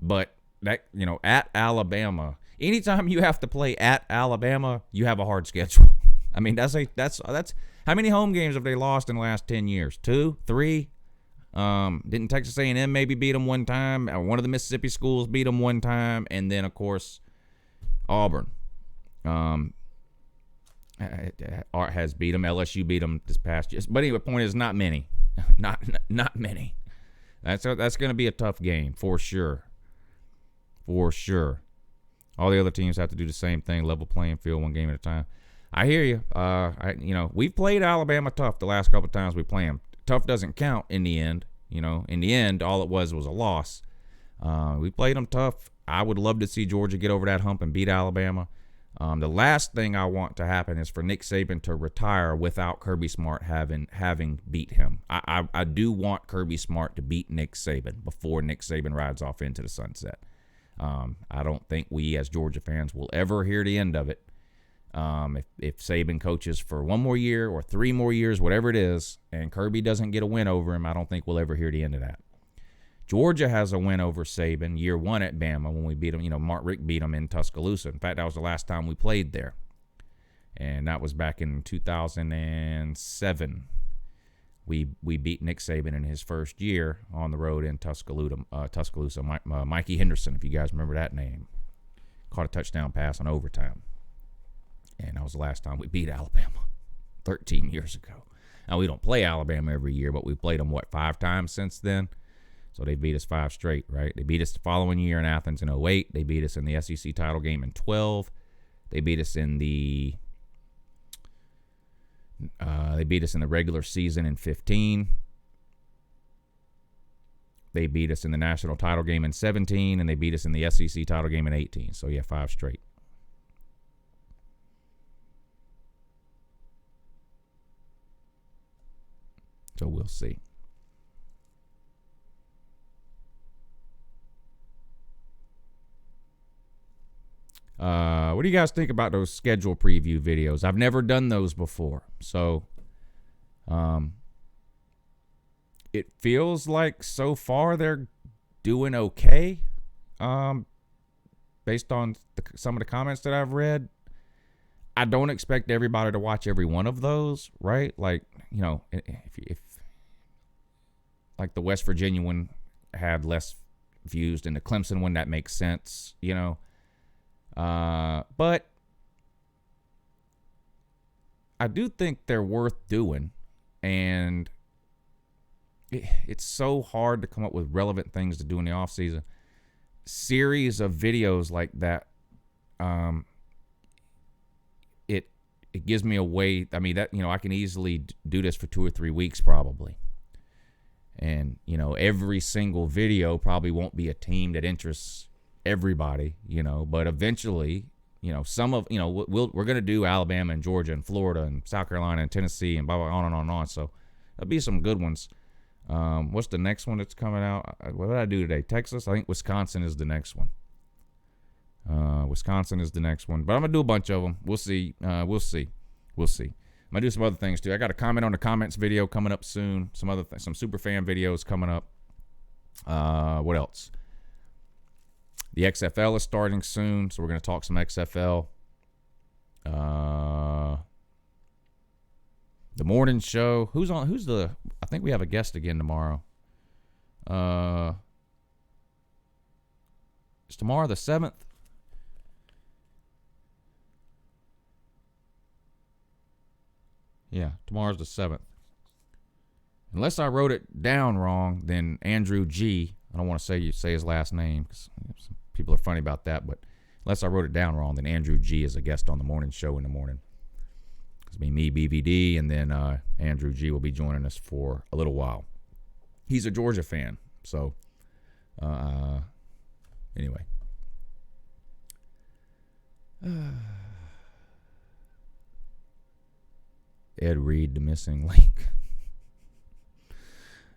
But that, at Alabama, anytime you have to play at Alabama, you have a hard schedule. I mean, that's how many home games have they lost in the last 10 years? 2, 3? Didn't Texas A&M maybe beat them one time? One of the Mississippi schools beat them one time, and then of course Auburn has beat them. LSU beat them this past year. But anyway, the point is not many, not many. That's going to be a tough game for sure. For sure. All the other teams have to do the same thing, level playing field, one game at a time. I hear you. We've played Alabama tough the last couple times we play them. Tough doesn't count in the end. In the end, all it was a loss. We played them tough. I would love to see Georgia get over that hump and beat Alabama. The last thing I want to happen is for Nick Saban to retire without Kirby Smart having beat him. I do want Kirby Smart to beat Nick Saban before Nick Saban rides off into the sunset. I don't think we as Georgia fans will ever hear the end of it. If Saban coaches for 1 more year or 3 more years, whatever it is, and Kirby doesn't get a win over him, I don't think we'll ever hear the end of that. Georgia has a win over Saban year 1 at Bama when we beat him. Mark Richt beat him in Tuscaloosa. In fact, that was the last time we played there. And that was back in 2007. We beat Nick Saban in his first year on the road in Tuscaloosa. Mikey Henderson, if you guys remember that name, caught a touchdown pass in overtime. And that was the last time we beat Alabama 13 years ago. Now, we don't play Alabama every year, but we played them, 5 times since then? So they beat us 5 straight, right? They beat us the following year in Athens in 2008. They beat us in the SEC title game in 2012. They beat us in the regular season in 2015. They beat us in the national title game in 2017, and they beat us in the SEC title game in 2018. So, 5 straight. So we'll see. What do you guys think about those schedule preview videos? I've never done those before. So it feels like so far they're doing okay. Based on some of the comments that I've read. I don't expect everybody to watch every one of those, right? Like, if like the West Virginia one had less views than the Clemson one, that makes sense, But I do think they're worth doing, and it's so hard to come up with relevant things to do in the offseason. Series of videos like that, it gives me a way. I mean, that I can easily do this for 2 or 3 weeks probably. And, every single video probably won't be a team that interests everybody, but eventually, some of, we're going to do Alabama and Georgia and Florida and South Carolina and Tennessee and blah, blah, on and on and on. So there'll be some good ones. What's the next one that's coming out? What did I do today? Texas? I think Wisconsin is the next one. Wisconsin is the next one, but I'm going to do a bunch of them. We'll see. We'll see. I'm going to do some other things, too. I got a comment on the comments video coming up soon. Some super fan videos coming up. What else? The XFL is starting soon, so we're going to talk some XFL. The morning show. I think we have a guest again tomorrow. Is tomorrow the 7th? Yeah, tomorrow's the 7th. Unless I wrote it down wrong, then Andrew G. I don't want to say his last name because some people are funny about that, but unless I wrote it down wrong, then Andrew G. is a guest on the morning show in the morning. It's me, BVD, and then Andrew G. will be joining us for a little while. He's a Georgia fan, so anyway. Ed Reed, the missing link.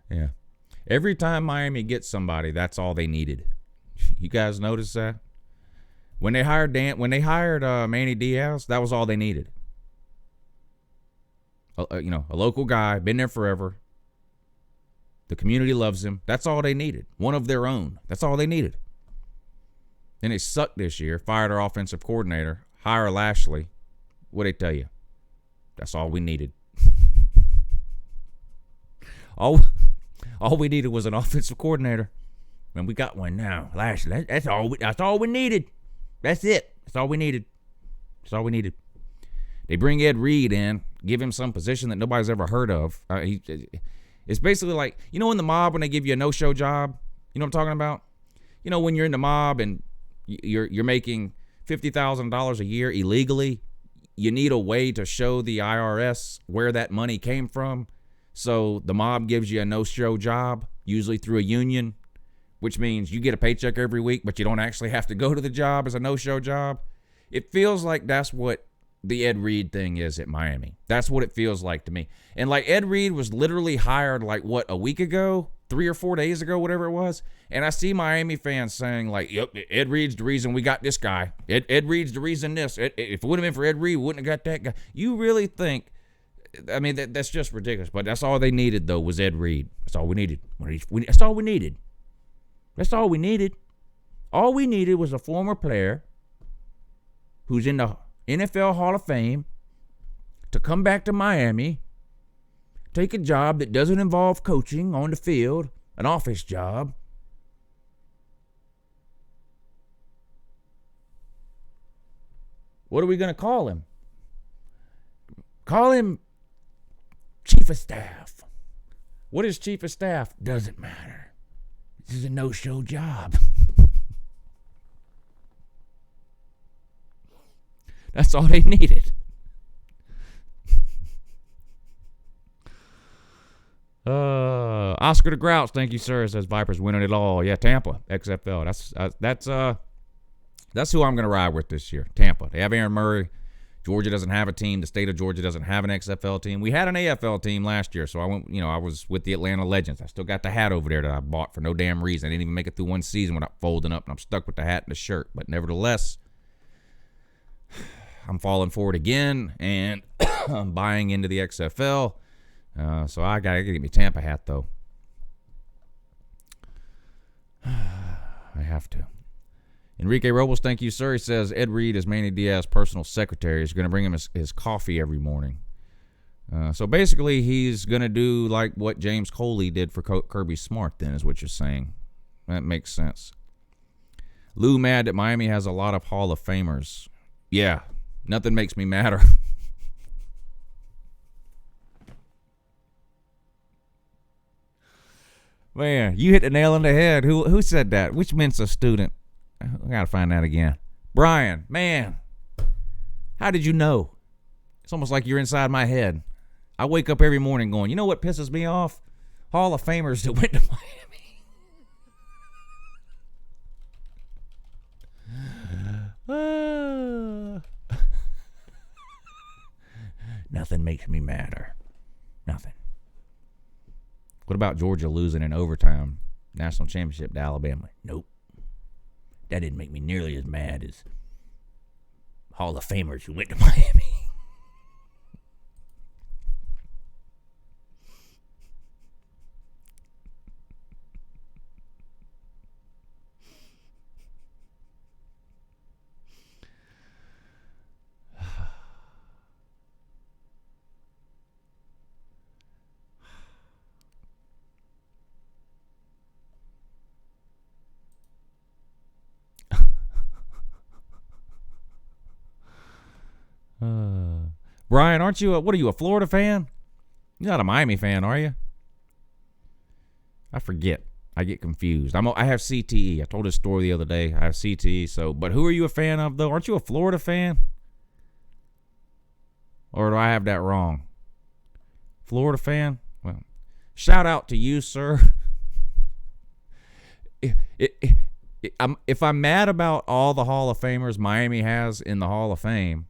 Yeah. Every time Miami gets somebody, that's all they needed. You guys notice that? When they hired Manny Diaz, that was all they needed. A local guy, been there forever. The community loves him. That's all they needed. One of their own. That's all they needed. Then they sucked this year, fired our offensive coordinator, hire Lashley. What'd they tell you? That's all we needed. All we needed was an offensive coordinator, and we got one now. Lashley. That's all we needed. That's it. That's all we needed. That's all we needed. They bring Ed Reed in, give him some position that nobody's ever heard of. It's basically like, in the mob when they give you a no-show job. You know what I'm talking about? When you're in the mob and you're making $50,000 a year illegally, you need a way to show the IRS where that money came from. So the mob gives you a no-show job, usually through a union, which means you get a paycheck every week, but you don't actually have to go to the job as a no-show job. It feels like that's what the Ed Reed thing is at Miami. That's what it feels like to me. And like Ed Reed was literally hired like, what, a week ago? 3 or 4 days ago, whatever it was. And I see Miami fans saying like, yep, Ed Reed's the reason we got this guy. Ed Reed's the reason this. If it wouldn't have been for Ed Reed, we wouldn't have got that guy. You really think, I mean, that's just ridiculous. But that's all they needed, though, was Ed Reed. That's all we needed. That's all we needed. That's all we needed. All we needed was a former player who's in the NFL Hall of Fame to come back to Miami, take a job that doesn't involve coaching on the field, an office job. What are we going to call him? Call him Chief of Staff. What is Chief of Staff? Doesn't matter. This is a no-show job. That's all they needed. Oscar the Grouch, thank you, sir. Says Vipers winning it all. Yeah, Tampa, XFL. That's who I'm going to ride with this year. Tampa. They have Aaron Murray. Georgia doesn't have a team. The state of Georgia doesn't have an XFL team. We had an AFL team last year, so I was with the Atlanta Legends. I still got the hat over there that I bought for no damn reason. I didn't even make it through one season without folding up, and I'm stuck with the hat and the shirt. But nevertheless, I'm falling for it again, and I'm buying into the XFL. So I got to get me Tampa hat, though. I have to. Enrique Robles, thank you, sir. He says Ed Reed is Manny Diaz's personal secretary. He's going to bring him his coffee every morning. So basically, he's going to do like what James Coley did for Kirby Smart, then, is what you're saying. That makes sense. Lou mad that Miami has a lot of Hall of Famers. Yeah, nothing makes me madder. Man, you hit the nail on the head. Who said that? Which Mensa student? I gotta find that again. Brian, man, how did you know? It's almost like you're inside my head. I wake up every morning going, you know what pisses me off? Hall of Famers that went to Miami. Nothing makes me madder. Nothing. What about Georgia losing in overtime national championship to Alabama? Nope. That didn't make me nearly as mad as Hall of Famers who went to Miami. Brian, aren't you what are you, a Florida fan? You're not a Miami fan, are you? I forget. I get confused. I have CTE. I told this story the other day. I have CTE. But who are you a fan of, though? Aren't you a Florida fan? Or do I have that wrong? Florida fan? Well, shout out to you, sir. If I'm mad about all the Hall of Famers Miami has in the Hall of Fame,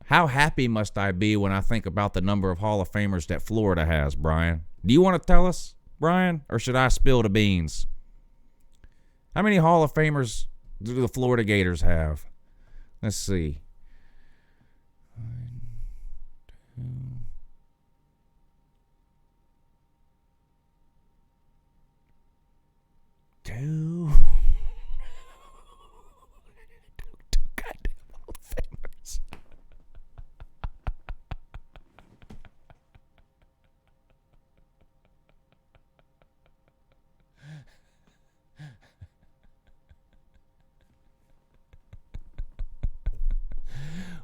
how happy must I be when I think about the number of Hall of Famers that Florida has, Brian? Do you want to tell us, Brian, or should I spill the beans? How many Hall of Famers do the Florida Gators have? Let's see. 1, 2. 2 goddamn Hall of Famers.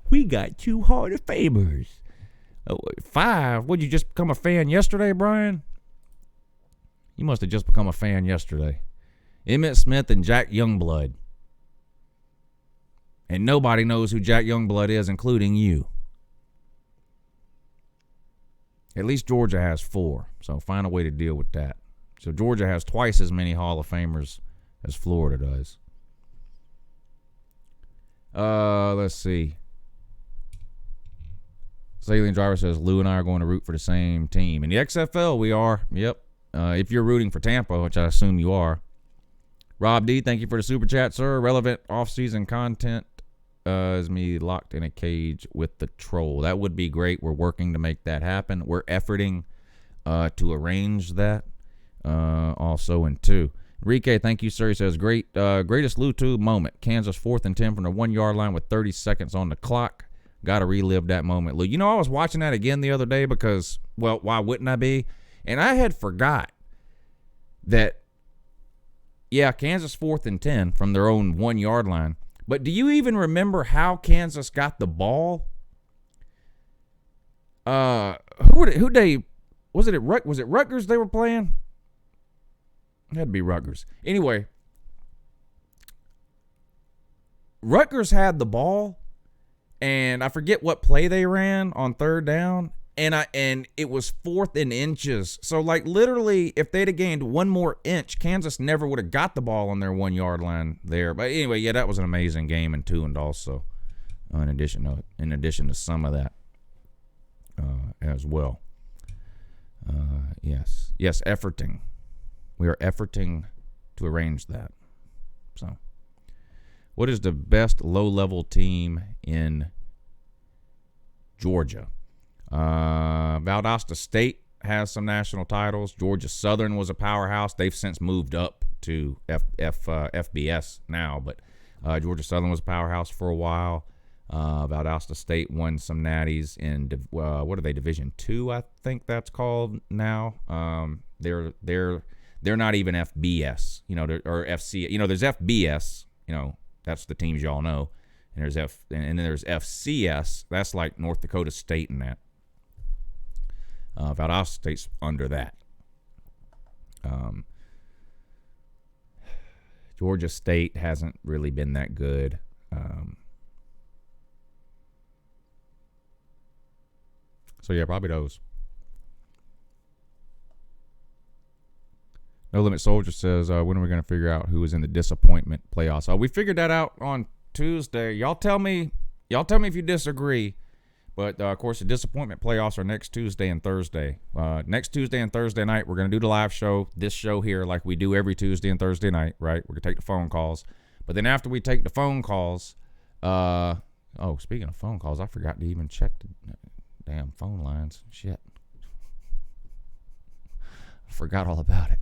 We got 2 Hall of Famers. 5. Would you just become a fan yesterday, Brian? You must have just become a fan yesterday. Emmitt Smith and Jack Youngblood. And nobody knows who Jack Youngblood is, including you. At least Georgia has 4, so find a way to deal with that. So Georgia has twice as many Hall of Famers as Florida does. Let's see. Salient Driver says, Lou and I are going to root for the same team. In the XFL, we are. Yep. If you're rooting for Tampa, which I assume you are. Rob D, thank you for the super chat, sir. Relevant off-season content is me locked in a cage with the troll. That would be great. We're working to make that happen. We're efforting to arrange that also in 2. Enrique, thank you, sir. He says, greatest LouTube moment. Kansas 4th and 10 from the 1-yard line with 30 seconds on the clock. Got to relive that moment, Lou. You know, I was watching that again the other day because, well, why wouldn't I be? And I had forgot that, yeah, Kansas 4th and 10 from their own 1-yard line. But do you even remember how Kansas got the ball? Was it Rutgers they were playing? It had to be Rutgers. Anyway, Rutgers had the ball, and I forget what play they ran on 3rd down, and it was 4th in inches. So, like, literally, if they'd have gained 1 more inch, Kansas never would have got the ball on their 1-yard line there. But anyway, yeah, that was an amazing game in 2 and also in addition to some of that as well. Yes, efforting. We are efforting to arrange that. So, what is the best low-level team in Georgia? Valdosta State has some national titles. Georgia Southern was a powerhouse. They've since moved up to FBS now, but Georgia Southern was a powerhouse for a while. Valdosta State won some natties in what are they, Division II, I think that's called now. They're not even FBS, or FC. There's FBS, that's the teams y'all know, and then there's FCS. That's like North Dakota State and that. Valdosta State's under that. Georgia State hasn't really been that good. So yeah, probably those. No Limit Soldier says, when are we going to figure out who is in the disappointment playoffs? We figured that out on Tuesday. Y'all tell me if you disagree. But, of course, the disappointment playoffs are next Tuesday and Thursday. Next Tuesday and Thursday night, we're going to do the live show, this show here, like we do every Tuesday and Thursday night, right? We're going to take the phone calls. But then after we take the phone calls, speaking of phone calls, I forgot to even check the damn phone lines. Shit. I forgot all about it.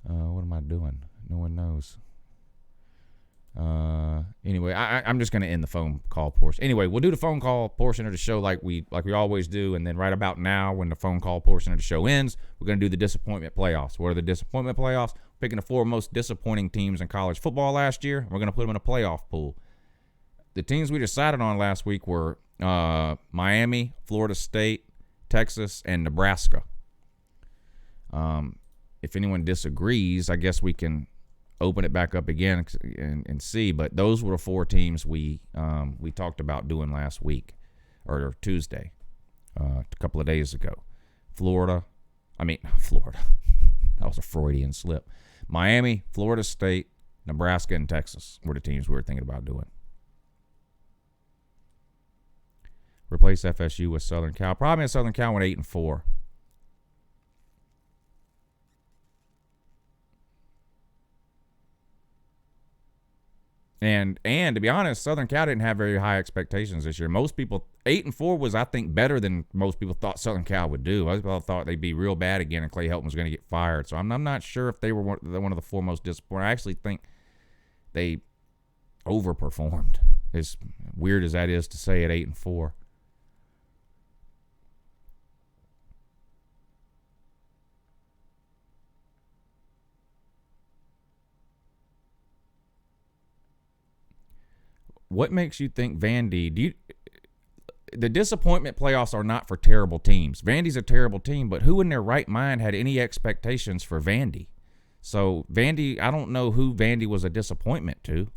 What am I doing? No one knows. Anyway, I'm just going to end the phone call portion. Anyway, we'll do the phone call portion of the show like we always do, and then right about now, when the phone call portion of the show ends, we're going to do the disappointment playoffs. What are the disappointment playoffs? Picking the 4 most disappointing teams in college football last year. We're going to put them in a playoff pool. The teams we decided on last week were Miami, Florida State, Texas, and Nebraska. If anyone disagrees, I guess we can open it back up again and see. But those were the 4 teams we talked about doing last week or Tuesday, a couple of days ago. Florida. That was a Freudian slip. Miami, Florida State, Nebraska, and Texas were the teams we were thinking about doing. Replace FSU with Southern Cal. Probably in Southern Cal went 8-4. And to be honest, Southern Cal didn't have very high expectations this year. Most people, 8-4 was, I think, better than most people thought Southern Cal would do. Most people thought they'd be real bad again and Clay Helton was going to get fired. So I'm not sure if they were one of the 4 most disappointing. I actually think they overperformed, as weird as that is to say, at 8-4. What makes you think Vandy? The disappointment playoffs are not for terrible teams. Vandy's a terrible team, but who in their right mind had any expectations for Vandy? So Vandy, I don't know who Vandy was a disappointment to.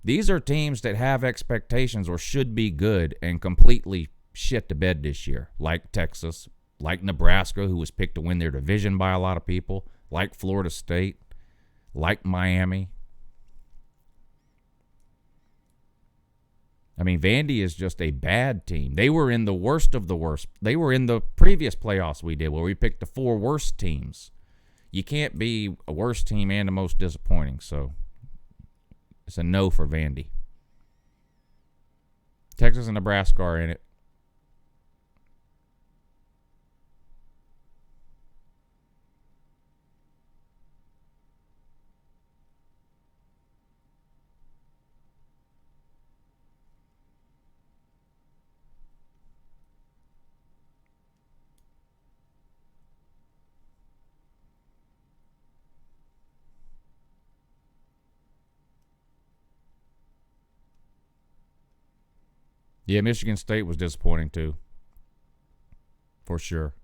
These are teams that have expectations or should be good and completely shit the bed this year, like Texas, like Nebraska, who was picked to win their division by a lot of people, like Florida State, like Miami. I mean, Vandy is just a bad team. They were in the worst of the worst. They were in the previous playoffs we did where we picked the 4 worst teams. You can't be a worst team and the most disappointing, so it's a no for Vandy. Texas and Nebraska are in it. Yeah, Michigan State was disappointing too. For sure.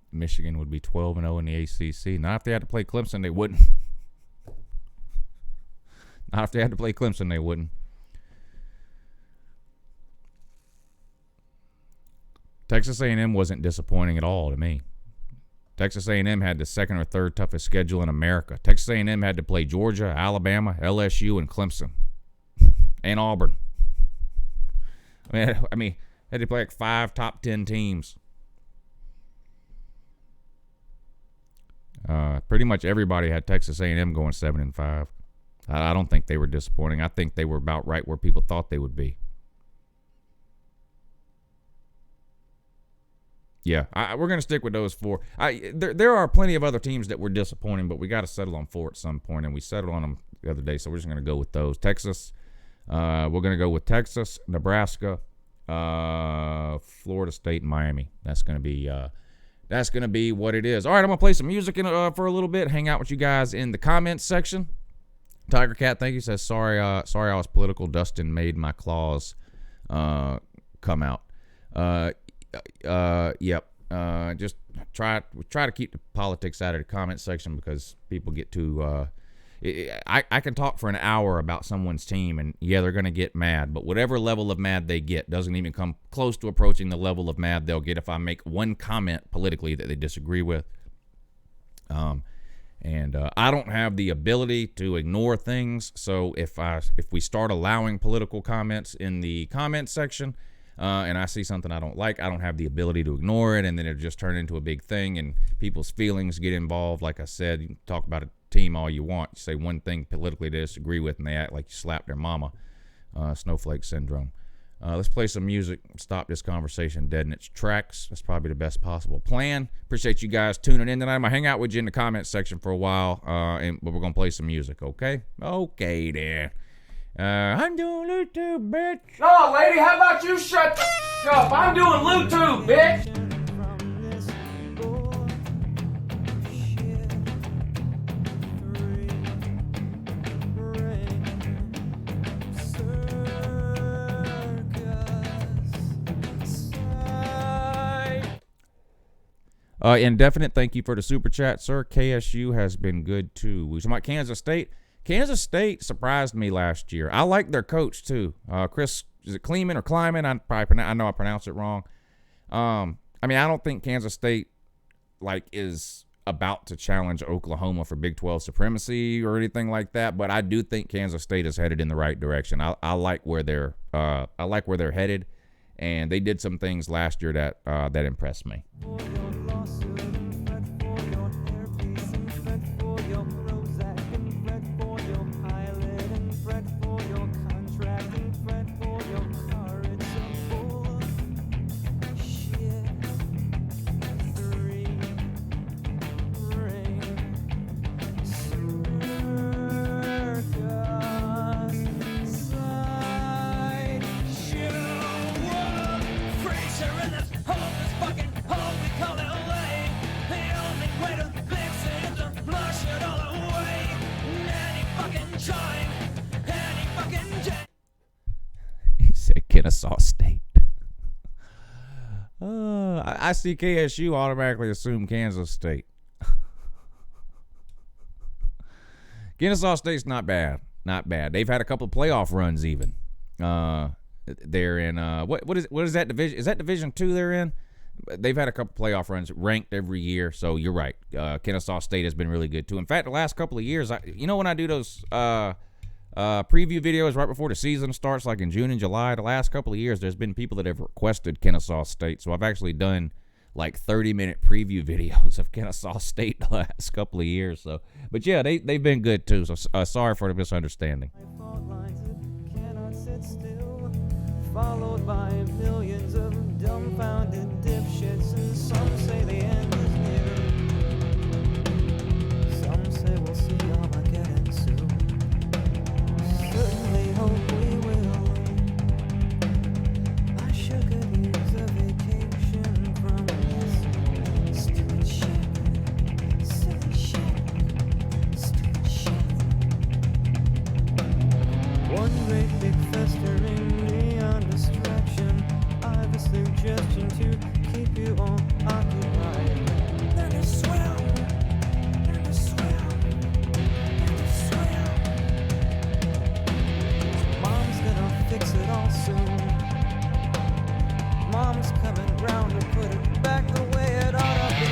Michigan would be 12-0 in the ACC. Not if they had to play Clemson, they wouldn't. Not if they had to play Clemson, they wouldn't. Texas A&M wasn't disappointing at all to me. Texas A&M had the second or third toughest schedule in America. Texas A&M had to play Georgia, Alabama, LSU, and Clemson, and Auburn. I mean, had to play like 5 top 10 teams. Pretty much everybody had Texas A&M going 7-5. I don't think they were disappointing. I think they were about right where people thought they would be. Yeah, we're going to stick with those 4. There are plenty of other teams that were disappointing, but we got to settle on 4 at some point, and we settled on them the other day, so we're just going to go with those. Texas, we're going to go with Texas, Nebraska, Florida State, and Miami. That's going to be what it is. All right, I'm going to play some music for a little bit, hang out with you guys in the comments section. Tiger Cat, thank you, says, sorry I was political. Dustin made my claws come out. Yep. Just try to keep the politics out of the comment section because people get too. I can talk for an hour about someone's team, and yeah, they're gonna get mad. But whatever level of mad they get doesn't even come close to approaching the level of mad they'll get if I make one comment politically that they disagree with. And I don't have the ability to ignore things. So if we start allowing political comments in the comment section. And I see something I don't like, I don't have the ability to ignore it, and then it just turn into a big thing, and people's feelings get involved. Like I said, you can talk about a team all you want. You say one thing politically they disagree with, and they act like you slapped their mama. Snowflake syndrome. Let's play some music, stop this conversation dead in its tracks. That's probably the best possible plan. Appreciate you guys tuning in tonight. I'm going to hang out with you in the comments section for a while, but we're going to play some music, okay? Okay, then. I'm doing YouTube, bitch. Oh, lady, how about you shut the up? I'm doing YouTube, bitch. Indefinite, thank you for the super chat, sir. KSU has been good, too. We talking about Kansas State. Kansas State surprised me last year. I like their coach, too. Chris, is it Kleeman or Kleiman? I know I pronounced it wrong. I mean, I don't think Kansas State, is about to challenge Oklahoma for Big 12 supremacy or anything like that, but I do think Kansas State is headed in the right direction. I like where they're headed, and they did some things last year that impressed me. Kennesaw State. I see KSU, automatically assume Kansas State. Kennesaw State's not bad. Not bad. They've had a couple of playoff runs even. They're in what is that division? Is that Division 2 they're in? They've had a couple playoff runs ranked every year, so you're right. Kennesaw State has been really good too. In fact, the last couple of years, when I do those preview videos right before the season starts, like in June and July, the last couple of years, there's been people that have requested Kennesaw State. So I've actually done like 30-minute preview videos of Kennesaw State the last couple of years. So, but yeah, they've been good too. So sorry for the misunderstanding. Followed by millions of dumbfounded dipshits, and some say the end is near. Some say we'll see Armageddon soon. Certainly hope we will. I sure could use a vacation from this stupid shit. Silly shit. Stupid shit. One great big festering distraction. I've a suggestion to keep you all occupied. Learn to swim. Learn to swim. Learn to swim. Mom's gonna fix it all soon. Mom's coming round to put it back the way it ought to be.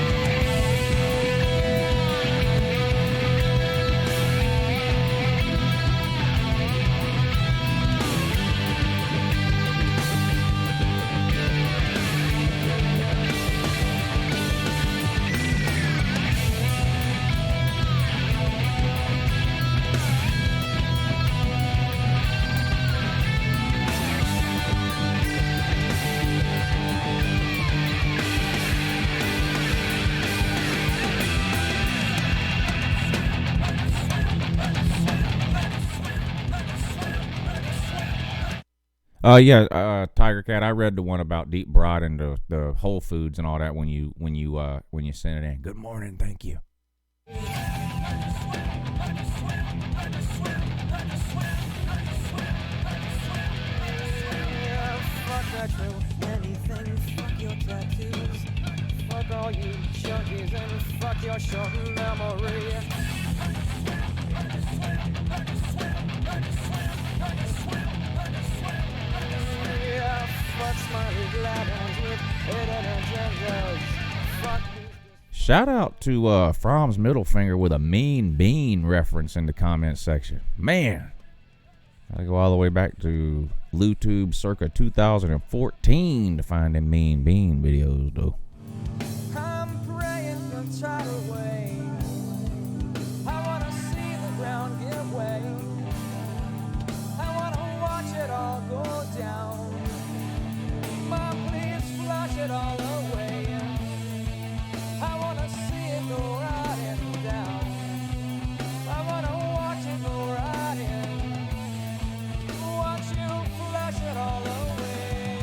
Tiger Cat. I read the one about deep broad and the Whole Foods and all that when you sent it in. Good morning, thank you. Fuck retro, anything, fuck your tattoos. Fuck all you junkies and fuck your short memory. Yeah, fuck smiley glad with hidden agendas. Fuck Shout out to From's middle finger with a mean bean reference in the comment section. Man, I go all the way back to LouTube circa 2014 to find them mean bean videos, though. I'm praying for tidal wave. I wanna see the ground give way. I wanna watch it all go down. Mom, please flush it all away. I wanna see it go right and down. I wanna watch it go right in. Watch you flush it all away.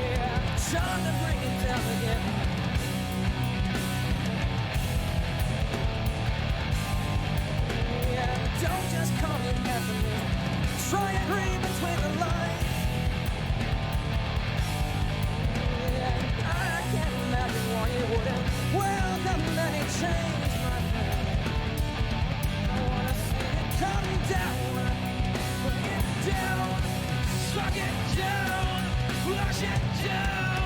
Yeah, time to bring it down again. Yeah, don't just call me pessimistic. Try and read between the lines. Yeah, I can't imagine why you wouldn't welcome any change, my friend. I wanna see it come down, bring it down, suck it down, flush it down.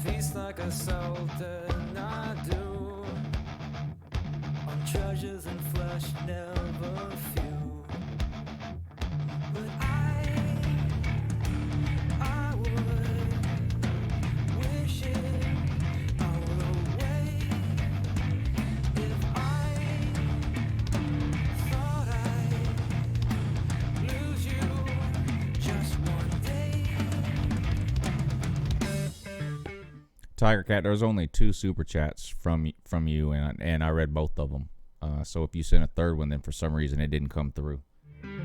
feast like a sultan, I do. On treasures and flesh, never few. But I would wish it all away if I thought I'd lose you just one day. Tiger Cat, there was only 2 super chats from you, and I read both of them. So if you sent a third one, then for some reason it didn't come through. In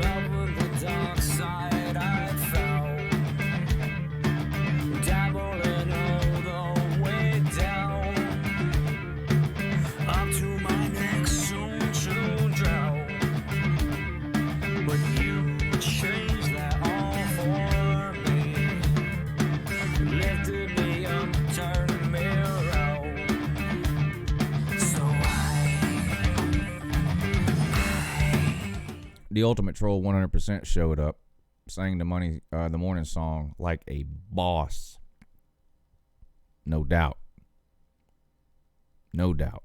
love with the dark side I fell, dabbling all the way down, up to my neck soon to drown. But you changed that all for me, lifted me up, turned me around. So The Ultimate Troll 100% showed up, sang the morning song like a boss. No doubt. No doubt.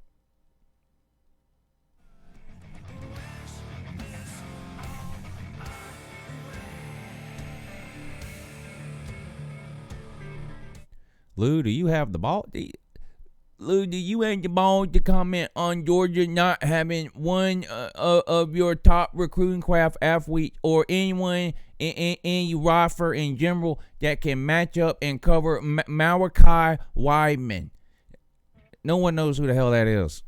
Lou, do you have the ball? Lou, do you have the ball to comment on Georgia not having one of your top recruiting craft athletes or anyone in your roster in general that can match up and cover Malachi Wideman? No one knows who the hell that is.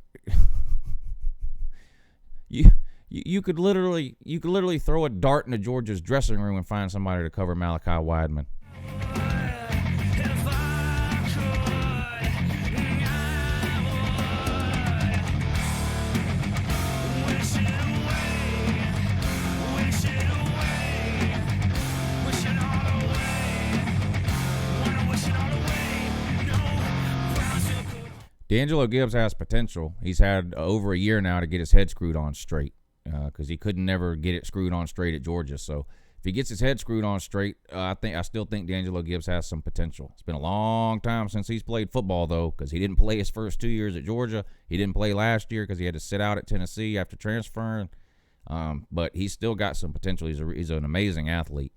You could literally throw a dart into Georgia's dressing room and find somebody to cover Malachi Wideman. D'Angelo Gibbs has potential. He's had over a year now to get his head screwed on straight because he couldn't never get it screwed on straight at Georgia. So if he gets his head screwed on straight, I still think D'Angelo Gibbs has some potential. It's been a long time since he's played football, though, because he didn't play his first 2 years at Georgia. He didn't play last year because he had to sit out at Tennessee after transferring. But he's still got some potential. He's an amazing athlete.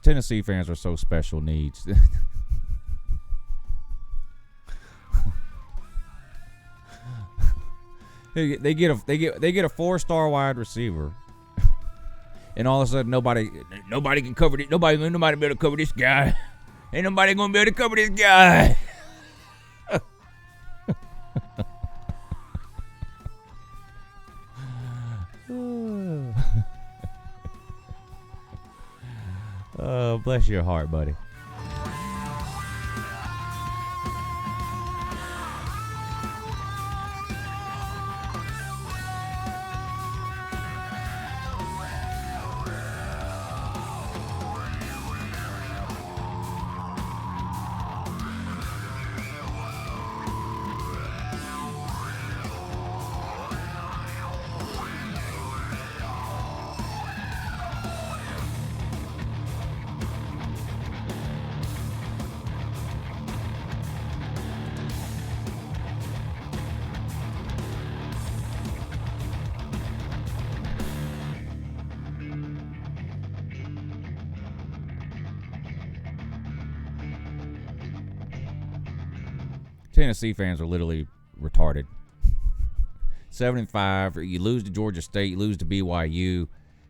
Tennessee fans are so special needs. They get a 4-star wide receiver, and all of a sudden nobody can cover it. Nobody be able to cover this guy. Ain't nobody gonna be able to cover this guy. Oh, bless your heart, buddy. Tennessee fans are literally retarded. 7-5. You lose to Georgia State. You lose to BYU.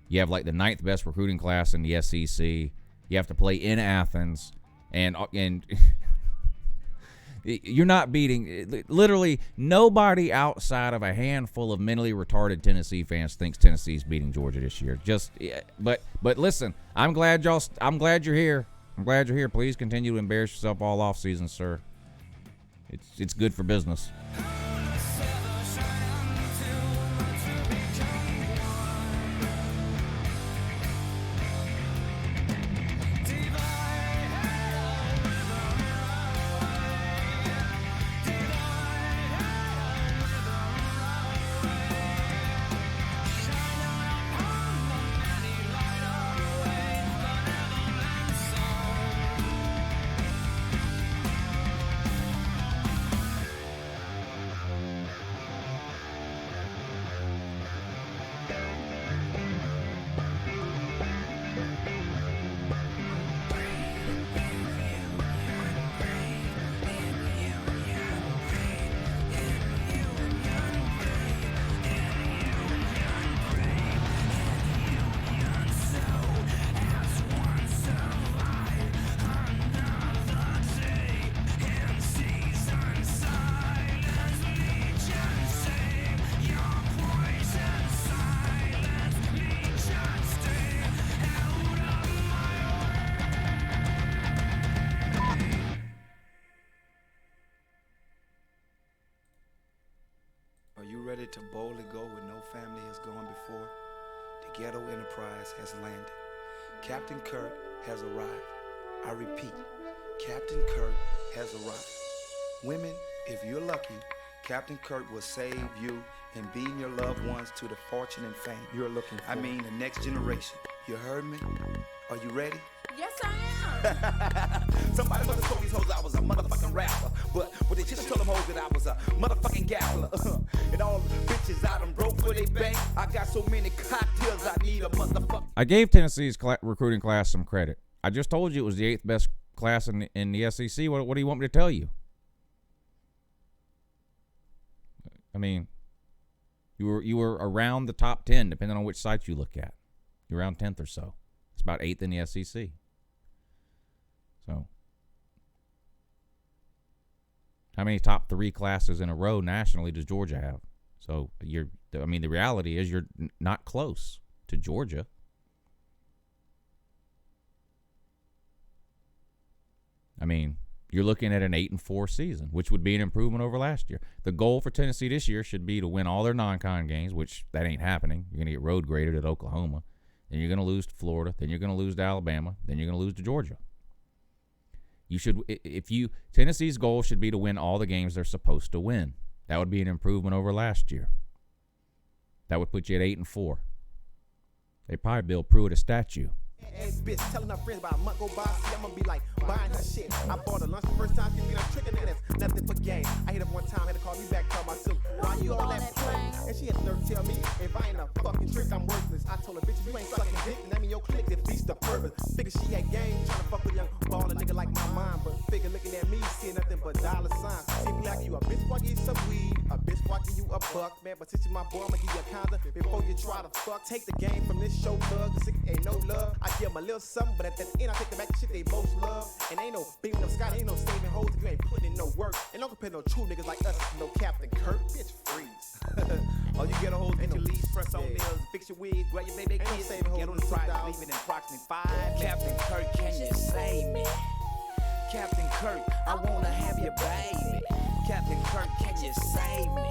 You have like the 9th best recruiting class in the SEC. You have to play in Athens, and you're not beating. Literally, nobody outside of a handful of mentally retarded Tennessee fans thinks Tennessee's beating Georgia this year. But listen, I'm glad you're here. I'm glad you're here. Please continue to embarrass yourself all off season, sir. It's good for business. Ready to boldly go where no family has gone before? The ghetto enterprise has landed. Captain Kirk has arrived. I repeat, Captain Kirk has arrived. Women, if you're lucky, Captain Kirk will save you and beam your loved ones to the fortune and fame you're looking for. I mean, the next generation. You heard me? Are you ready? Yes, I am. Somebody must have told these hoes I was a motherfucking rapper. But they should have told them hoes that I was a motherfucking gambler. And all the bitches I done broke for they bank. I got so many cocktails I need a motherfucker. I gave Tennessee's recruiting class some credit. I just told you it was the 8th best class in the SEC. What do you want me to tell you? I mean, you were around the top 10, depending on which site you look at. You're around 10th or so. It's about 8th in the SEC. So, how many top 3 classes in a row nationally does Georgia have? So the reality is you're not close to Georgia. I mean, you're looking at an 8-4 season, which would be an improvement over last year. The goal for Tennessee this year should be to win all their non-con games, which that ain't happening. You're going to get road graded at Oklahoma. Then you're going to lose to Florida. Then you're going to lose to Alabama. Then you're going to lose to Georgia. Tennessee's goal should be to win all the games they're supposed to win. That would be an improvement over last year. That would put you at 8-4. They probably build Pruitt a statue. Ass bitch telling her friends about a month go by, see I'm gonna be like buying her shit. I bought her lunch the first time, she get a trick and that's nothing for game. I hit up one time, had to call me back, tell myself, why you all that playing? And she had to nerve tell me, if I ain't a fucking trick, I'm worthless. I told her, bitch, if you ain't sucking dick, then that mean your clique defeats the purpose. Figure she had game, trying to fuck with a young baller nigga like my mom, but figure looking at me, see nothing but dollar signs. See me like you a bitch, boy, get some weed, a bitch, boy, give you a buck, man, but since you my boy, I'ma give you a condom before you try to fuck. Take the game from this show, thug, cause it ain't no love. I give 'em a little something, but at the end I take the back the shit they most love. And ain't no beam no sky, ain't no saving hoes if you ain't putting in no work. And don't compare no true niggas like us, no Captain Kirk, bitch freeze. All you get a hoes, get your leaves, press on nails, fix your wigs, grab your baby kids, get on the prize, leave it in approximately 5. Captain Kirk, can you save me? Captain Kirk, I wanna have your baby. Captain Kirk, can you save me?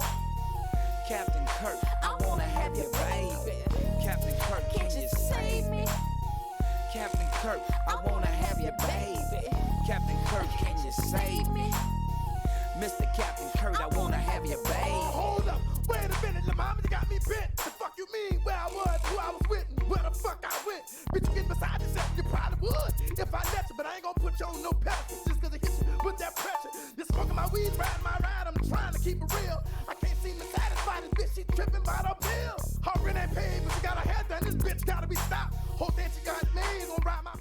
Captain Kirk, I wanna have your baby. Captain Kirk, can you save me? Captain Kirk, I wanna have your baby. Captain Kirk, can you save me? Mr. Captain Kirk, I wanna have your baby. Hold up, wait a minute, la mama, you got me bent. The fuck you mean, where I was, who I was with, and where the fuck I went? Bitch, you get beside yourself, you probably would. If I let you, but I ain't gonna put you on no pedestal just cause it hits you with that pressure. Just smoking my weed, riding my ride, I'm trying to keep it real. I can't seem to satisfy this bitch, she tripping by the pill. Her rent ain't paid, but she got her hair done, this bitch gotta be stopped. Whole thing she got me, ain't gonna ride my...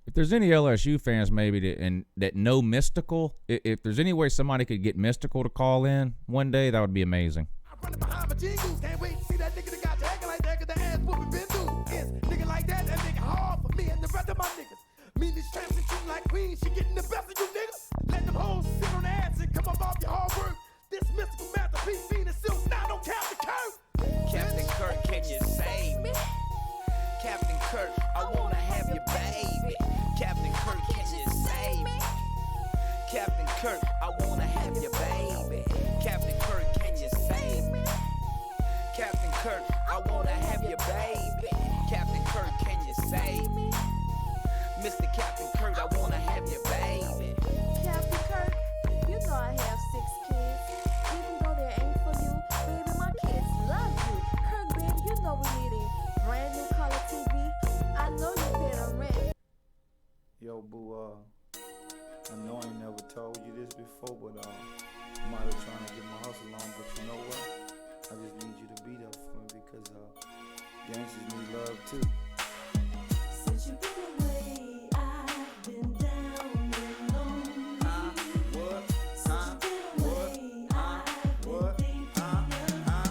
If there's any LSU fans maybe that know Mystical, if there's any way somebody could get Mystical to call in one day, that would be amazing. Running behind my jingles, can't wait to see that nigga that got you acting like that, 'cause the ass whooping been through. Is nigga like that nigga hard for me and the rest of my niggas. Me these tramps and shooting like queens, she getting the best of you niggas. Let them hoes sit on the ass and come up off your hard work. This mystical masterpiece being a silk, now don't count the curve. Captain Kirk, can you save me? Captain Kirk, I wanna have your baby. Captain Kirk, can you save me? Captain Kirk, I wanna have your baby. Captain Kirk, can you save me? Captain Kirk, I wanna have your baby. Captain Kirk, can you save me? Mr. Captain Kirk, I wanna have your baby. Captain Kirk, you know I have 6 kids. Even though they ain't for you, baby, my kids love you. Kirk, baby, you know we need a brand new color TV. I know you paid a rent. Yo, boo, I know I ain't never told you this before, but I'm out here trying to get my hustle on, but you know what? I just need you to be there for me because gangsters need love too. Since you've been away, I've been down and lonely. What? Since you've been away, I've been thinking of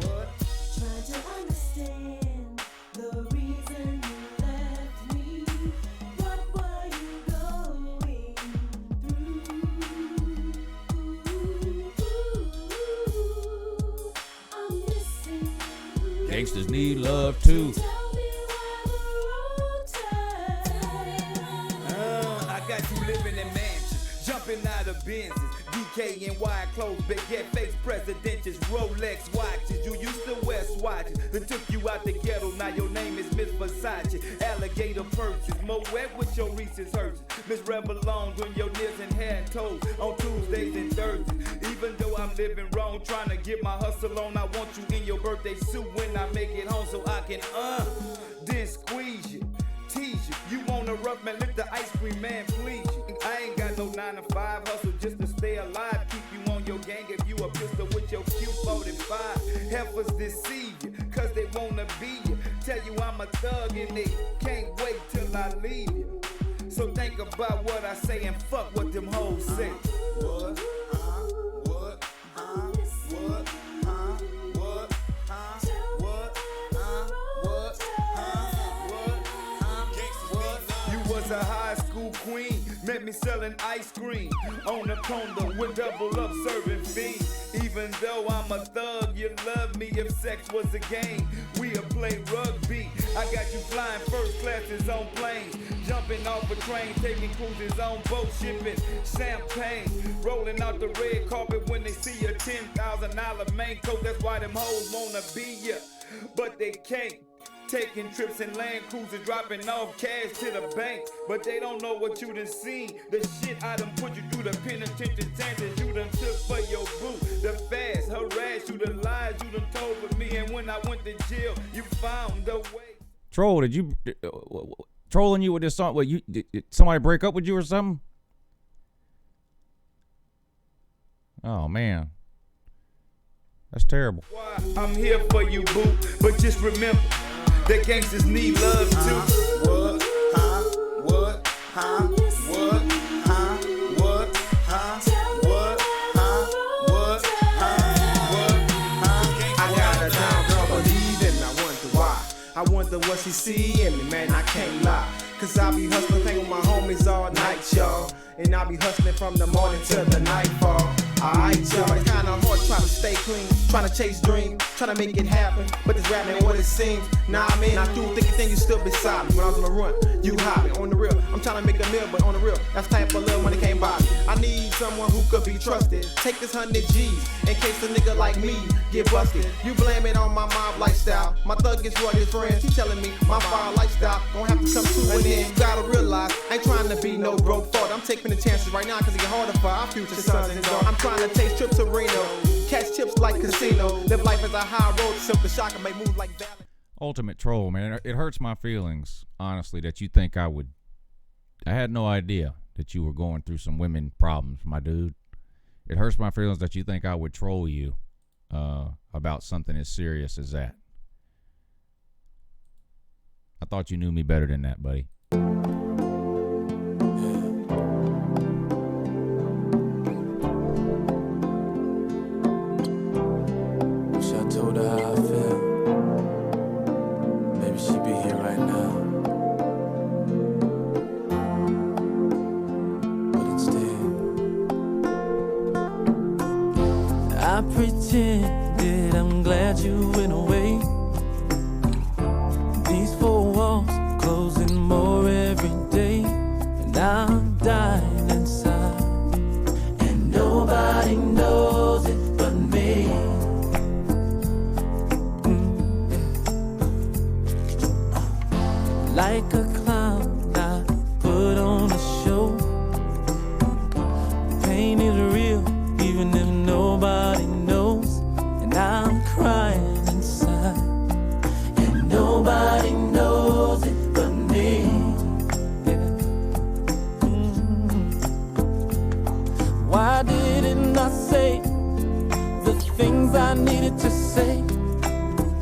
What? trying to understand the reason you left me. What were you going through? I'm missing you. Gangsters need love too. I got you living in mansions, jumping out of Benzes, DK and wide clothes, baguette face presidentials, Rolex watches. You used to wear swatches, then took you out the ghetto. Now your name is Miss Versace. Alligator purses, more wet with your Reese's Hershey's. Miss Revlon doing your nails and hair and toes on Tuesdays and Thursdays. Even though I'm living wrong, trying to get my hustle on, I want you in your birthday suit when I make it home so I can then squeeze you. Tease you. You want a rough man, let the ice cream man please you. I ain't got no 9 to 5 hustle just to stay alive. Keep you on your gang if you a pistol with your Q45. Heifers deceive you, cause they wanna be you. Tell you I'm a thug and they can't wait till I leave you. So think about what I say and fuck what them hoes say. What? What? What? A high school queen met me selling ice cream on the corner with double up serving fiends. Even though I'm a thug, you love me if sex was a game. We'll play rugby. I got you flying first classes on planes, jumping off a train, taking cruises on boats, shipping champagne, rolling out the red carpet when they see a $10,000 main coat. That's why them hoes wanna be ya, but they can't. Taking trips in Land Cruisers, dropping off cash to the bank. But they don't know what you done seen. The shit I done put you through, the penitentiary chances you done took for your boo. The fast, harass you, the lies you done told for me. And when I went to jail, you found a way. Troll, did you trolling you with this song? What, did somebody break up with you or something? Oh man, that's terrible. I'm here for you, boo. But just remember, that gangsters need love too. What? What? What? What? What? What? I got a down girl believing, I wonder why. I wonder what she see in me, man, I can't lie. Cause I be hustling, hang with my homies all night, y'all. And I be hustling from the morning till the nightfall. Alright, y'all, it's kinda hard trying to stay clean, trying to chase dreams, trying to make it happen. But this rap ain't what it seems. Nah, I mean, I do think you you still beside me. When I was on the run, you hopping on the real. I'm trying to make a meal, but on the real, that's the type of little money can't buy me. I need someone who could be trusted. Take this 100 G's in case a nigga like me get busted. You blame it on my mob lifestyle. My thug is rugged friends. She telling me my fire lifestyle gon' have to come to an end. You gotta realize, I ain't trying to be no broke fault. I'm taking the chances right now cause it get harder for our future sons and daughters. I'm trying to taste trips to Reno, catch chips like casino, live life as a high road, simple shock and make moves like Valley. Ultimate troll, man. It hurts my feelings, honestly, that you think I would. I had no idea that you were going through some women problems, my dude. It hurts my feelings that you think I would troll you about something as serious as that. I thought you knew me better than that, buddy. Wish I told her how I feel. Maybe she'd be here right now. But instead, I pretended I'm glad you went away. These four walls closing more every day, and I'm dying inside, and nobody knows it but me. Like a clown, I put on a show. The pain is real, even if nobody knows. And I'm crying inside, and nobody knows it but me. Why didn't I say the things I needed to say?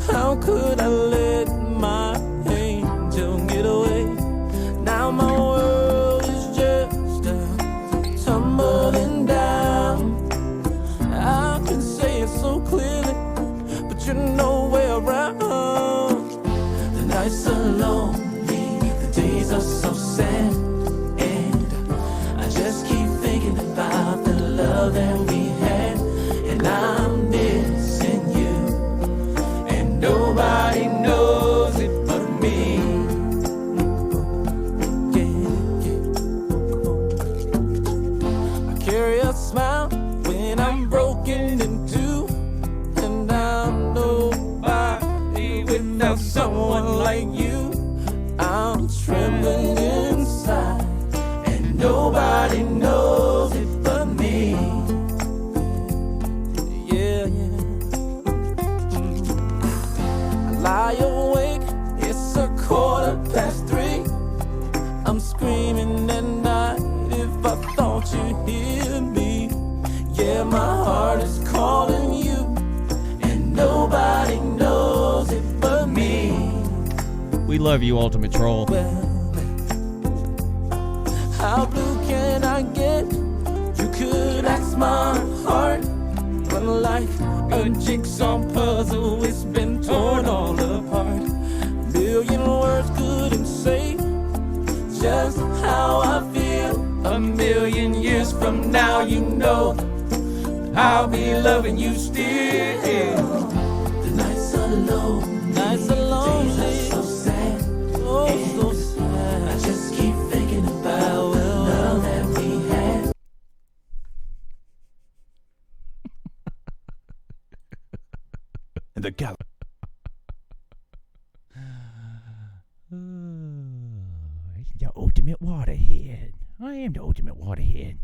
How could I let my angel get away? Now my world is just tumbling down. I can say it so clearly, but you're nowhere around. The nights are lonely, the days are so sad, and I just keep thinking about the love that we had, and I'm missing you, and nobody knows it but me. I carry a smile when I'm broken in two, and I'm nobody without someone like you. I'm trembling inside, and nobody knows it but me. Yeah, yeah. I lie awake, it's 3:15. I'm screaming at night if I thought you'd hear me. Yeah, my heart is calling you, and nobody knows it but me. We love you, Ultimate Troll. How blue can I get? You could ask my heart. But like a jigsaw puzzle, it's been torn all apart. A million words couldn't say just how I feel. A million years from now, you know I'll be loving you still. The nights are lonely, nights are lonely, days are so sad, oh so sad. I just keep thinking about the love that we had. The gal. The ultimate waterhead. I am the ultimate waterhead.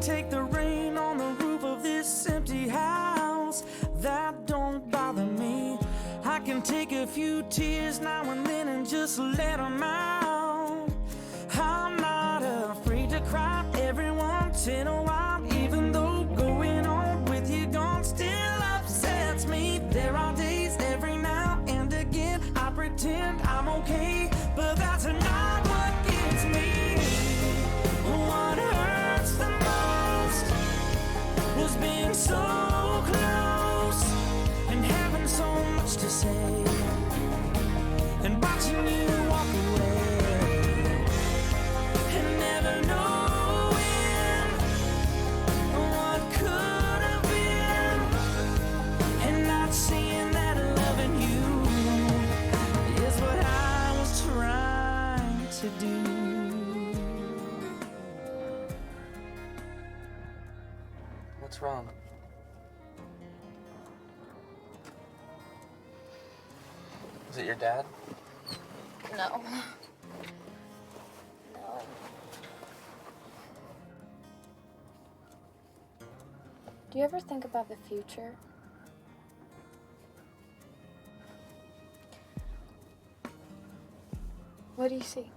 take the rain on the roof of this empty house. That don't bother me. I can take a few tears now and then and just let them out. I'm not afraid to cry every once in a while, even though going on with you gone still upsets me. There are days every now and again I pretend I'm okay, but that's not what gets me. What hurts the most was being so close and having so much to say and watching you walk away and never knowing what could have been, and not seeing that loving you is what I was trying to do. What's wrong? Is it your dad? No. No. Do you ever think about the future? What do you see?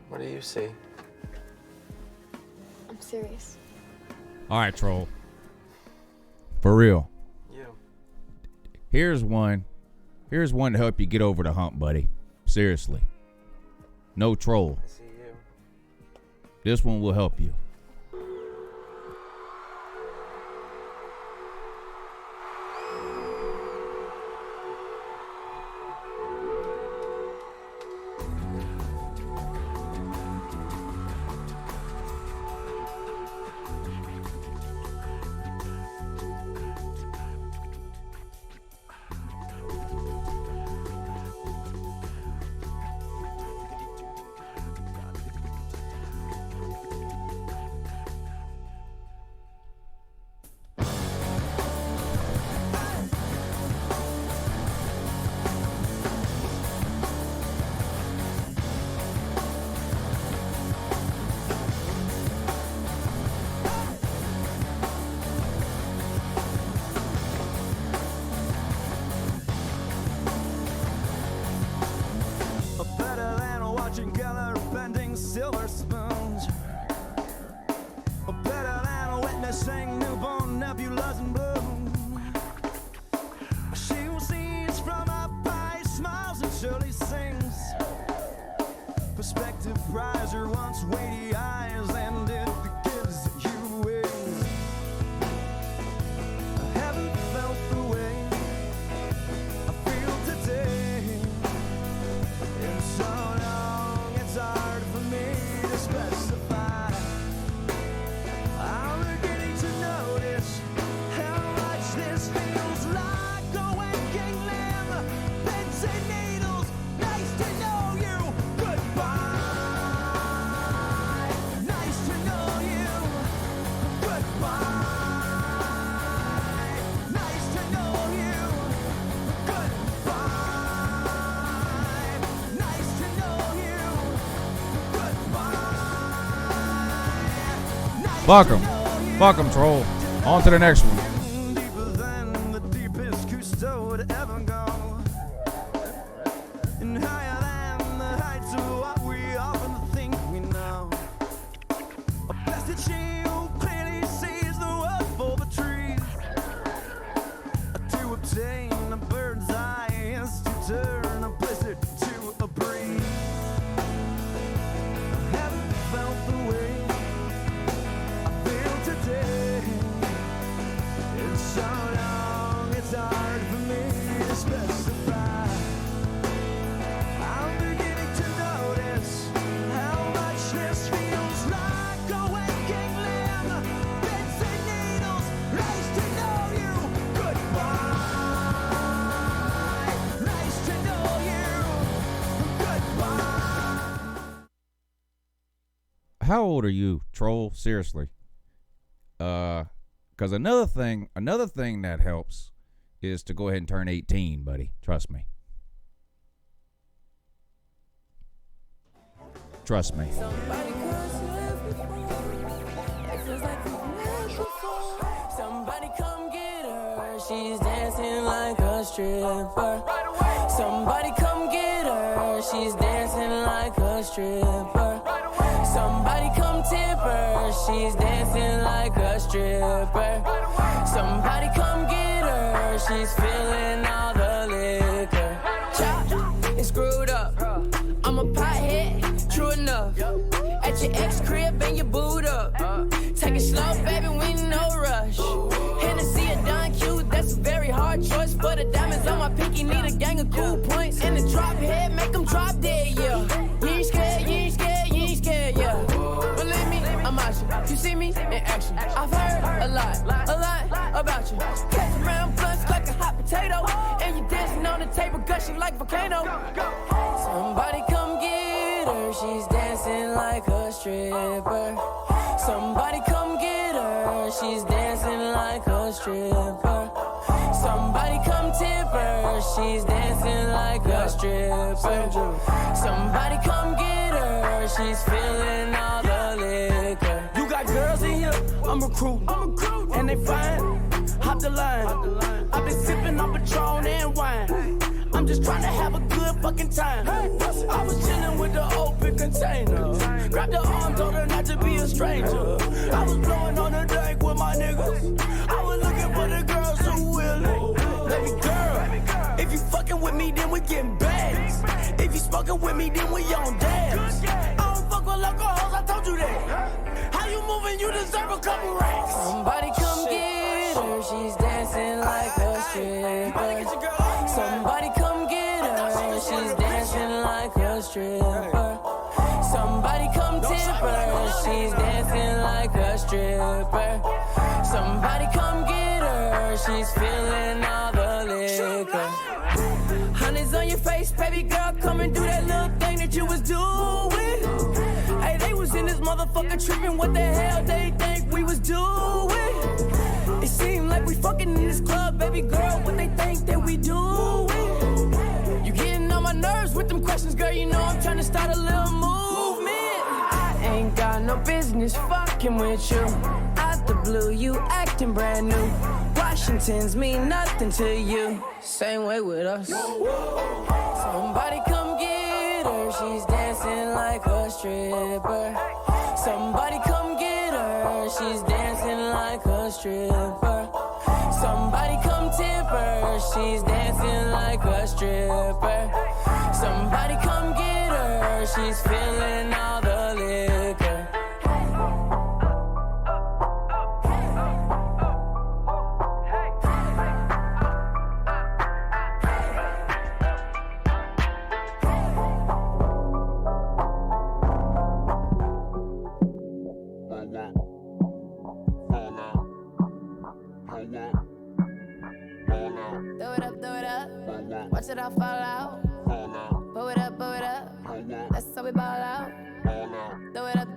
What do you see? I'm serious. All right, troll. For real. You. Here's one to help you get over the hump, buddy. Seriously. No troll. I see you. This one will help you. Better than watching color bending silver spoons. Better than witnessing newborn nebulas in bloom. She sees from up high, smiles and surely sings. Perspective prize her once weighty eyes, and it gives you wings. I haven't felt the way I feel today in so long, it's hard for me to specify. I'm beginning to notice how much this feels like a waking limb. Pins and needles, nice to know you. Goodbye. Nice to know you. Goodbye. Nice to know you. Goodbye. Nice to know you. Welcome. Welcome, troll. On to the next one. Deeper than the deepest Cousteau would ever go, and higher than the heights of what we often think we know. A blessed she who clearly sees the wood for the trees, to obtain a bird's eye is to turn a blizzard to a breeze. I haven't felt the way I feel today in so long, it's hard for me to specify. I'm beginning to notice how much this feels like a waking limb. Pins and needles, nice to know you. Goodbye. Nice to know you. Goodbye. How old are you, troll? Seriously. Because another thing that helps is to go ahead and turn 18, buddy. Trust me. Trust me. Somebody curse you before. she's dancing like a stripper. Somebody come get her, she's dancing like a stripper. Somebody come tip her, she's dancing like a stripper. Somebody come get her, she's feeling all the liquor. Chop and screwed up, I'm a pothead, true enough. At your ex crib and your boot up. Take it slow, baby, we no rush. Hennessy or Don Q, that's a very hard choice. For the diamonds on my pinky, need a gang of cool points. And the drop head, make them drop dead, yeah. You ain't scared, you ain't scared, you ain't scared, yeah. Believe me, I'm out you. You see me in action. I've heard a lot about you. Catch around blunts like a hot potato. And you dancing on the table, gushing like volcano. Somebody come get her, she's dancing like a stripper. Somebody come get her, she's dancing like a stripper. Somebody come tip her, she's dancing like a stripper. Somebody come get her, she's feeling all the liquor. You got girls in here, I'm recruiting, and they fine, hop the line. I've been sipping on Patron and wine. I'm just trying to have a good fucking time. I was chilling with the open container. Grabbed the arm, told her not to be a stranger. I was blowing on the deck with my niggas. I was looking for the girls who willing. Baby girl, if you fucking with me, then we getting bags. If you smoking with me, then we on dabs. I don't fuck with local hoes, I told you that. How you moving? You deserve a couple racks. Somebody come get her, she's dancing like a stripper. Somebody come get her, she's dancing like a stripper. Somebody come tip her, she's dancing like a stripper. Somebody come get her, she's feeling all the liquor. Honey's on your face, baby girl, come and do that little thing that you was doing. Hey, they was in this motherfucker tripping, what the hell they think we was doing? It seemed like we fucking in this club, baby girl, what they think that we doing? You getting on my nerves with them questions, girl, you know I'm trying to start a little movement. I ain't got no business fucking with you. Out the blue, you acting brand new. Washingtons mean nothing to you. Same way with us. Somebody come get her, she's dancing like a stripper. Somebody come get her, she's dancing like a stripper. Somebody come tip her, she's dancing like a stripper. Somebody come get her, she's feeling all the liquor. Watch it all fall out. Blow it up, that's how we ball out. Throw it up,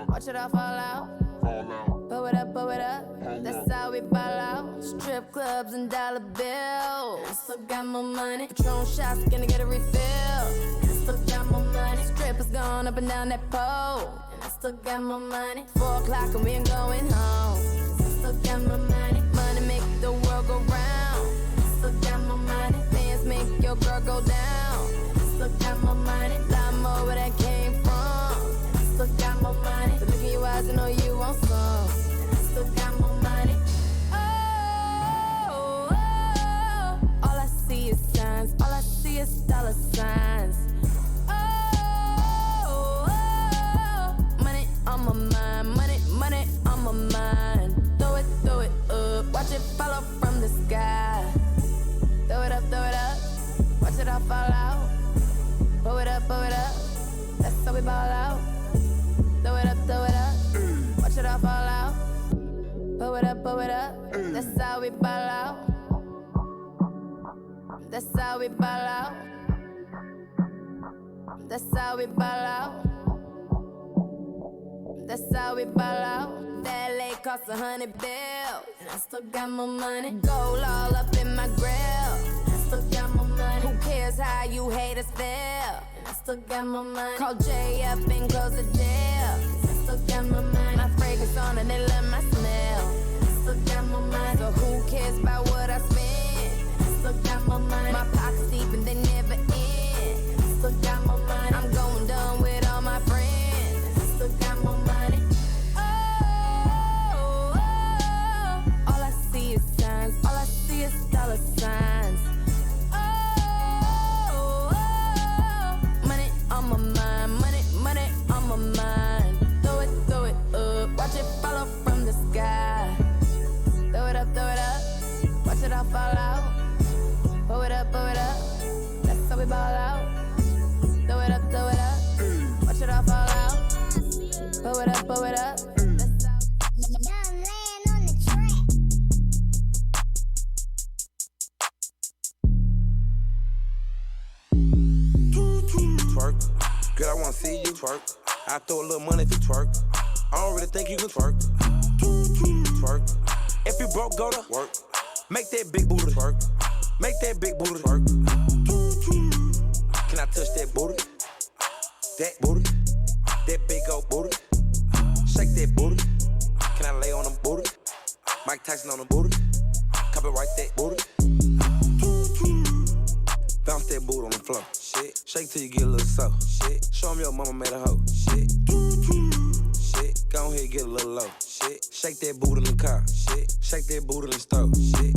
watch it all fall out. Blow it up, that's how we ball out. Strip clubs and dollar bills. I still got more money. Patron shots, gonna get a refill. I still got more money. Strippers going up and down that pole. And I still got more money. 4 o'clock and we ain't going home. I still got more money. Money make the world go round. Still got more money, dance make your girl go down. Still got more money, lot more where that came from. Still got more money, but look in your eyes, I know you want some. Still got more money. Oh, all I see is signs, all I see is dollar signs. Oh, money on my mind, money on my mind. Throw it up, watch it follow from the sky. Throw it up, watch it all fall out. Blow it up, that's how we ball out. Throw it up, watch it all fall out. Blow it up, that's how we ball out. That's how we ball out. That's how we ball out. That's how we ball out. That lake cost $100 bills, and I still got more money. Gold all up in my grill, and I still got more money. Who cares how you haters feel? And I still got more money. Call Jay up and close the deal. I still got more money. My fragrance on and they love my smell. I still got more money. So who cares about Money on my mind. Throw it up. Watch it fall off from the sky. Throw it up. Watch it all fall out. Pull it up. That's how we ball out. Throw it up. Watch it all fall out. Pull it up. Twerk, girl, I wanna see you twerk. I throw a little money if you twerk. I don't really think you can twerk. Twerk. If you broke, go to work. Make that big booty twerk. Make that big booty twerk. Can I touch that booty? That booty. That big old booty. Shake that booty. Can I lay on them booty? Mike Tyson on the booty. Copyright that booty. Bounce that booty on the floor. Shit. Shake till you get a little soft. Shit. Show 'em your mama made a hoe. Shit. Shit. Go ahead, get a little low. Shit. Shake that booty in the car. Shit. Shake that booty in the stove. Shit.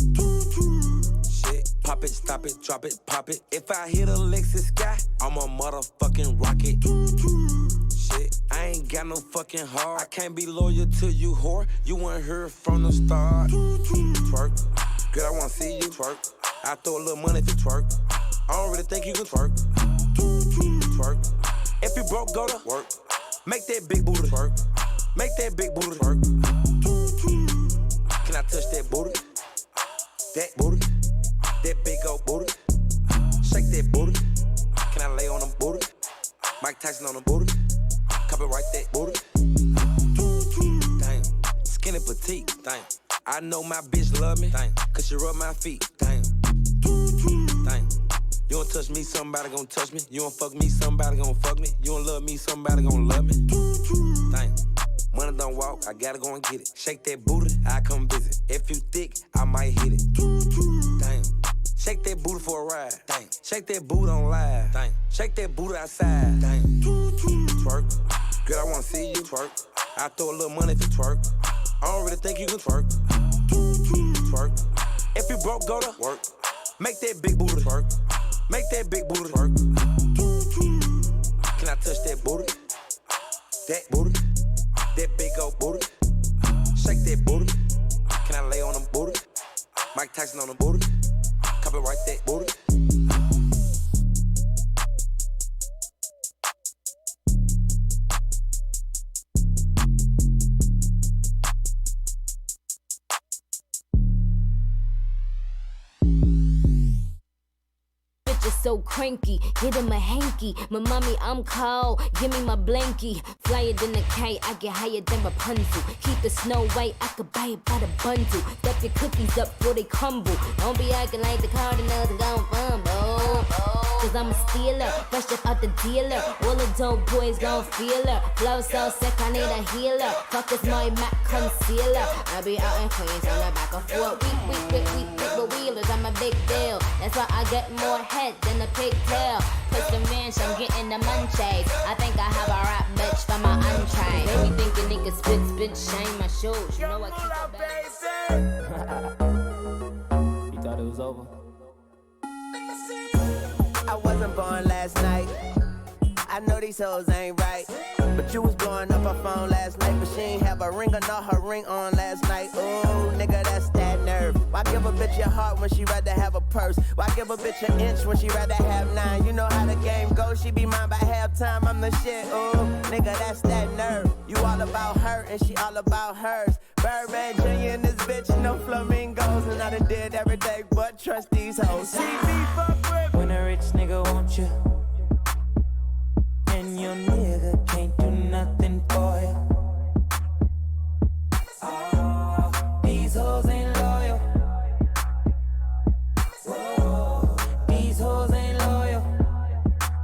Shit. Pop it, stop it, drop it, pop it. If I hit a Lexus sky, I'm a motherfucking rocket. Shit. I ain't got no fucking heart. I can't be loyal to you, whore. You weren't here from the start. Twerk. Girl, I wanna see you twerk. I throw a little money if you twerk. I don't really think you can twerk. Twerk. If you broke, go to work. Make that big booty twerk. Make that big booty twerk. Can I touch that booty? That booty. That big old booty. Shake that booty. Can I lay on them booty? Mike Tyson on the booty. Copyright that booty. Damn. Skinny petite. Damn. I know my bitch love me. Damn. Cause she rub my feet. Damn. Damn. You don't touch me, somebody gon' touch me. You don't fuck me, somebody gon' fuck me. You don't love me, somebody gon' love me. Damn. Money don't walk, I gotta go and get it. Shake that booty, I come visit. If you thick, I might hit it. Damn. Shake that booty for a ride. Damn. Shake that booty on live. Damn. Shake that booty outside. Damn. Twerk. Girl, I wanna see you twerk. I throw a little money if you twerk. I don't really think you can twerk. Twerk. If you broke, go to work. Make that big booty twerk. Make that big booty twerk. Can I touch that booty? That booty. That big old booty. Shake that booty. Can I lay on them booty? Mike Tyson on the booty. Copyright that booty. So cranky, hit him a hanky. My mommy, I'm cold, give me my blankie. Flyer than a kite, I get higher than Rapunzel. Keep the snow white, I could buy it by the bundle. Stuff your cookies up before they crumble. Don't be acting like the Cardinals and gon' fumble. Cause I'm a stealer, fresh up out the dealer. All the dope boys gon' feel her. Flow so sick, I need a healer. Fuck is my Mac concealer. I be out in Queens on the back of 4 week with wheelers. I'm a big deal. That's why I get more head than a pigtail. Put the ranch, I'm getting the munchies. I think I have a rap bitch for my untried. They be thinking niggas spit, shame my shoes. You know I keep it back. You thought it was over? I wasn't born last night. I know these hoes ain't right. But you was blowing up her phone last night. But she ain't have a ring or not her ring on last night. Ooh, nigga, that's that nerve. Why give a bitch your heart when she rather have a purse? Why give a bitch an inch when she rather have 9? You know how the game goes, she be mine by halftime. I'm the shit, ooh, nigga, that's that nerve. You all about her and she all about hers. Birdman Jr. and this bitch, no flamingos. And I done did every day but trust these hoes. See me fuck with when a rich nigga want you and your nigga can't do nothing for you. Oh, these hoes ain't loyal. Whoa, these hoes ain't loyal.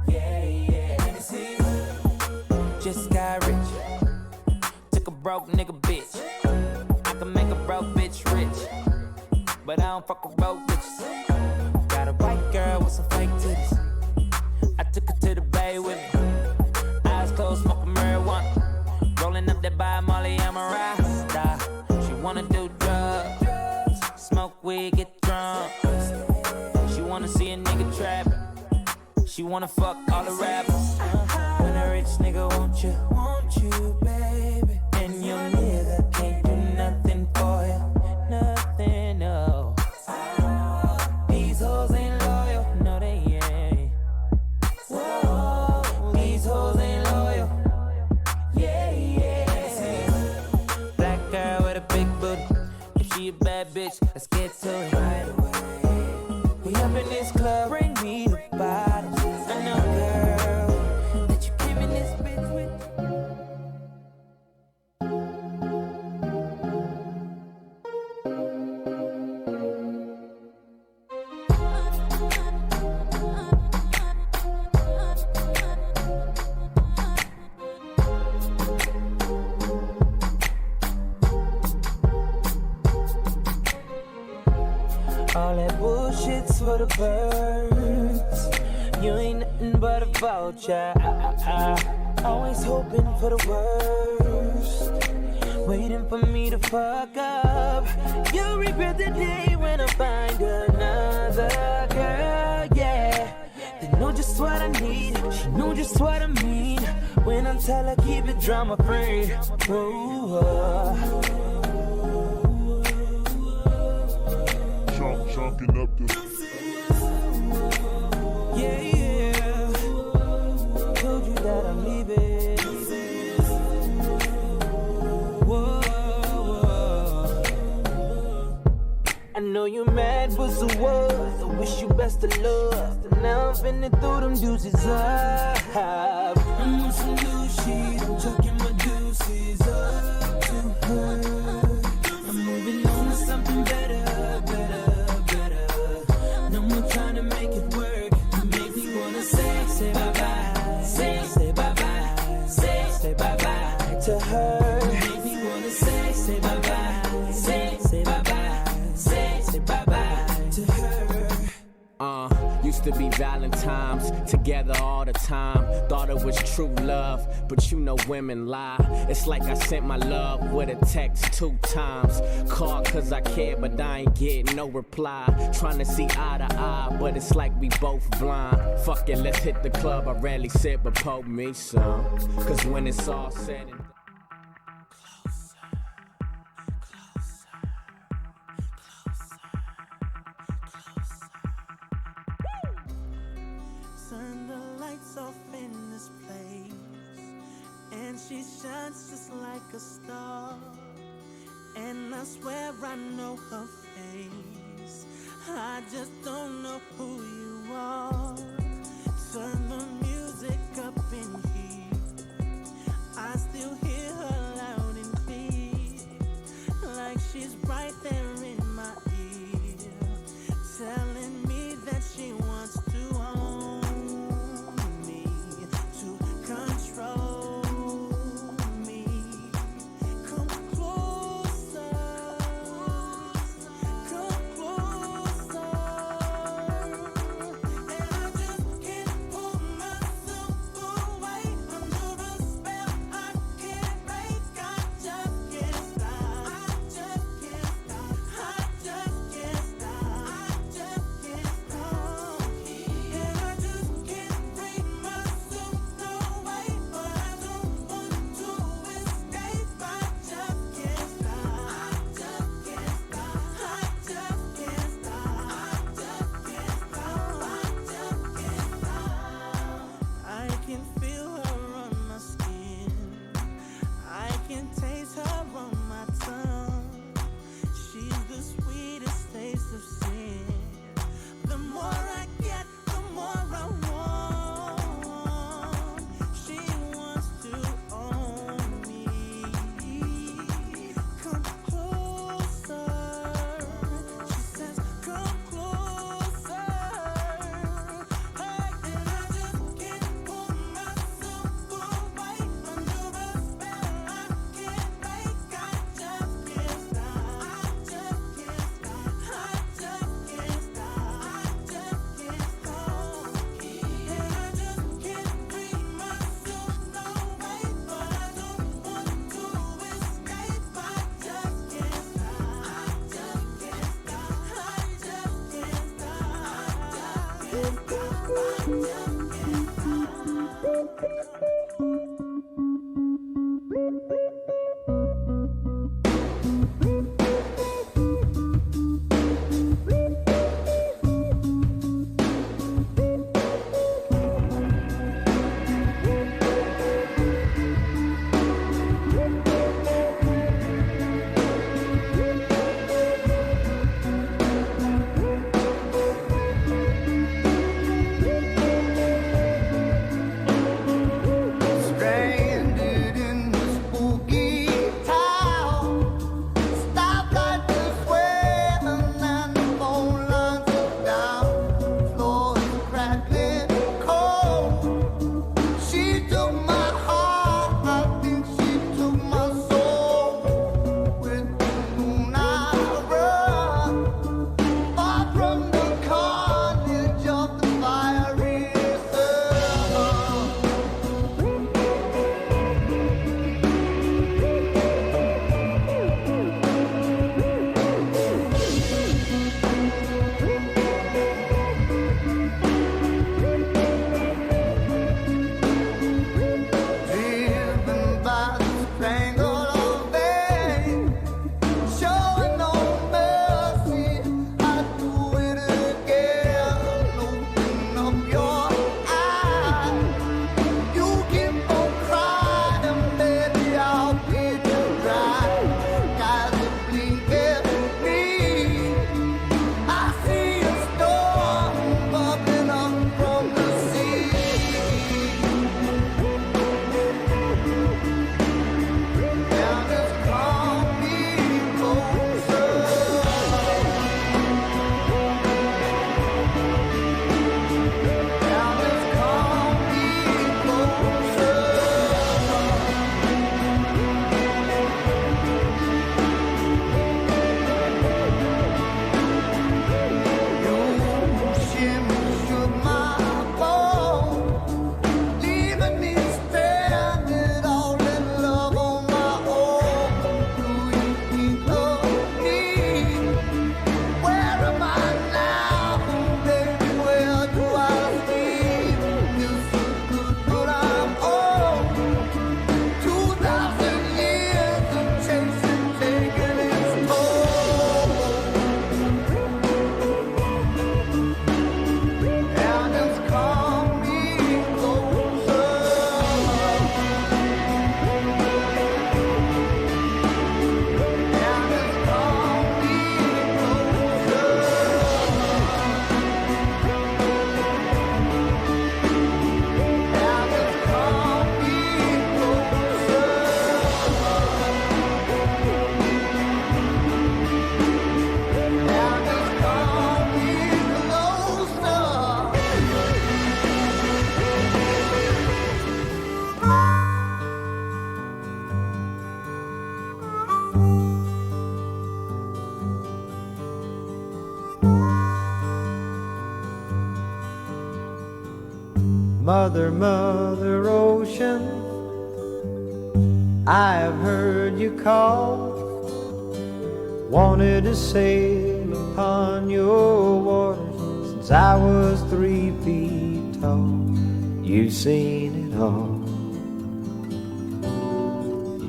Yeah, let me see. Just got rich. Took a broke nigga bitch. I can make a broke bitch rich, but I don't fuck with broke bitches. Got a white girl with some fake titties. I took her to the bay with me. Eyes closed, smoking marijuana. Rolling up that by Molly, I'm a rasta. She wanna do drugs, smoke weed, get drunk. She wanna see a nigga trapping. She wanna fuck all the rappers. When a rich nigga All that bullshit's for the birds. You ain't nothing but a vulture. Always hoping for the worst, waiting for me to fuck up. You'll regret the day when I find another girl, yeah. They know just what I need, she know just what I mean. When I tell her keep it drama free. Chunking up the yeah. Told you that I'm leaving. Whoa. I know you mad, but so what? I wish you best of luck. Now I'm finna throw them deuces up. I'm on some new shit, I'm chucking my deuces up to her. I'm moving on to something better. No more trying to make it work. You make me wanna say bye-bye. Say bye-bye. Say bye-bye to her. You make me wanna say bye-bye. Say bye-bye. Say bye-bye to her. Used to be Valentine's, together all the time. Thought it was true love, but you know women lie. It's like I sent my love with a text 2 times. Called cause I care, but I ain't getting no reply. Trying to see eye to eye, but it's like we both blind. Fuck it, let's hit the club. I rarely sit, but poke me some. Cause when it's all said and done. Turn the lights off in this place, and she shines just like a star. And I swear I know her face, I just don't know who you are. Turn the music up in here, I still hear her loud and clear, like she's right there in my ear, telling me that she wants to Mother, Mother Ocean, I have heard you call. Wanted to sail upon your waters since I was 3 feet tall. You've seen it all.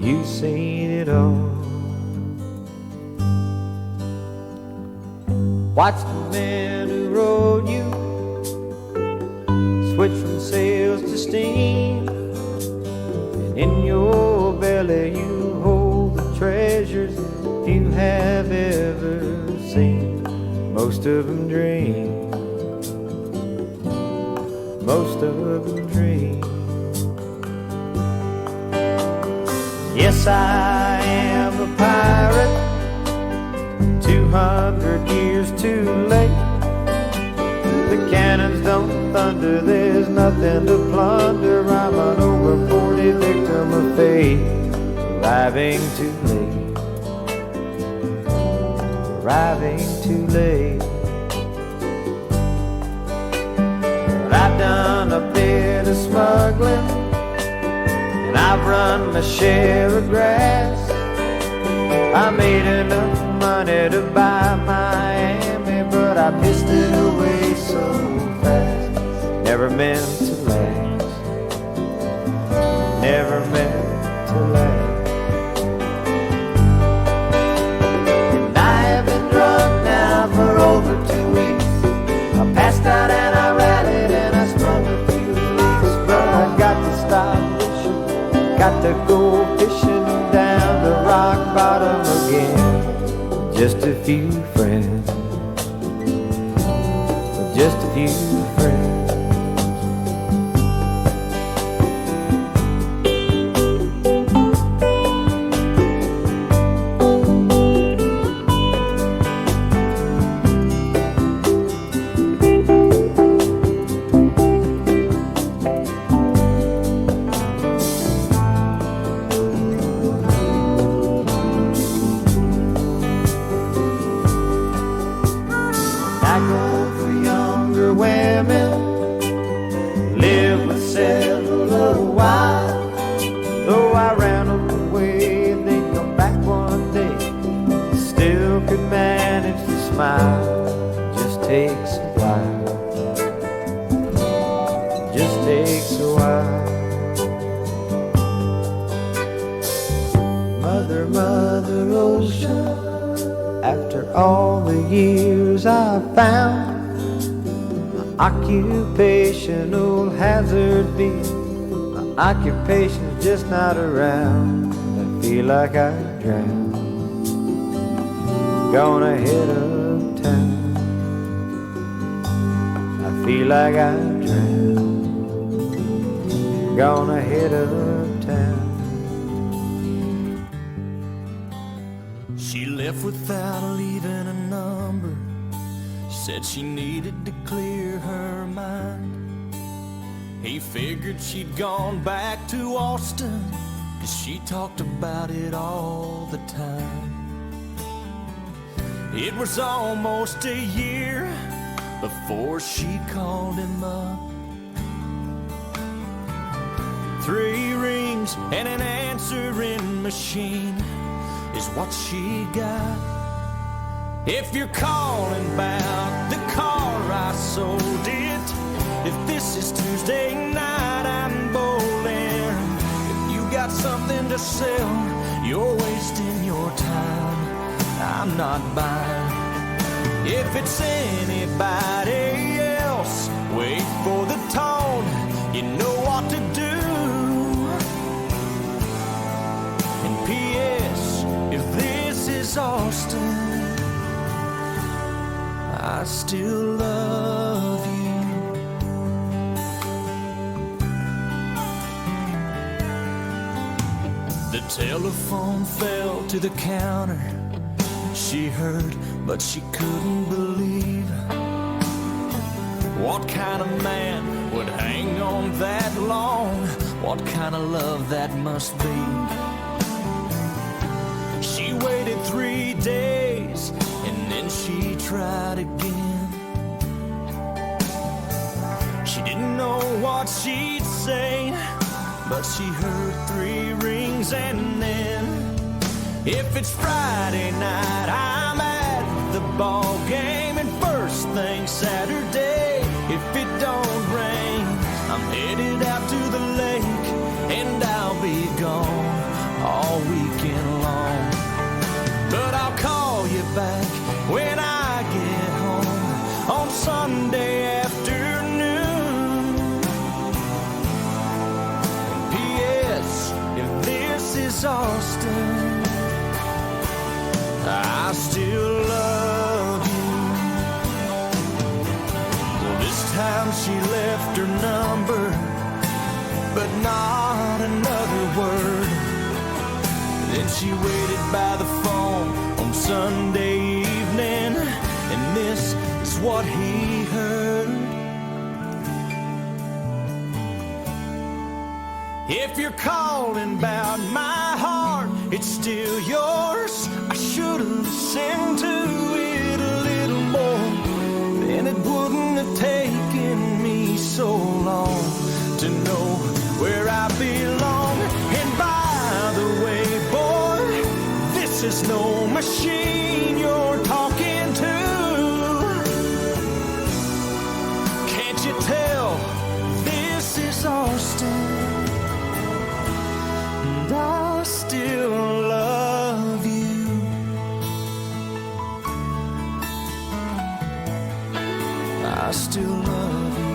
You've seen it all. Watch the man who rode you switch from sails to steam, and in your belly you hold the treasures you have ever seen. Most of them dream. Most of them dream. Yes, I am a pirate, 200 years too late. The cannons don't thunder, there's nothing to plunder. I'm an over 40 victim of fate, arriving too late, arriving too late. But I've done a bit of smuggling, and I've run my share of grass. I made enough money to buy Miami, but I pissed it away so fast. Never meant to last. Never meant to last. And I have been drunk now for over 2 weeks. I passed out and I rallied and I sprung a few leaks, but I got to stop fishing, got to go fishing down the rock bottom again. Just a few friends, just a few friends. Occupational hazard be my occupation's just not around. I feel like I drown. Gonna head uptown. I feel like I drown. Gonna head uptown. She left without leaving a number. Said she needed to clear her mind. He figured she'd gone back to Austin, 'cause she talked about it all the time. It was almost a year before she called him up. 3 rings and an answering machine is what she got. If you're calling about the car I sold it, if this is Tuesday night I'm bowling, if you got something to sell, you're wasting your time, I'm not buying. If it's anybody else, wait for the tone, you know what to do. And P.S. if this is Austin, I still love you. The telephone fell to the counter. She heard, but she couldn't believe. What kind of man would hang on that long? What kind of love that must be? She waited 3 days and then she tried again. She didn't know what she'd say, but she heard 3 rings and then, if it's Friday night, I'm at the ball game, and first thing Saturday, if it don't rain, I'm headed out to the lake, and I'll be gone all weekend long. But I'll call you back when I get home on Sunday afternoon. And P.S. if this is Austin, I still love you. Well, this time she left her number, but not another word. Then she waited by the phone on Sunday evening, and this is what he heard. If you're calling about my heart, it's still yours. I should have listened to it a little more, then it wouldn't have taken me so long to know where I belong. And by the way, boy, this is no machine you're talking to. Can't you tell this is Austin? And I still love you. I still love you.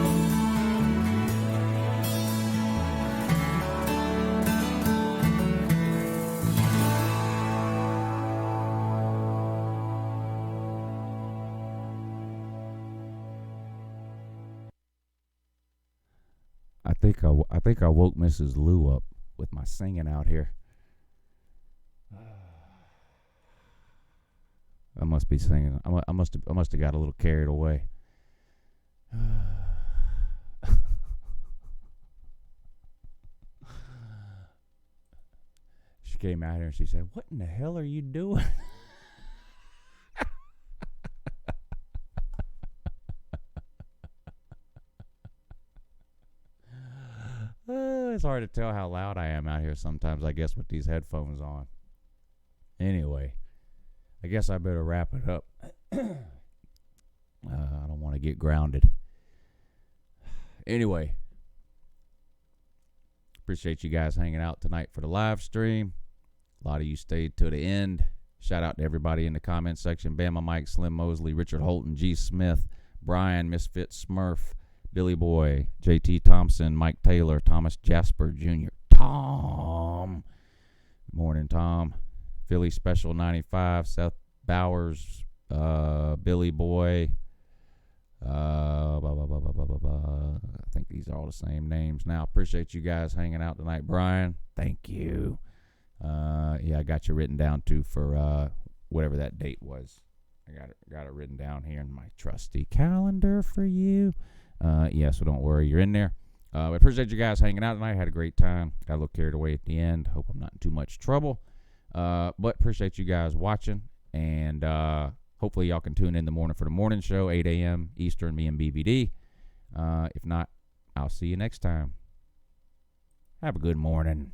I think I woke Mrs. Lou up with my singing out here. I must be singing. I must have got a little carried away. She came out here and she said, "What in the hell are you doing?" It's hard to tell how loud I am out here sometimes, I guess, with these headphones on. Anyway, I guess I better wrap it up. I don't want to get grounded. Anyway, appreciate you guys hanging out tonight for the live stream. A lot of you stayed to the end. Shout out to everybody in the comment section. Bama Mike, Slim Mosley, Richard Holton, G. Smith, Brian, Misfit Smurf, Billy Boy, JT Thompson, Mike Taylor, Thomas Jasper Jr., Tom. Good morning, Tom. Philly Special 95, Seth Bowers, Billy Boy. I think these are all the same names now. Appreciate you guys hanging out tonight. Brian, thank you. Yeah, I got you written down too for whatever that date was. I got it written down here in my trusty calendar for you. Yeah, so don't worry, you're in there. I appreciate you guys hanging out tonight. Had a great time. Got a little carried away at the end. Hope I'm not in too much trouble. But appreciate you guys watching. And hopefully y'all can tune in the morning for the morning show, 8 a.m. Eastern, me and BVD. If not, I'll see you next time. Have a good morning.